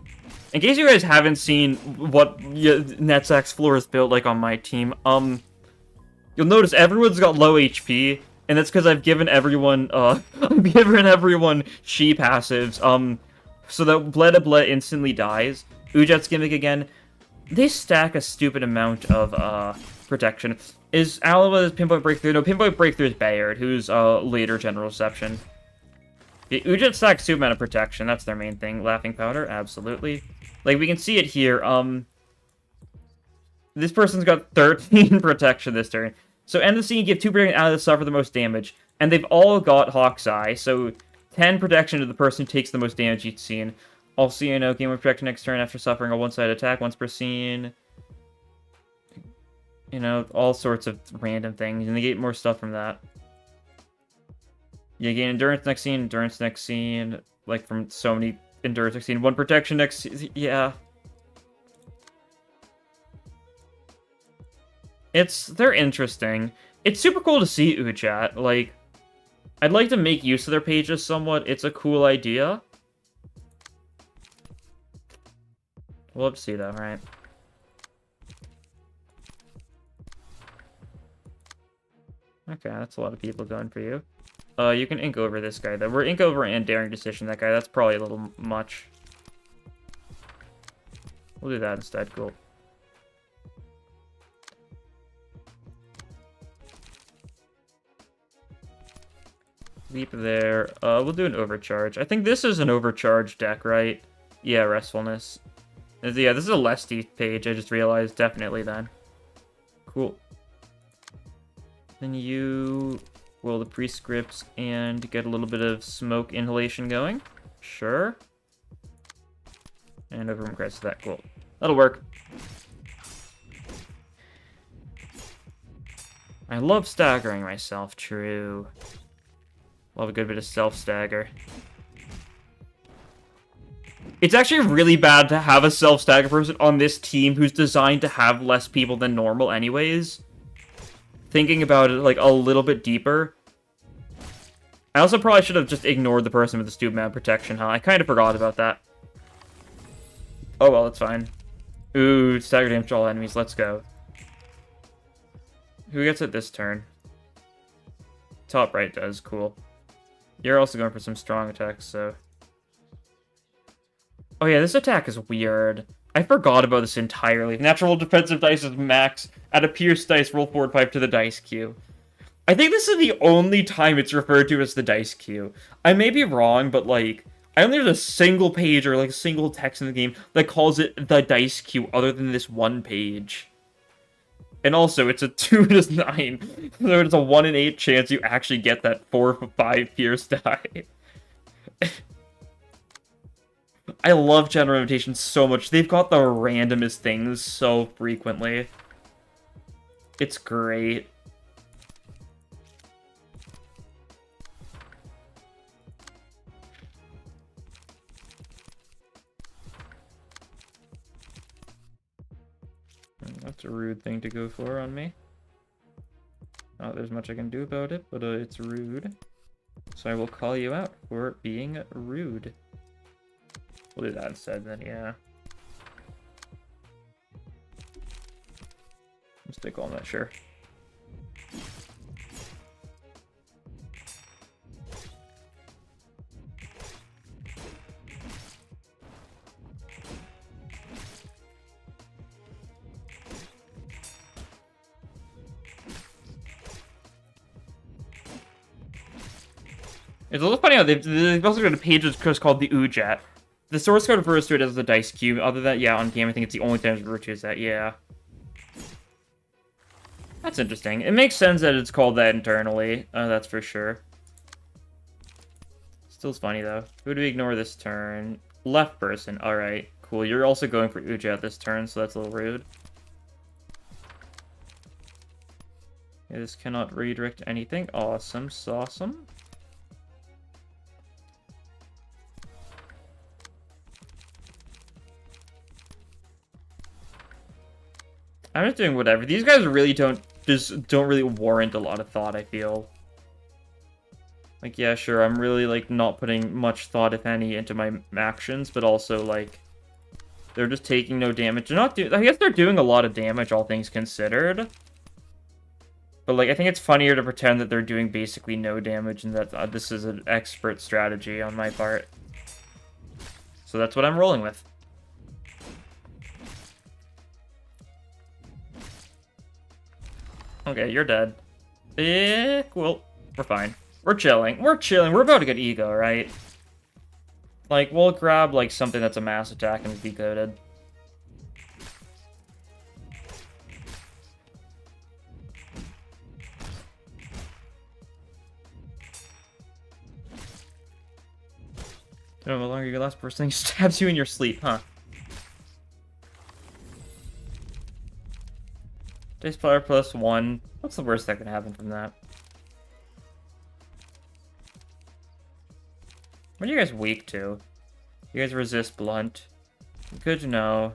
In case you guys haven't seen what Netsack's floor is built like on my team, you'll notice everyone's got low HP. And that's because I've given everyone, chi passives, so that Bled instantly dies. Ujat's gimmick again. They stack a stupid amount of, protection. Is Alawa's Pinpoint Breakthrough? No, Pinpoint Breakthrough is Bayard, who's, later General Reception. Yeah, Ujat stacks stupid amount of protection, that's their main thing. Laughing Powder, absolutely. Like, we can see it here, this person's got 13 protection this turn. So end the scene, give 2 protection out of the suffer the most damage. And they've all got Hawk's Eye, so 10 protection to the person who takes the most damage each scene. Also, you know, gain 1 protection next turn after suffering a one-sided attack once per scene. You know, all sorts of random things, and they get more stuff from that. You gain endurance next scene, like from so many endurance next scene. 1 protection next, yeah. They're interesting. It's super cool to see Ujat. Like, I'd like to make use of their pages somewhat. It's a cool idea. We'll have to see though, right? Okay, that's a lot of people going for you. You can ink over this guy though. We're ink over and daring decision that guy. That's probably a little much. We'll do that instead. Cool. Leap there. We'll do an overcharge. I think this is an overcharge deck, right? Yeah, Restfulness. Yeah, this is a less deep page, I just realized, definitely then. Cool. Then you roll the prescripts and get a little bit of smoke inhalation going. Sure. And over regrets to that. Cool. That'll work. I love staggering myself, true. Love a good bit of self-stagger. It's actually really bad to have a self-stagger person on this team who's designed to have less people than normal anyways. Thinking about it, like, a little bit deeper. I also probably should have just ignored the person with the stupid man protection, huh? I kind of forgot about that. Oh well, it's fine. Ooh, stagger damage to all enemies, let's go. Who gets it this turn? Top right does, cool. You're also going for some strong attacks, so... Oh yeah, this attack is weird. I forgot about this entirely. Natural defensive dice is max. Add a pierce dice, roll forward 5 to the dice queue. I think this is the only time it's referred to as the dice queue. I may be wrong, but like... I only have a single page or like a single text in the game that calls it the dice queue other than this one page. And also, it's a 2 to 9. So it's a 1 in 8 chance you actually get that 4 for 5 pierce die. I love general imitation so much. They've got the randomest things so frequently. It's great. That's a rude thing to go for on me. Not there's much I can do about it, but it's rude. So I will call you out for being rude. We'll do that instead then, yeah. Stick on that, sure. It's a little funny how they've also got a page that's called the Ujat. The source code refers to it as the dice cube. Other than that, yeah, on game, I think it's the only time it's referred to as that, yeah. That's interesting. It makes sense that it's called that internally, that's for sure. Still funny, though. Who do we ignore this turn? Left person. Alright, cool. You're also going for Ujat this turn, so that's a little rude. Yeah, this cannot redirect anything. Awesome, awesome. I'm just doing whatever. These guys really don't really warrant a lot of thought, I feel. Like, yeah, sure, I'm really, like, not putting much thought, if any, into my actions, but also, like, they're just taking no damage. They're not I guess they're doing a lot of damage, all things considered. But, like, I think it's funnier to pretend that they're doing basically no damage and that this is an expert strategy on my part. So that's what I'm rolling with. Okay, you're dead. Cool. We're fine. We're chilling. We're chilling. We're about to get ego, right? Like, we'll grab, like, something that's a mass attack and be decoded. No longer your last person stabs you in your sleep, huh? Dice power plus 1. What's the worst that can happen from that? What are you guys weak to? You guys resist blunt. Good to know.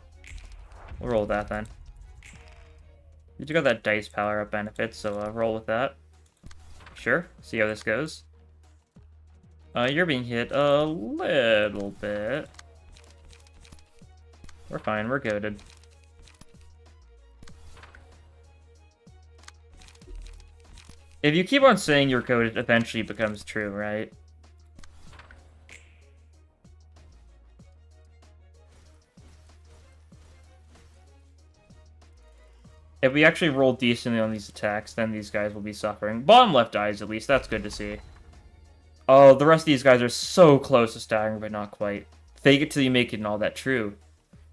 We'll roll with that then. You got that dice power up benefit, so roll with that. Sure. See how this goes. You're being hit a little bit. We're fine. We're goated. If you keep on saying you're coded, it eventually becomes true, right? If we actually roll decently on these attacks, then these guys will be suffering. Bottom left dies, at least. That's good to see. Oh, the rest of these guys are so close to staggering, but not quite. Fake it till you make it and all that, true.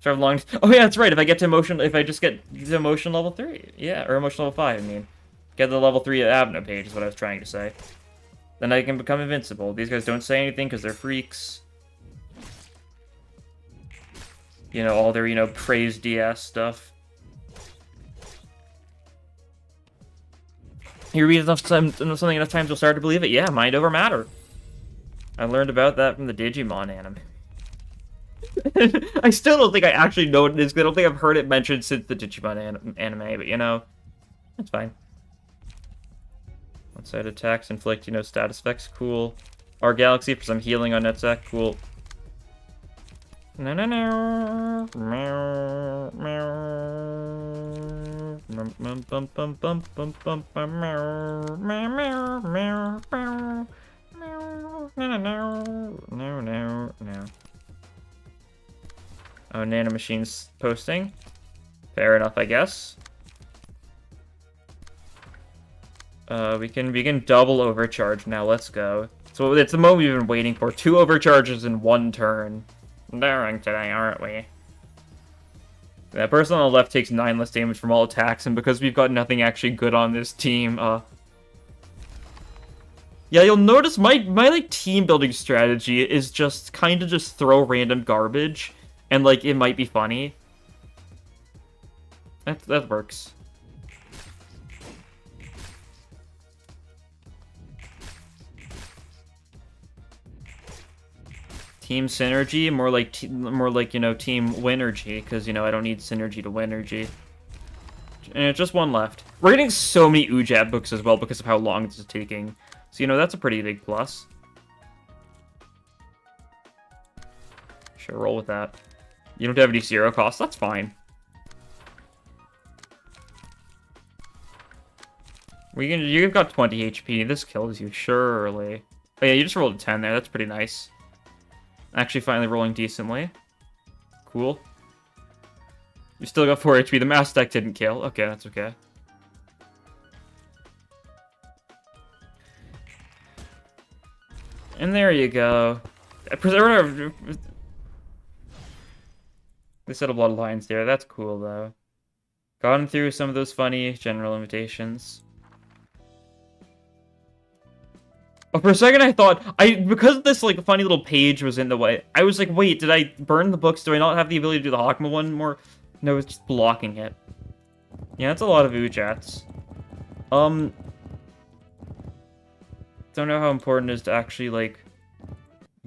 Start long. Oh yeah, that's right. If I get to emotion, if I just get to emotion level 3, yeah, or emotion level 5. I mean, get the level 3 Abno page is what I was trying to say. Then I can become invincible. These guys don't say anything because they're freaks. You know, all their, you know, praise DS stuff. You read something enough times, you'll start to believe it. Yeah, mind over matter. I learned about that from the Digimon anime. I still don't think I actually know what it is, because I don't think I've heard it mentioned since the Digimon anime, but, you know, that's fine. One-side attacks inflict, you know, status effects. Cool. Our Galaxy for some healing on Netzak. Cool. No, no, no. Meow, meow. Bum, bum, bum, bum, bum, bum, bum, bum, meow, meow, meow, meow, meow, meow, no, no, no, no, no. Oh, Nanomachine's posting. Fair enough, I guess. We can double overcharge now. Let's go. So it's the moment we've been waiting for. 2 overcharges in 1 turn. Daring today, aren't we? That person on the left takes 9 less damage from all attacks, and because we've got nothing actually good on this team, yeah, you'll notice my like team building strategy is just kind of just throw random garbage, and like it might be funny. That works. Team synergy, more like you know, team winergy, because you know I don't need synergy to winergy. And just 1 left. We're getting so many Ujab books as well because of how long this is taking. So you know that's a pretty big plus. Sure, roll with that. You don't have any 0 costs. That's fine. You've got 20 HP. This kills you surely. Oh yeah, you just rolled a 10 there. That's pretty nice. Actually, finally rolling decently. Cool. You still got 4 HP. The mass deck didn't kill. Okay, that's okay. And there you go. They set a lot of lines there. That's cool, though. Gotten through some of those funny general invitations. Oh, for a second I thought, because this, like, funny little page was in the way, I was like, wait, did I burn the books? Do I not have the ability to do the Hakma one more? No, it's just blocking it. Yeah, that's a lot of Ujats. Don't know how important it is to actually, like,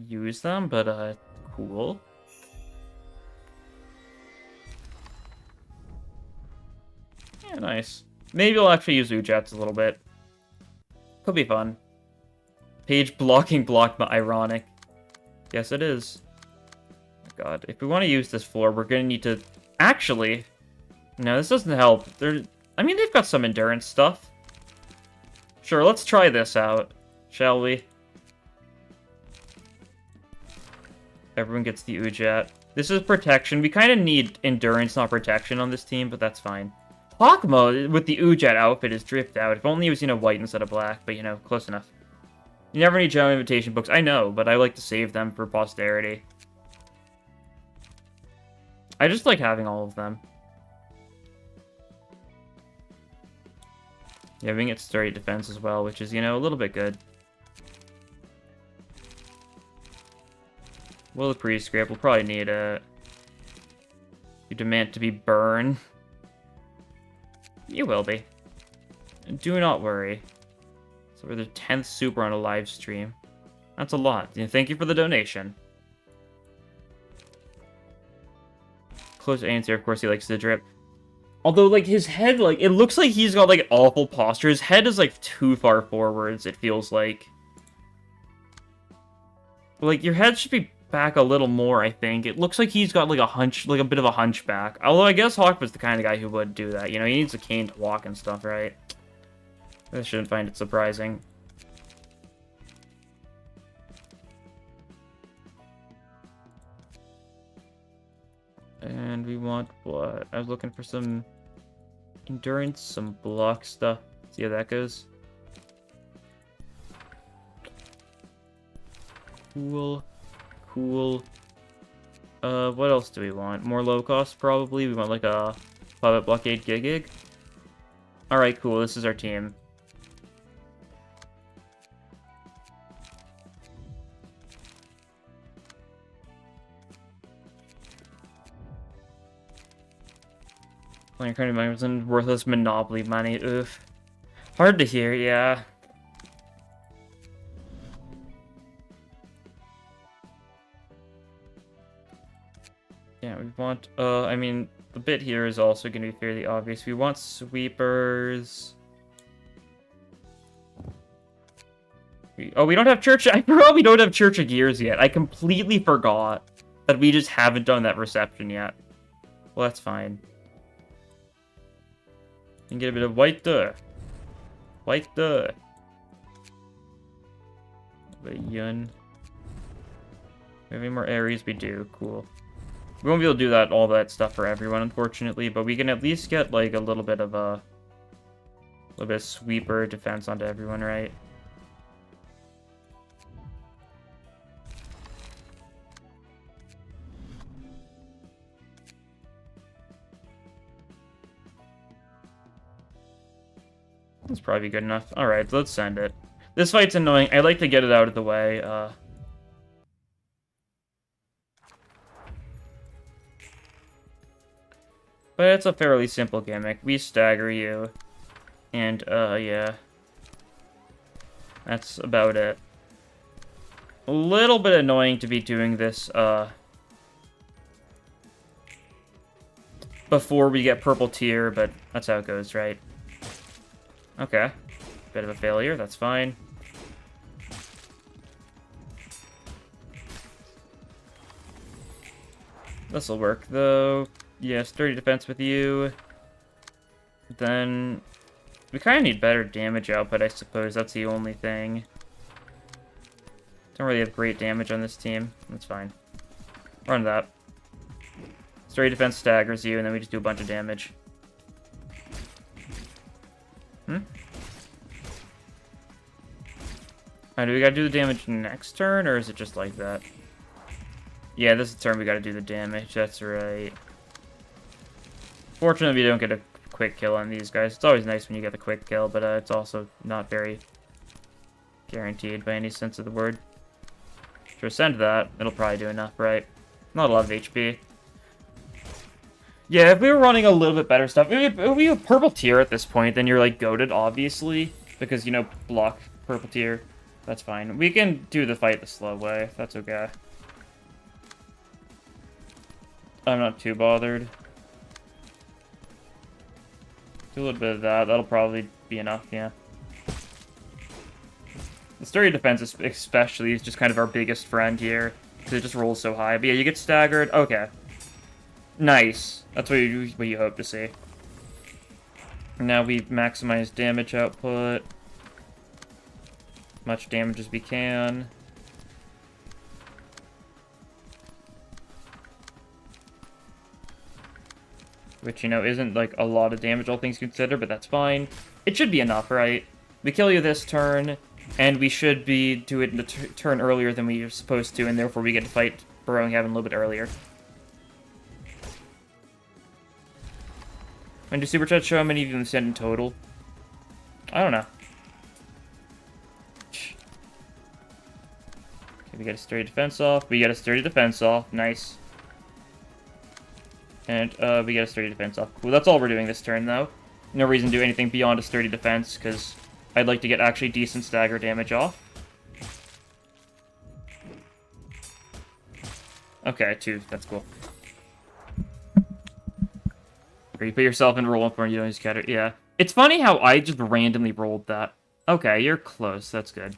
use them, but, cool. Yeah, nice. Maybe I'll actually use Ujats a little bit. Could be fun. Page blocking blocked, but ironic. Yes, it is. Oh my god, if we want to use this floor, we're gonna need to... Actually... No, this doesn't help. I mean, they've got some endurance stuff. Sure, let's try this out. Shall we? Everyone gets the Ujat. This is protection. We kind of need endurance, not protection on this team, but that's fine. Hakma, with the Ujat outfit, is drift out. If only it was, you know, white instead of black, but, you know, close enough. You never need general invitation books. I know, but I like to save them for posterity. I just like having all of them. Yeah, we can get sturdy defense as well, which is, you know, a little bit good. Will of Prescript, we'll probably need a... You demand to be burned. You will be. Do not worry. So we're the 10th super on a live stream. That's a lot. Thank you for the donation. Close answer, of course he likes the drip. Although, like, his head, like, it looks like he's got, like, awful posture. His head is, like, too far forwards, it feels like. Like, your head should be back a little more, I think. It looks like he's got, like, a hunch, like, a bit of a hunchback. Although, I guess Hawk was the kind of guy who would do that. You know, he needs a cane to walk and stuff, right? I shouldn't find it surprising. And we want what? I was looking for some endurance, some block stuff. See how that goes. Cool. Cool. What else do we want? More low cost, probably. We want like a 5 blockade gig. Alright, cool. This is our team. Playing current money, worthless monopoly money. Oof. Hard to hear, yeah. Yeah, we want, I mean, the bit here is also going to be fairly obvious. We want sweepers. We don't have church. I forgot we don't have Church of Gears yet. I completely forgot that we just haven't done that reception yet. Well, that's fine. And get a bit of white duh. White duh. But yun. We have any more areas? We do. Cool. We won't be able to do all that stuff for everyone, unfortunately, but we can at least get like a little bit of sweeper defense onto everyone, right? That's probably good enough. Alright, let's send it. This fight's annoying. I like to get it out of the way. But it's a fairly simple gimmick. We stagger you. And, yeah. That's about it. A little bit annoying to be doing this, before we get purple tier, but that's how it goes, right? Okay. Bit of a failure, that's fine. This'll work, though. Yeah, sturdy defense with you. Then we kind of need better damage output, I suppose. That's the only thing. Don't really have great damage on this team. That's fine. Run that. Sturdy defense staggers you, and then we just do a bunch of damage. Do we gotta do the damage next turn, or is it just like that? Yeah, this is the turn we gotta do the damage. That's right. Fortunately, we don't get a quick kill on these guys. It's always nice when you get the quick kill, but it's also not very guaranteed by any sense of the word. Sure, send that. It'll probably do enough, right? Not a lot of HP. Yeah, if we were running a little bit better stuff, if we have purple tier at this point, then you're like goated, obviously, because, you know, block purple tier. That's fine. We can do the fight the slow way. That's okay. I'm not too bothered. Do a little bit of that. That'll probably be enough, yeah. The sturdy defense especially is just kind of our biggest friend here, because it just rolls so high. But yeah, you get staggered. Okay. Nice. That's what you hope to see. Now we maximize damage output. Much damage as we can. Which, you know, isn't, like, a lot of damage, all things considered, but that's fine. It should be enough, right? We kill you this turn, and we should do it in the turn earlier than we are supposed to, and therefore we get to fight Burrowing Heaven a little bit earlier. And do Super Chat show how many of you have sent in total? I don't know. Okay, we get a sturdy defense off. We get a sturdy defense off. Nice. And we get a sturdy defense off. Cool, that's all we're doing this turn, though. No reason to do anything beyond a sturdy defense, because I'd like to get actually decent stagger damage off. Okay, 2. That's cool. Or you put yourself in roll up where you don't use scatter. Yeah. It's funny how I just randomly rolled that. Okay, you're close. That's good.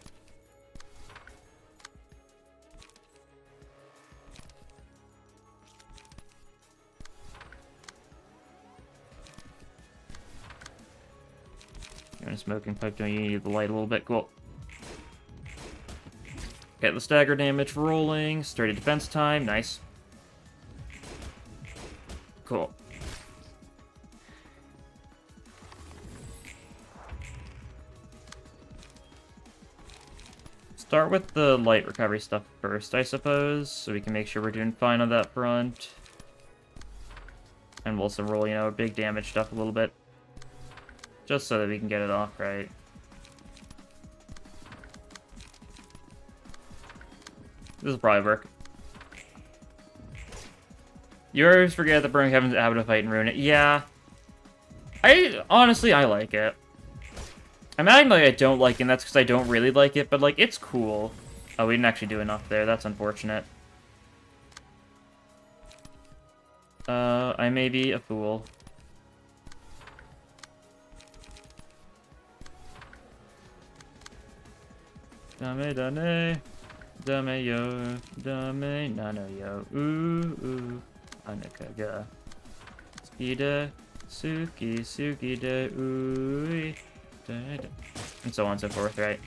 You're in a smoking pipe, don't you need the light a little bit? Cool. Get the stagger damage rolling. Sturdy defense time. Nice. Cool. Start with the light recovery stuff first, I suppose, so we can make sure we're doing fine on that front. And we'll also roll, you know, big damage stuff a little bit. Just so that we can get it off right. This will probably work. You always forget that Burning Heaven's having a fight in Ruina. Yeah. Honestly, I like it. I'm acting like I don't like it, and that's because I don't really like it, but, like, it's cool. Oh, we didn't actually do enough there. That's unfortunate. I may be a fool. Dame, dame, dame, yo, dame, nano, yo, ooh, anakaga. Skida, suki, suki, de, ooh, and so on and so forth, right?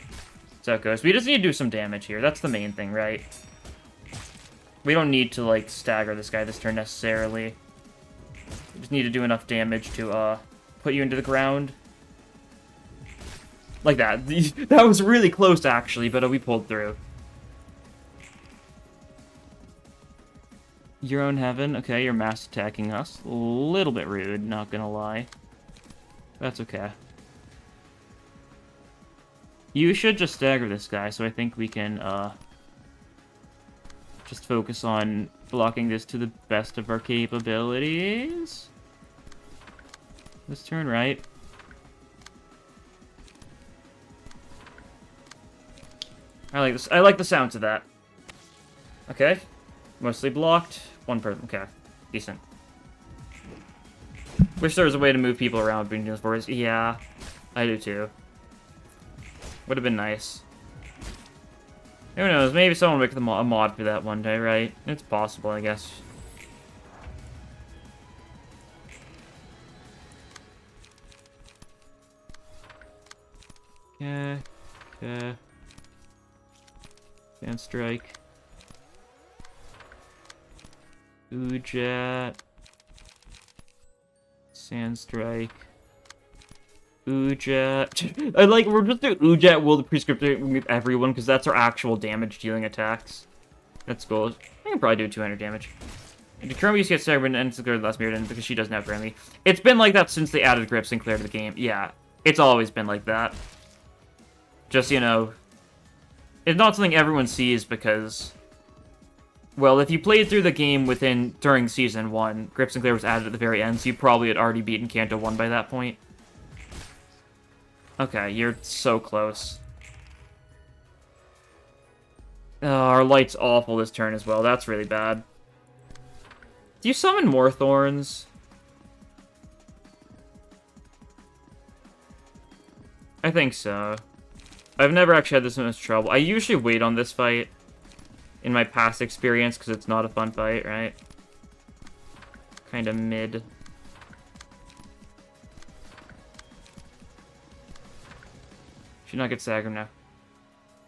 So it goes. We just need to do some damage here. That's the main thing, right? We don't need to, like, stagger this guy this turn necessarily. We just need to do enough damage to, put you into the ground. Like that. That was really close, actually, but we pulled through. Your own heaven. Okay, you're mass attacking us. A little bit rude, not gonna lie. That's okay. You should just stagger this guy, so I think we can, just focus on blocking this to the best of our capabilities. This turn, right? I like this. I like the sounds of that. Okay. Mostly blocked. One person. Okay. Decent. Wish there was a way to move people around between those fours. Yeah. I do too. Would have been nice. Who knows? Maybe someone will make a mod for that one day, right? It's possible, I guess. Okay. Okay. Sand Strike. Ujat. Sand Strike. Ujat. I like, we're just doing Ujat will the prescriptive with everyone, because that's our actual damage dealing attacks. That's cool. I can probably do 200 damage. And Kurumi used to get staggered and ends to go to the last Mirrodin because she doesn't have Grammy. It's been like that since they added Grip Sinclair to the game. Yeah, it's always been like that. Just, you know, it's not something everyone sees because, well, if you played through the game during Season 1, Grip Sinclair was added at the very end, so you probably had already beaten Kanto 1 by that point. Okay, you're so close. Oh, our light's awful this turn as well. That's really bad. Do you summon more thorns? I think so. I've never actually had this much trouble. I usually wait on this fight in my past experience because it's not a fun fight, right? Kind of mid. Should not get staggered now.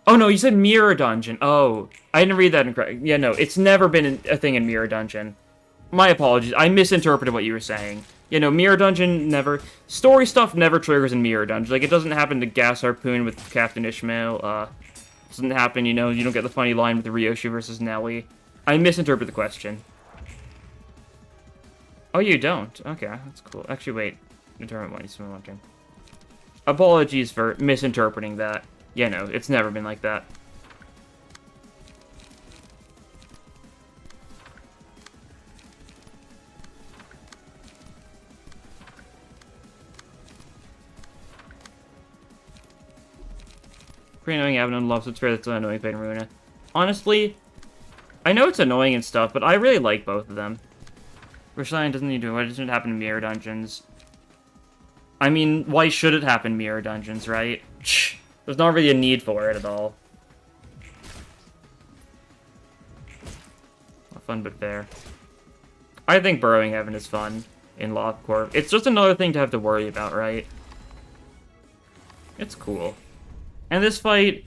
Oh no, you said Mirror Dungeon. Oh, I didn't read that incorrectly. Yeah, no, it's never been a thing in Mirror Dungeon. My apologies. I misinterpreted what you were saying. You know, Mirror Dungeon never... Story stuff never triggers in Mirror Dungeon. Like, it doesn't happen to Gas Harpoon with Captain Ishmael. Doesn't happen, you know, you don't get the funny line with the Ryoshi versus Nelly. I misinterpreted the question. Oh, you don't? Okay, that's cool. Actually, wait. Determine when you swim one turn. Apologies for misinterpreting that. Yeah, no, it's never been like that. Pretty annoying Abaddon loves it's fair that's annoying playing Ruina. Honestly, I know it's annoying and stuff, but I really like both of them. Rishline doesn't need to. Why doesn't it happen in Mirror Dungeons? I mean, why should it happen in Mirror Dungeons, right? There's not really a need for it at all. Not fun, but fair. I think Burrowing Heaven is fun in Lothcorp. It's just another thing to have to worry about, right? It's cool. And this fight,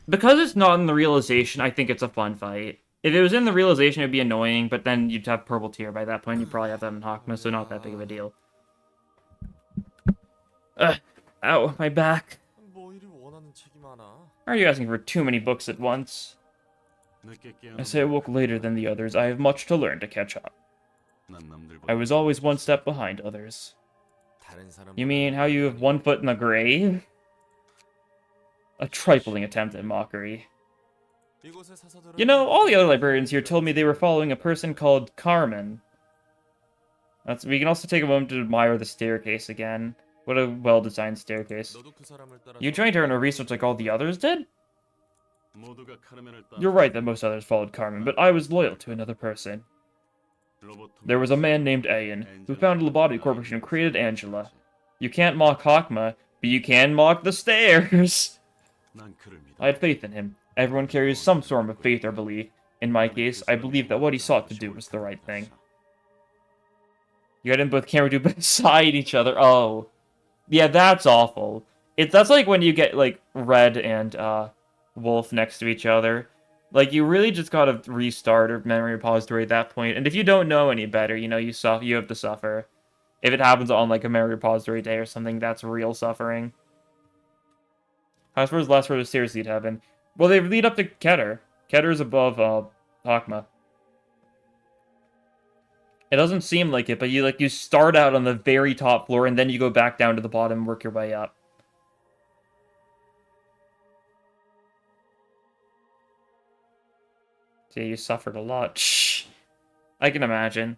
because it's not in the Realization, I think it's a fun fight. If it was in the Realization, it'd be annoying, but then you'd have Purple Tear by that point. You'd probably have that in Hakma, so not that big of a deal. Ow, my back. Are you asking for too many books at once? I say I woke later than the others. I have much to learn to catch up. I was always one step behind others. You mean how you have one foot in the grave? A trifling attempt at mockery. You know, all the other librarians here told me they were following a person called Carmen. We can also take a moment to admire the staircase again. What a well-designed staircase. You joined her in a research like all the others did? You're right that most others followed Carmen, but I was loyal to another person. There was a man named Ayan, who founded the Lobotomy Corporation and created Angela. You can't mock Hakma, but you can mock the stairs! I had faith in him. Everyone carries some form of faith or belief. In my case, I believe that what he sought to do was the right thing. You got them both camera do beside each other. Oh. Yeah, that's awful. That's like when you get, like, Red and, Wolf next to each other. Like, you really just gotta restart a memory repository at that point. And if you don't know any better, you know, you have to suffer. If it happens on, like, a memory repository day or something, that's real suffering. How's the last row of stairs lead heaven? Well, they lead up to Keter. Ketter's above, Hakma. It doesn't seem like it, but you start out on the very top floor, and then you go back down to the bottom and work your way up. Yeah, you suffered a lot. Shh. I can imagine.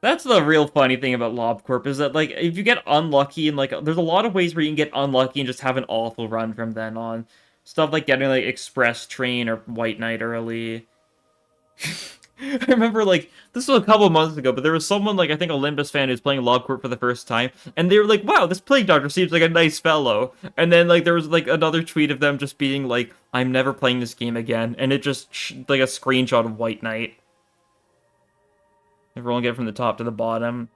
That's the real funny thing about LobCorp, is that, like, if you get unlucky, and, like, there's a lot of ways where you can get unlucky and just have an awful run from then on. Stuff like getting, like, Express Train or White Knight early. I remember, like, this was a couple of months ago, but there was someone, like, I think Olympus fan who's playing LobCorp for the first time, and they were like, wow, this Plague Doctor seems like a nice fellow. And then, like, there was, like, another tweet of them just being like, I'm never playing this game again, and it just, like, a screenshot of White Knight. Everyone get from the top to the bottom.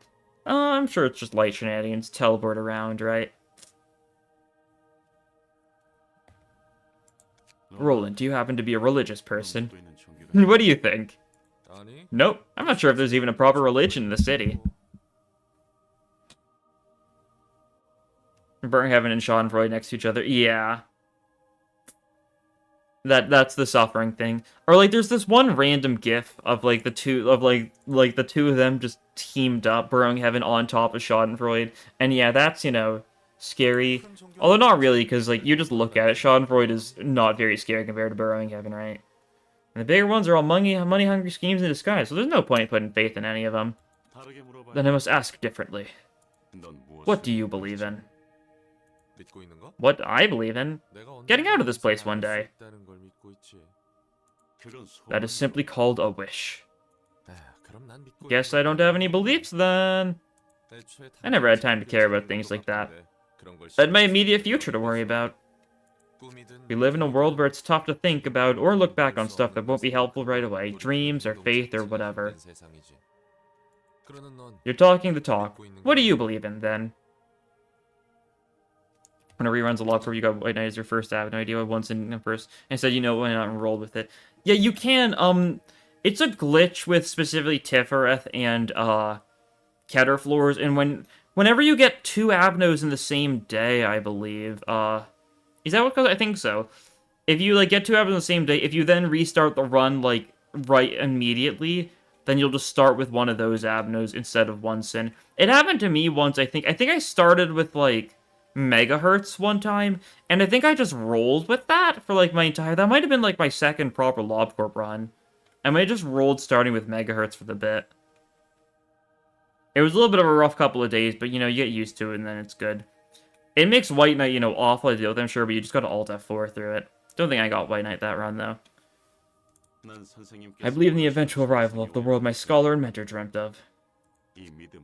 I'm sure it's just light shenanigans, teleport around, right? Roland, do you happen to be a religious person? What do you think? Nope, I'm not sure if there's even a proper religion in the city. Burnhaven and Schadenfreude next to each other, yeah. That's the suffering thing. Or, like, there's this one random gif of, like, the two of them just teamed up, Burnhaven on top of Schadenfreude. And yeah, that's, you know, scary. Although not really, because, like, you just look at it, Schadenfreude is not very scary compared to Burnhaven, right? And the bigger ones are all money-hungry schemes in disguise, so there's no point in putting faith in any of them. Then I must ask differently. What do you believe in? What I believe in? Getting out of this place one day. That is simply called a wish. Guess I don't have any beliefs then. I never had time to care about things like that. I had my immediate future to worry about. We live in a world where it's tough to think about or look back on stuff that won't be helpful right away. Dreams or faith or whatever. You're talking the talk. What do you believe in then? When a rerun's a lot where you got White Knight as your first app, no idea what once in first, and said, you know, why not enrolled with it. Yeah, you can, it's a glitch with specifically Tifereth and, Keter floors, and whenever you get 2 Abnos in the same day, I believe, is that what, I think so. If you, like, get 2 Abnos in the same day, if you then restart the run, like, right immediately, then you'll just start with one of those Abnos instead of one Sin. It happened to me once, I think I started with, like, Megahertz one time, and I think I just rolled with that for, like, that might have been, like, my second proper LobCorp run. I might have just rolled starting with Megahertz for the bit. It was a little bit of a rough couple of days, but, you know, you get used to it, and then it's good. It makes White Knight, you know, awful to deal with, I'm sure, but you just gotta Alt F4 through it. Don't think I got White Knight that run, though. I believe in the eventual arrival of the world my scholar and mentor dreamt of.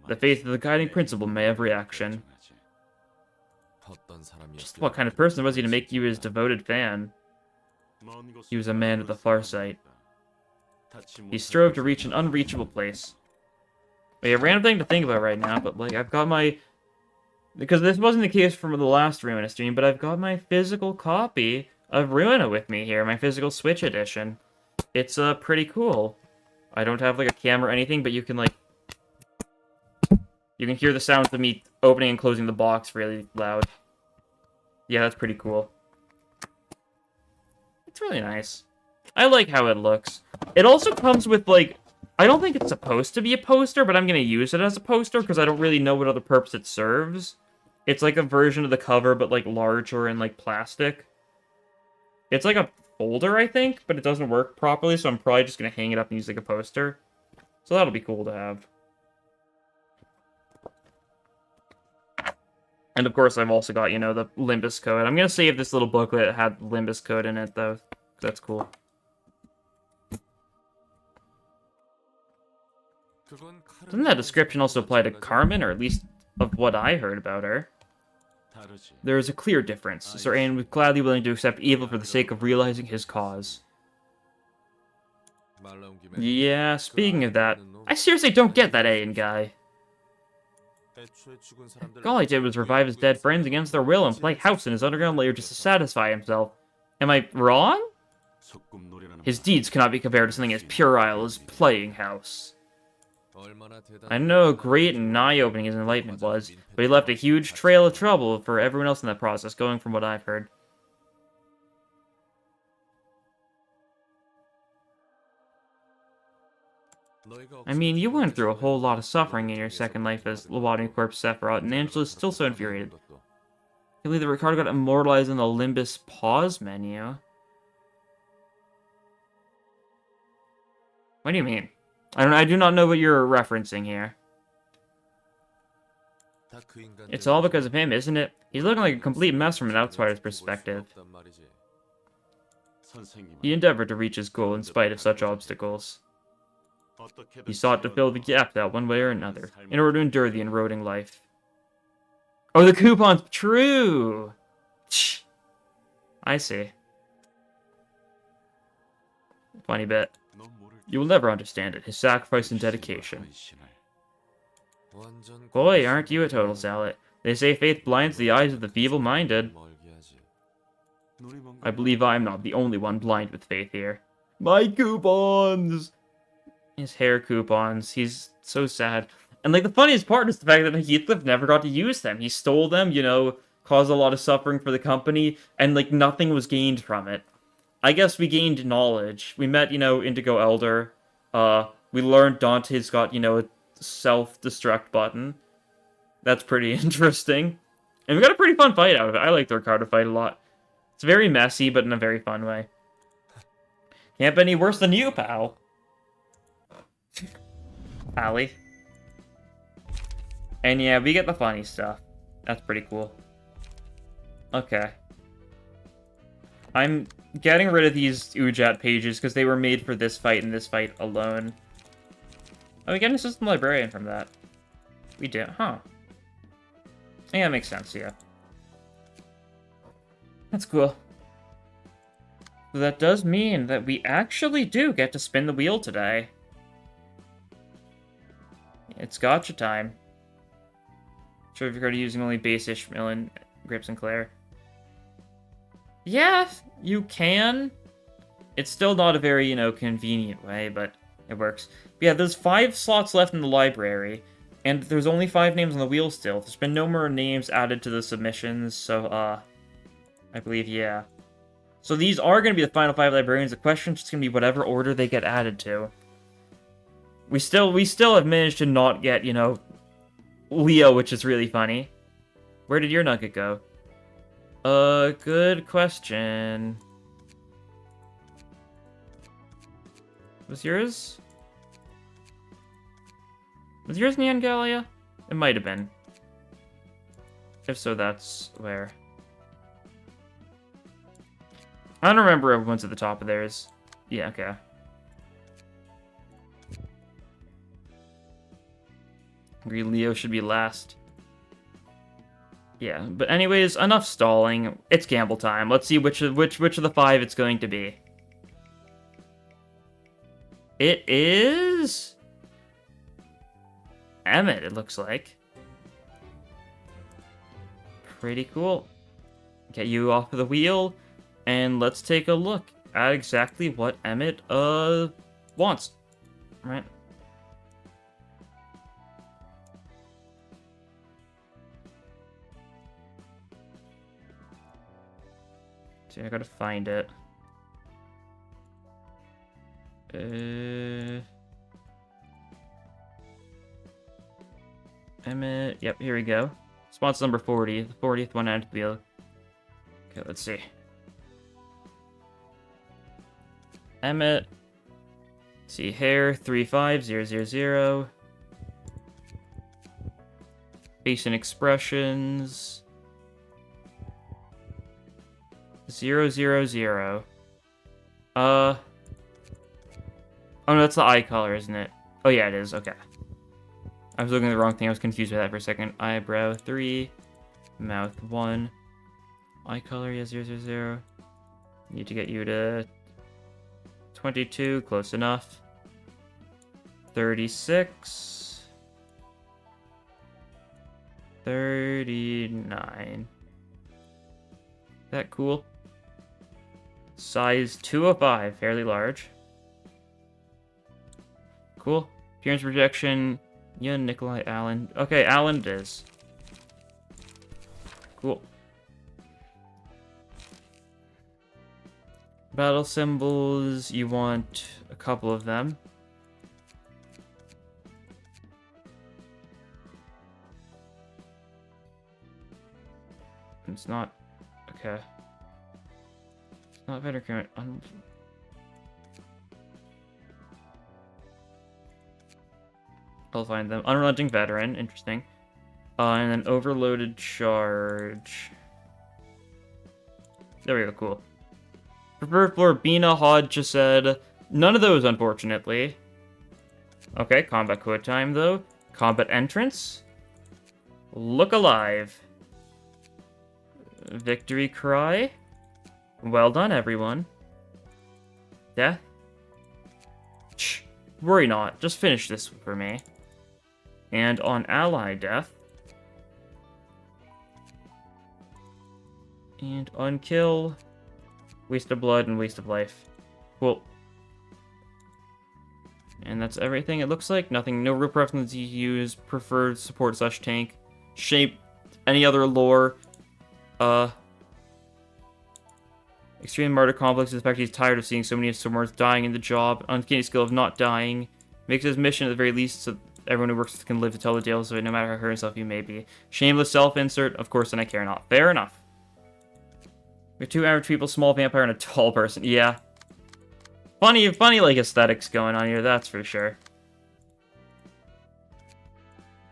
The faith of the guiding principle may have reaction. Just what kind of person was he to make you his devoted fan? He was a man of the far sight. He strove to reach an unreachable place. Wait, a random thing to think about right now, but, like, I've got my... Because this wasn't the case from the last Ruina stream, but I've got my physical copy of Ruina with me here, my physical Switch edition. It's, pretty cool. I don't have, like, a camera or anything, but you can, like... You can hear the sounds of me opening and closing the box really loud. Yeah, that's pretty cool. That's really nice. I like how it looks. It also comes with, like, I don't think it's supposed to be a poster, but I'm going to use it as a poster because I don't really know what other purpose it serves. It's like a version of the cover, but, like, larger and, like, plastic. It's like a folder, I think, but it doesn't work properly, so I'm probably just going to hang it up and use it like a poster. So that'll be cool to have. And of course, I've also got, you know, the Limbus code. I'm going to save this little booklet that had Limbus code in it, though. That's cool. Doesn't that description also apply to Carmen, or at least of what I heard about her? There is a clear difference. Sir Ain was gladly willing to accept evil for the sake of realizing his cause. Yeah, speaking of that, I seriously don't get that Ain guy. All he did was revive his dead friends against their will and play house in his underground lair just to satisfy himself. Am I wrong? His deeds cannot be compared to something as puerile as playing house. I know how great and eye-opening his enlightenment was, but he left a huge trail of trouble for everyone else in that process, going from what I've heard. I mean, you went through a whole lot of suffering in your second life as Lobotomy Corpse Sephiroth, and Angela's still so infuriated. I believe that Ricardo got immortalized in the Limbus pause menu. What do you mean? I do not know what you're referencing here. It's all because of him, isn't it? He's looking like a complete mess from an outsider's perspective. He endeavored to reach his goal in spite of such obstacles. He sought to fill the gap that one way or another, in order to endure the eroding life. Oh, the coupons! True! I see. Funny bit. You will never understand it, his sacrifice and dedication. Boy, aren't you a total zealot. They say faith blinds the eyes of the feeble-minded. I believe I am not the only one blind with faith here. My coupons! His hair coupons. He's so sad. And, like, the funniest part is the fact that Heathcliff never got to use them. He stole them, you know, caused a lot of suffering for the company, and, like, nothing was gained from it. I guess we gained knowledge. We met, you know, Indigo Elder. We learned Dante's got, you know, a self-destruct button. That's pretty interesting. And we got a pretty fun fight out of it. I like the Ricardo fight a lot. It's very messy, but in a very fun way. Can't be any worse than you, pal. Pally. And yeah, we get the funny stuff. That's pretty cool. Okay. I'm getting rid of these Ujat pages because they were made for this fight and this fight alone. Oh, we get an assistant librarian from that. We did, huh? Yeah, that makes sense, yeah. That's cool. So that does mean that we actually do get to spin the wheel today. It's gotcha time. Sure, if you're already using only base-ish Millen, Grips, and Claire. Yeah, you can. It's still not a very, you know, convenient way, but it works. But yeah, there's 5 slots left in the library, and there's only 5 names on the wheel still. There's been no more names added to the submissions, so, I believe, yeah. So these are going to be the final 5 librarians. The question's just going to be whatever order they get added to. We still have managed to not get, you know, Leo, which is really funny. Where did your nugget go? Good question. Was yours? Was yours Neangalia? It might have been. If so, that's where. I don't remember everyone's at the top of theirs. Yeah, okay. Agree Leo should be last. Yeah, but anyways, enough stalling. It's gamble time. Let's see which of the 5 it's going to be. It is Emmett, it looks like. Pretty cool. Get you off of the wheel, and let's take a look at exactly what Emmett wants. Right? See, I gotta find it. Emmett. Yep, here we go. Sponsor number 40. The 40th one out of the wheel. Okay, let's see. Emmett. See, hair 35000. Face and expressions 000. Oh no, that's the eye color, isn't it? Oh yeah, it is. Okay. I was looking at the wrong thing. I was confused by that for a second. Eyebrow 3, mouth 1, eye color, yeah, 000. Need to get you to 22, close enough. 36. 39. That cool. Size 205, fairly large. Cool. Appearance projection. Yeah, Nikolai Allen. Okay, Allen it is. Cool. Battle symbols, you want a couple of them. It's not... Okay. It's not better current. I'll find them. Unrelenting Veteran, interesting. And then Overloaded Charge. There we go, cool. Preferred floor, Bina Hod just said. None of those, unfortunately. Okay, combat quote time, though. Combat entrance. Look alive. Victory cry. Well done, everyone. Death. Shh. Worry not. Just finish this for me. And on ally death. And on kill. Waste of blood and waste of life. Cool. And that's everything it looks like. Nothing, no real preferences you use. Preferred support / tank. Shape. Any other lore. Extreme martyr complex is the fact he's tired of seeing so many swords dying in the job. Uncanny skill of not dying. Makes his mission at the very least so everyone who works with can live to tell the tales of it, no matter how hurt himself you may be. Shameless self-insert, of course, and I care not. Fair enough. We have 2 average people, small vampire, and a tall person. Yeah. Funny like aesthetics going on here, that's for sure.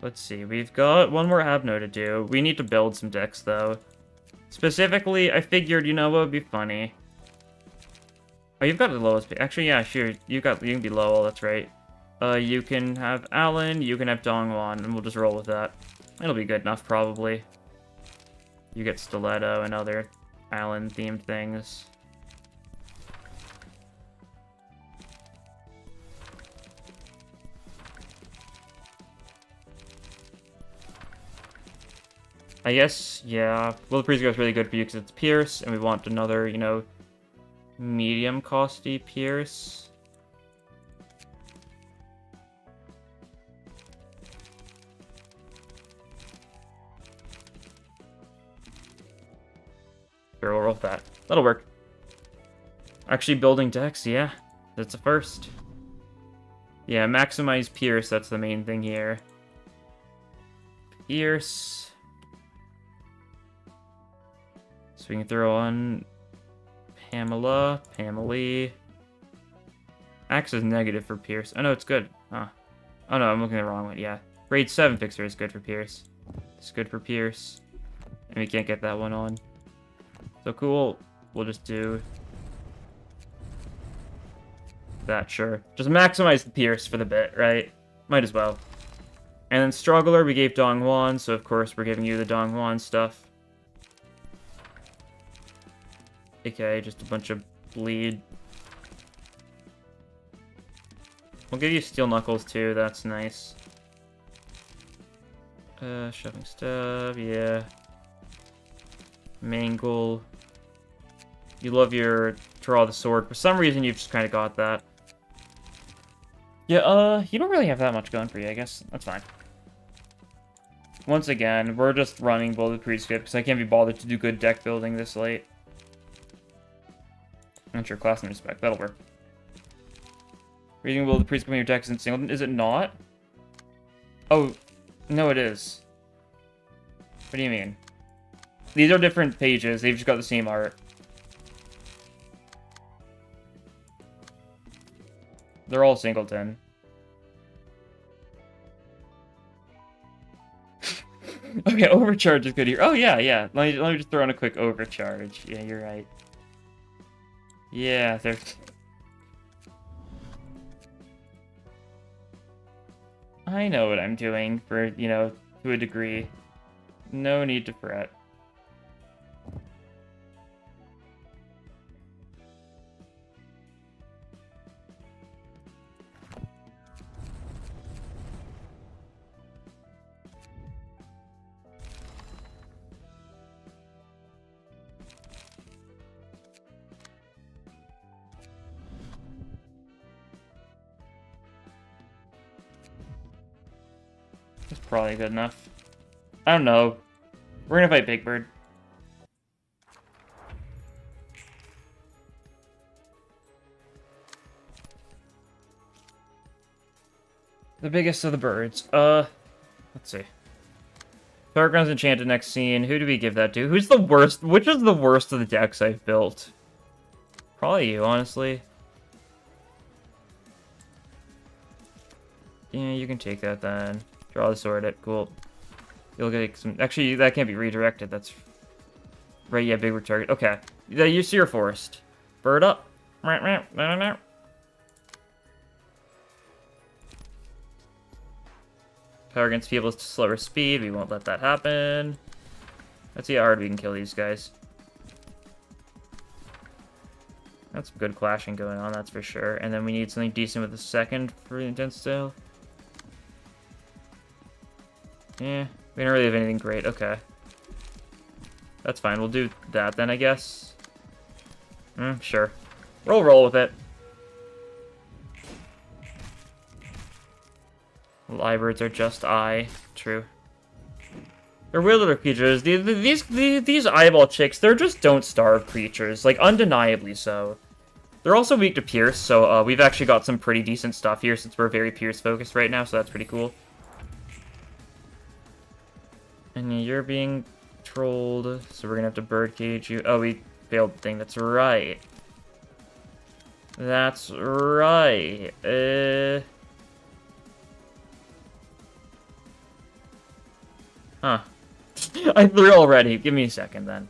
Let's see, we've got one more abno to do. We need to build some decks, though. Specifically, I figured, you know what would be funny? Oh, you've got the lowest... Actually, yeah, sure. You can be Lowell, that's right. You can have Alan, you can have Dongwon, and we'll just roll with that. It'll be good enough, probably. You get Stiletto and other Alan-themed things. I guess, yeah. Well, the Priest is really good for you because it's Pierce, and we want another, you know, medium costy Pierce. Sure, we'll roll with that. That'll work. Actually, building decks, yeah. That's a first. Yeah, maximize Pierce, that's the main thing here. Pierce. So we can throw on Pamela, Pamela. Axe is negative for Pierce. Oh no, it's good. Huh. Oh no, I'm looking at the wrong one. Yeah. Grade 7 fixer is good for Pierce. It's good for Pierce. And we can't get that one on. So cool. We'll just do that, sure. Just maximize the Pierce for the bit, right? Might as well. And then Struggler, we gave Dongwon, so of course we're giving you the Dongwon stuff. Okay, just a bunch of bleed. We'll give you Steel Knuckles too, that's nice. Shoving Stab, yeah. Mangle. You love your Draw the Sword. For some reason, you've just kind of got that. Yeah, you don't really have that much going for you, I guess. That's fine. Once again, we're just running Bullet Prescript because I can't be bothered to do good deck building this late. Not your class and respect, that'll work. Reading will the priest become your deck isn't single. Is it not? Oh, no, it is. What do you mean? These are different pages. They've just got the same art. They're all singleton. Okay, overcharge is good here. Oh, yeah, yeah. Let me just throw in a quick overcharge. Yeah, you're right. Yeah, they're... I know what I'm doing for, you know, to a degree. No need to fret. That's probably good enough. I don't know. We're gonna fight Big Bird. The biggest of the birds. Let's see. Paragon's Enchanted next scene. Who do we give that to? Who's the worst? Which is the worst of the decks I've built? Probably you, honestly. Yeah, you can take that then. Draw the sword it. Cool. You'll get some... Actually, that can't be redirected. That's... Right, yeah, big target. Okay. Yeah, you see your forest. Bird up. Power against people is slower speed. We won't let that happen. Let's see how hard we can kill these guys. That's some good clashing going on, that's for sure. And then we need something decent with the second for intense still. Yeah, we don't really have anything great. Okay. That's fine. We'll do that then, I guess. Sure. We'll roll with it. Liebirds are just true. They're weird little creatures. These eyeball chicks, they're just don't starve creatures. Like, undeniably so. They're also weak to Pierce, so we've actually got some pretty decent stuff here since we're very Pierce focused right now, so that's pretty cool. And you're being trolled, so we're gonna have to birdcage you. Oh, we failed the thing. That's right. That's right. Huh. I threw already. Give me a second, then.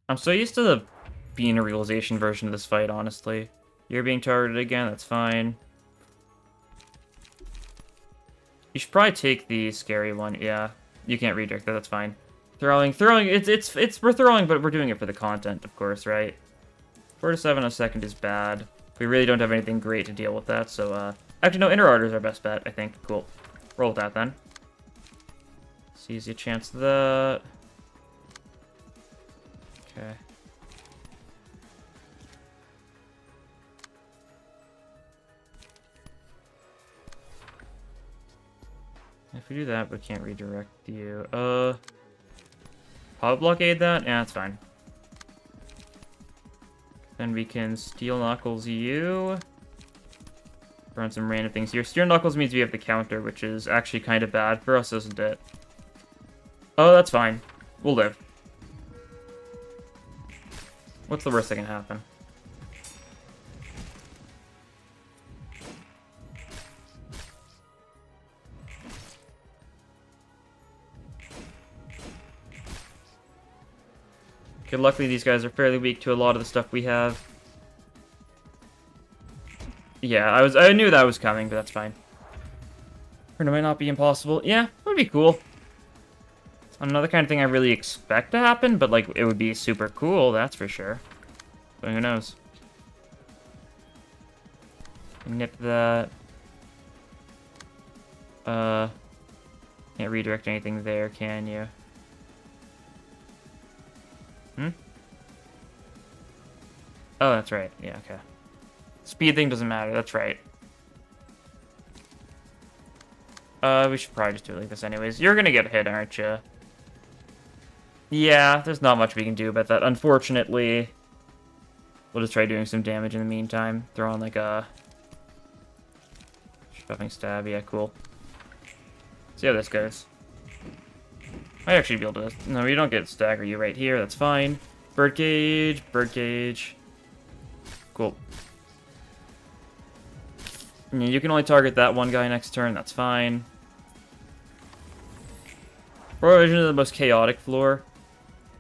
I'm so used to the being a realization version of this fight, honestly. You're being targeted again, that's fine. You should probably take the scary one, yeah. You can't redirect that, that's fine. Throwing, we're throwing, but we're doing it for the content, of course, right? 4 to 7 a second is bad. We really don't have anything great to deal with that, so, actually, no, Inner Ardor is our best bet, I think. Cool. Roll with that, then. Seize a chance of that. Okay. If we do that, we can't redirect you. Pop blockade that? Yeah, that's fine. Then we can Steel Knuckles you. Run some random things here. Steel Knuckles means we have the counter, which is actually kind of bad for us, isn't it? Oh, that's fine. We'll live. What's the worst that can happen? Okay, luckily these guys are fairly weak to a lot of the stuff we have. Yeah, I knew that was coming, but that's fine. Or it might not be impossible. Yeah, it would be cool. Another kind of thing I really expect to happen, but like it would be super cool, that's for sure. But who knows? Nip that. Can't redirect anything there, can you? Oh, that's right. Yeah, okay. Speed thing doesn't matter, that's right. We should probably just do it like this anyways. You're gonna get hit, aren't you? Yeah, there's not much we can do about that. Unfortunately, we'll just try doing some damage in the meantime. Throw on like a shoving stab. Yeah, cool. See how this goes. Might actually be able to... No, you don't get stagger you right here. That's fine. Birdcage. Birdcage. Cool. Yeah, you can only target that one guy next turn. That's fine. Provision is the most chaotic floor.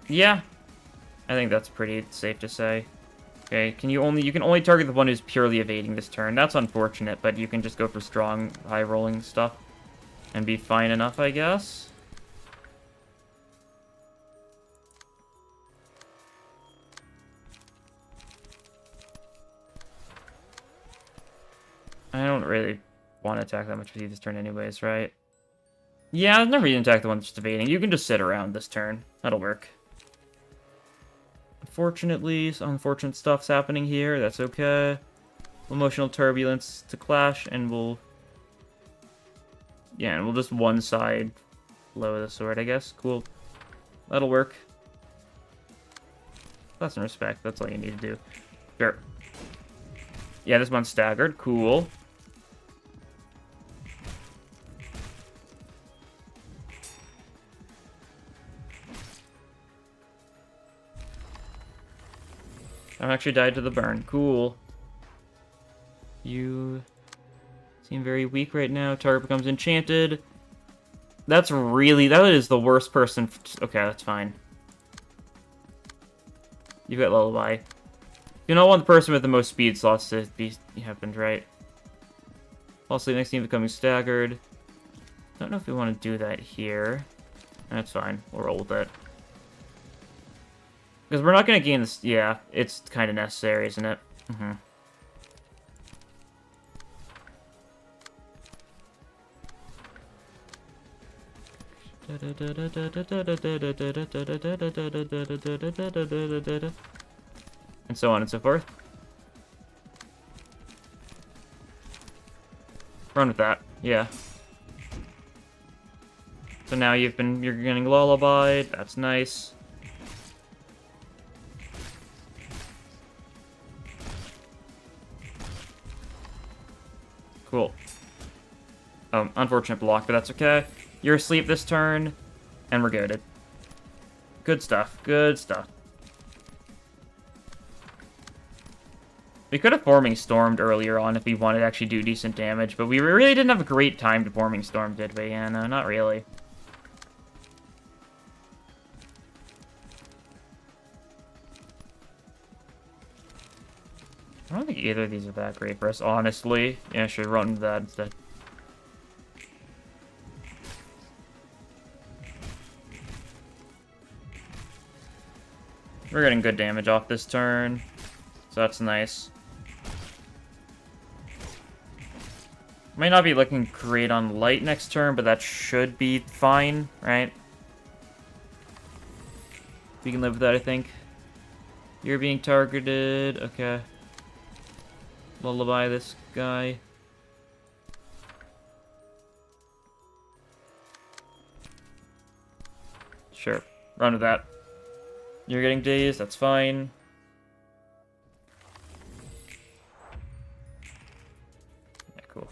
Yeah. I think that's pretty safe to say. Okay, you can only target the one who's purely evading this turn. That's unfortunate, but you can just go for strong, high-rolling stuff and be fine enough, I guess. I don't really want to attack that much with you this turn anyways, right? Yeah, I've never even attacked the one that's just evading. You can just sit around this turn. That'll work. Unfortunately, some unfortunate stuff's happening here. That's okay. Emotional turbulence to clash, and we'll... Yeah, and we'll just one side lower the sword, I guess. Cool. That'll work. That's in respect. That's all you need to do. Sure. Yeah, this one's staggered. Cool. I'm actually died to the burn. Cool. You seem very weak right now. Target becomes enchanted. That is the worst person. Okay, that's fine. You've got Lullaby. You don't want the person with the most speed slots to be happened, right? Also, next team becoming staggered. Don't know if we want to do that here. That's fine. We'll roll with it. Because we're not going to gain this... Yeah, it's kind of necessary, isn't it? Mm-hmm. And so on and so forth. Run with that. Yeah. So now you're getting lullabied. That's nice. Cool. Unfortunate block, but that's okay. You're asleep this turn, and we're good. Good stuff. Good stuff. We could have Forming Stormed earlier on if we wanted to actually do decent damage, but we really didn't have a great time to Forming Storm, did we? Yeah, no, not really. I don't think either of these are that great for us, honestly. Yeah, I should run with that instead. We're getting good damage off this turn, so that's nice. Might not be looking great on light next turn, but that should be fine, right? We can live with that, I think. You're being targeted. Okay. Lullaby this guy. Sure. Run with that. You're getting dazed. That's fine. Yeah, cool.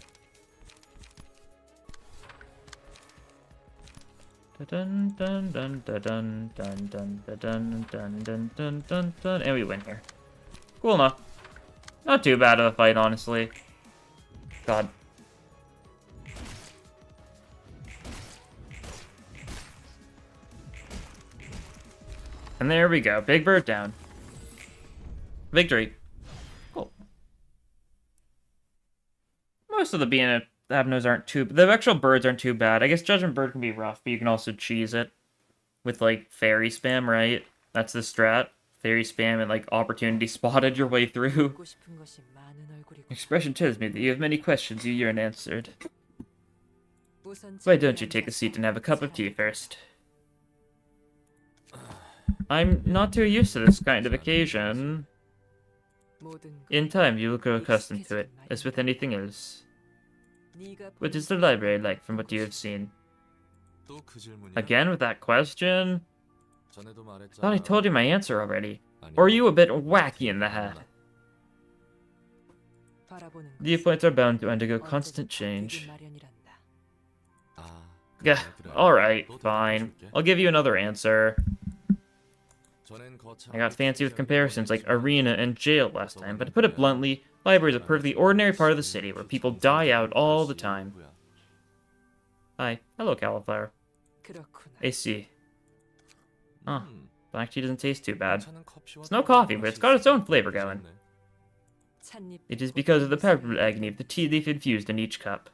Dun dun dun dun dun dun dun dun dun dun dun dun dun, and we win here. Cool enough. Not too bad of a fight, honestly. God. And there we go. Big bird down. Victory. Cool. Most of the Abnos aren't too... The actual birds aren't too bad. I guess Judgment Bird can be rough, but you can also cheese it with, like, fairy spam, right? That's the strat. Fairy spam and, like, opportunity spotted your way through. Expression tells me that you have many questions you yearn answered. Why don't you take a seat and have a cup of tea first? I'm not too used to this kind of occasion. In time, you will grow accustomed to it, as with anything else. What is the library like from what you have seen? Again with that question? I thought I told you my answer already. Or are you a bit wacky in the head? Viewpoints are bound to undergo constant change. Yeah, alright, fine. I'll give you another answer. I got fancy with comparisons like arena and jail last time, but to put it bluntly, library is a perfectly ordinary part of the city where people die out all the time. Hi. Hello, cauliflower. I see. Huh. Black tea doesn't taste too bad. It's no coffee, but it's got its own flavor going. It is because of the palpable agony of the tea leaf infused in each cup.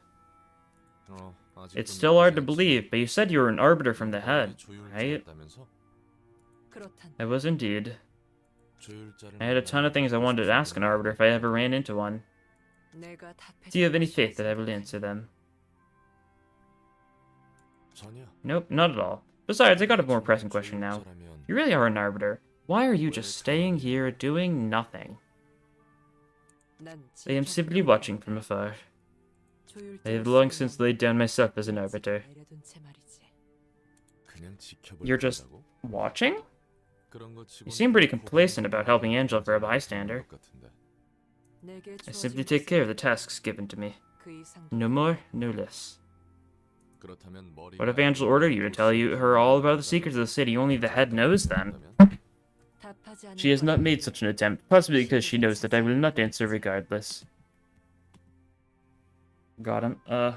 It's still hard to believe, but you said you were an arbiter from the head, right? I was indeed. I had a ton of things I wanted to ask an arbiter if I ever ran into one. Do you have any faith that I will answer them? Nope, not at all. Besides, I got a more pressing question now. You really are an arbiter. Why are you just staying here doing nothing? I am simply watching from afar. I have long since laid down myself as an arbiter. You're just watching? You seem pretty complacent about helping Angela for a bystander. I simply take care of the tasks given to me. No more, no less. What if Angela ordered you to tell her all about the secrets of the city only the head knows then? She has not made such an attempt, possibly because she knows that I will not answer regardless. Got him. Okay,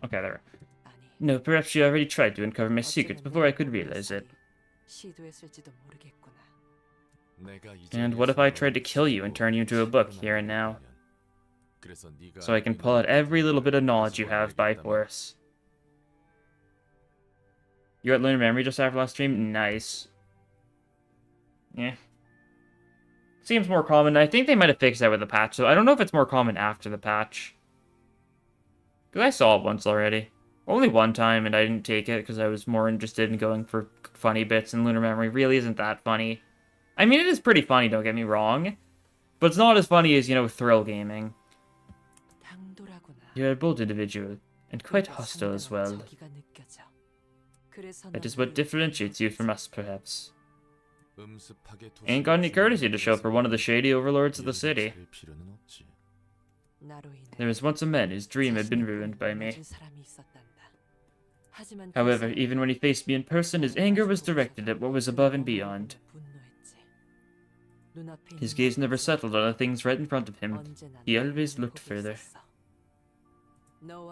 there. No, perhaps she already tried to uncover my secrets before I could realize it. And what if I tried to kill you and turn you into a book here and now? So I can pull out every little bit of knowledge you have by force. You got Lunar Memory just after last stream? Nice. Yeah. Seems more common. I think they might have fixed that with the patch, so I don't know if it's more common after the patch. Because I saw it once already. Only one time, and I didn't take it because I was more interested in going for funny bits, and Lunar Memory really isn't that funny. I mean, it is pretty funny, don't get me wrong. But it's not as funny as, you know, thrill gaming. You're a bold individual, and quite hostile as well. That is what differentiates you from us, perhaps. Ain't got any courtesy to show for one of the shady overlords of the city. There was once a man whose dream had been ruined by me. However, even when he faced me in person, his anger was directed at what was above and beyond. His gaze never settled on the things right in front of him. He always looked further.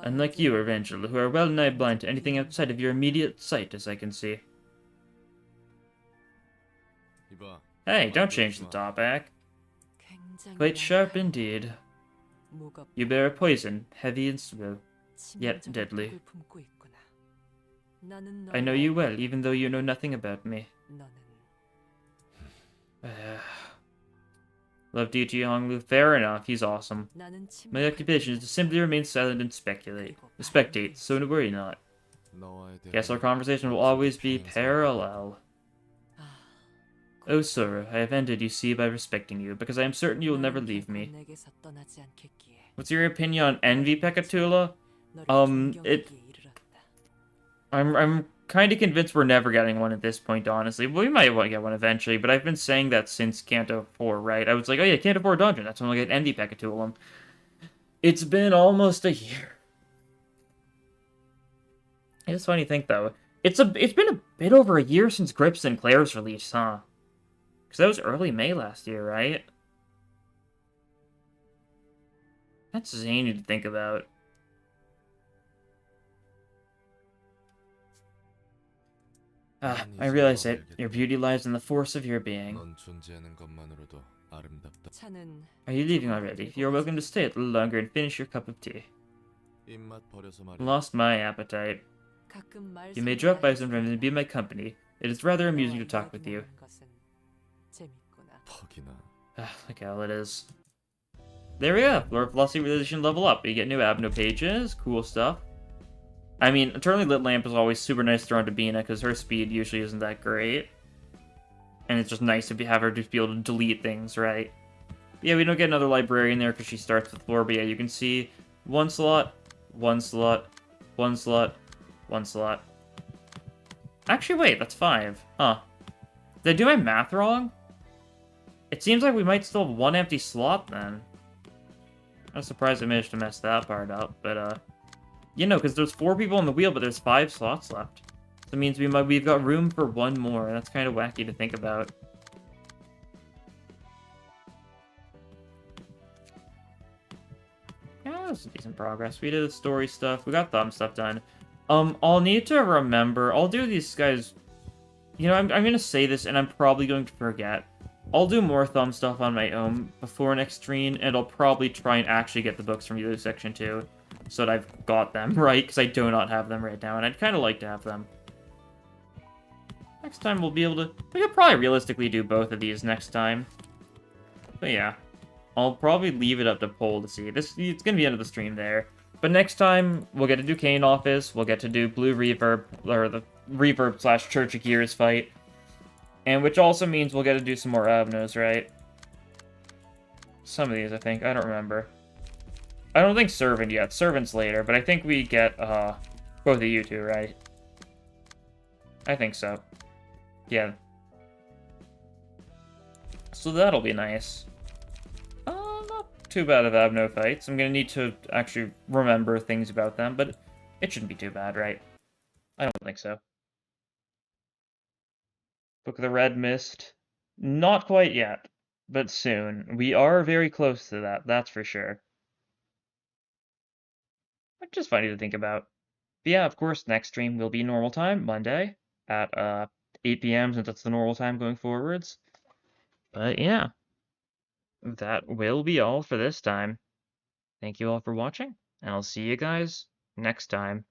Unlike you, Angela, who are well-nigh blind to anything outside of your immediate sight, as I can see. Hey, don't change the topic. Quite sharp indeed. You bear a poison, heavy and slow, yet deadly. I know you well, even though you know nothing about me. Love DG Honglu. Fair enough, he's awesome. My occupation is to simply remain silent and spectate, so worry not. Guess our conversation will always be parallel. Oh, Sora, I have ended, you see, by respecting you, because I am certain you will never leave me. What's your opinion on Envy Pekatula? I'm kind of convinced we're never getting one at this point, honestly. We might want to get one eventually, but I've been saying that since Kanto 4, right? I was like, oh yeah, Kanto 4 Dungeon, that's when we'll get Envy Pekatula. It's been almost a year. It's funny to think, though. It's been a bit over a year since Grips and Claire's release, huh? Because that was early May last year, right? That's zany to think about. Ah, I realize it. Your beauty lies in the force of your being. Are you leaving already? You're welcome to stay a little longer and finish your cup of tea. Lost my appetite. You may drop by sometimes and be my company. It is rather amusing to talk with you. Like how it is. There we go. Lord Velocity Realization level up. You get new Abno pages. Cool stuff. I mean, Eternally Lit Lamp is always super nice thrown to Bina because her speed usually isn't that great. And it's just nice to have her just be able to delete things, right? Yeah, we don't get another librarian there because she starts with 4, but yeah, you can see one slot, one slot, one slot, one slot. Actually, wait, that's 5. Huh. Did I do my math wrong? It seems like we might still have 1 empty slot then. I'm surprised I managed to mess that part up, but, you know, because there's 4 people on the wheel, but there's 5 slots left. So it means we've got room for 1 more, and that's kind of wacky to think about. Yeah, that was decent progress. We did the story stuff. We got thumb stuff done. I'll need to remember. I'll do these guys... You know, I'm going to say this, and I'm probably going to forget. I'll do more thumb stuff on my own before next stream, and I'll probably try and actually get the books from you section 2, so that I've got them, right? Because I do not have them right now, and I'd kind of like to have them. Next time we'll be able to... We could probably realistically do both of these next time. But yeah. I'll probably leave it up to poll to see. It's going to be end of the stream there. But next time, we'll get to do Kane Office, we'll get to do Blue Reverb, or the Reverb / Church of Gears fight. And which also means we'll get to do some more Abnos, right? Some of these, I think. I don't remember. I don't think Servant yet. Servant's later, but I think we get, both of you two, right? I think so. Yeah. So that'll be nice. Not too bad of Abno fights. I'm gonna need to actually remember things about them, but it shouldn't be too bad, right? I don't think so. Book of the Red Mist. Not quite yet, but soon. We are very close to that, that's for sure. Which is funny to think about. But yeah, of course, next stream will be normal time, Monday, at 8 p.m., since that's the normal time going forwards. But yeah, that will be all for this time. Thank you all for watching, and I'll see you guys next time.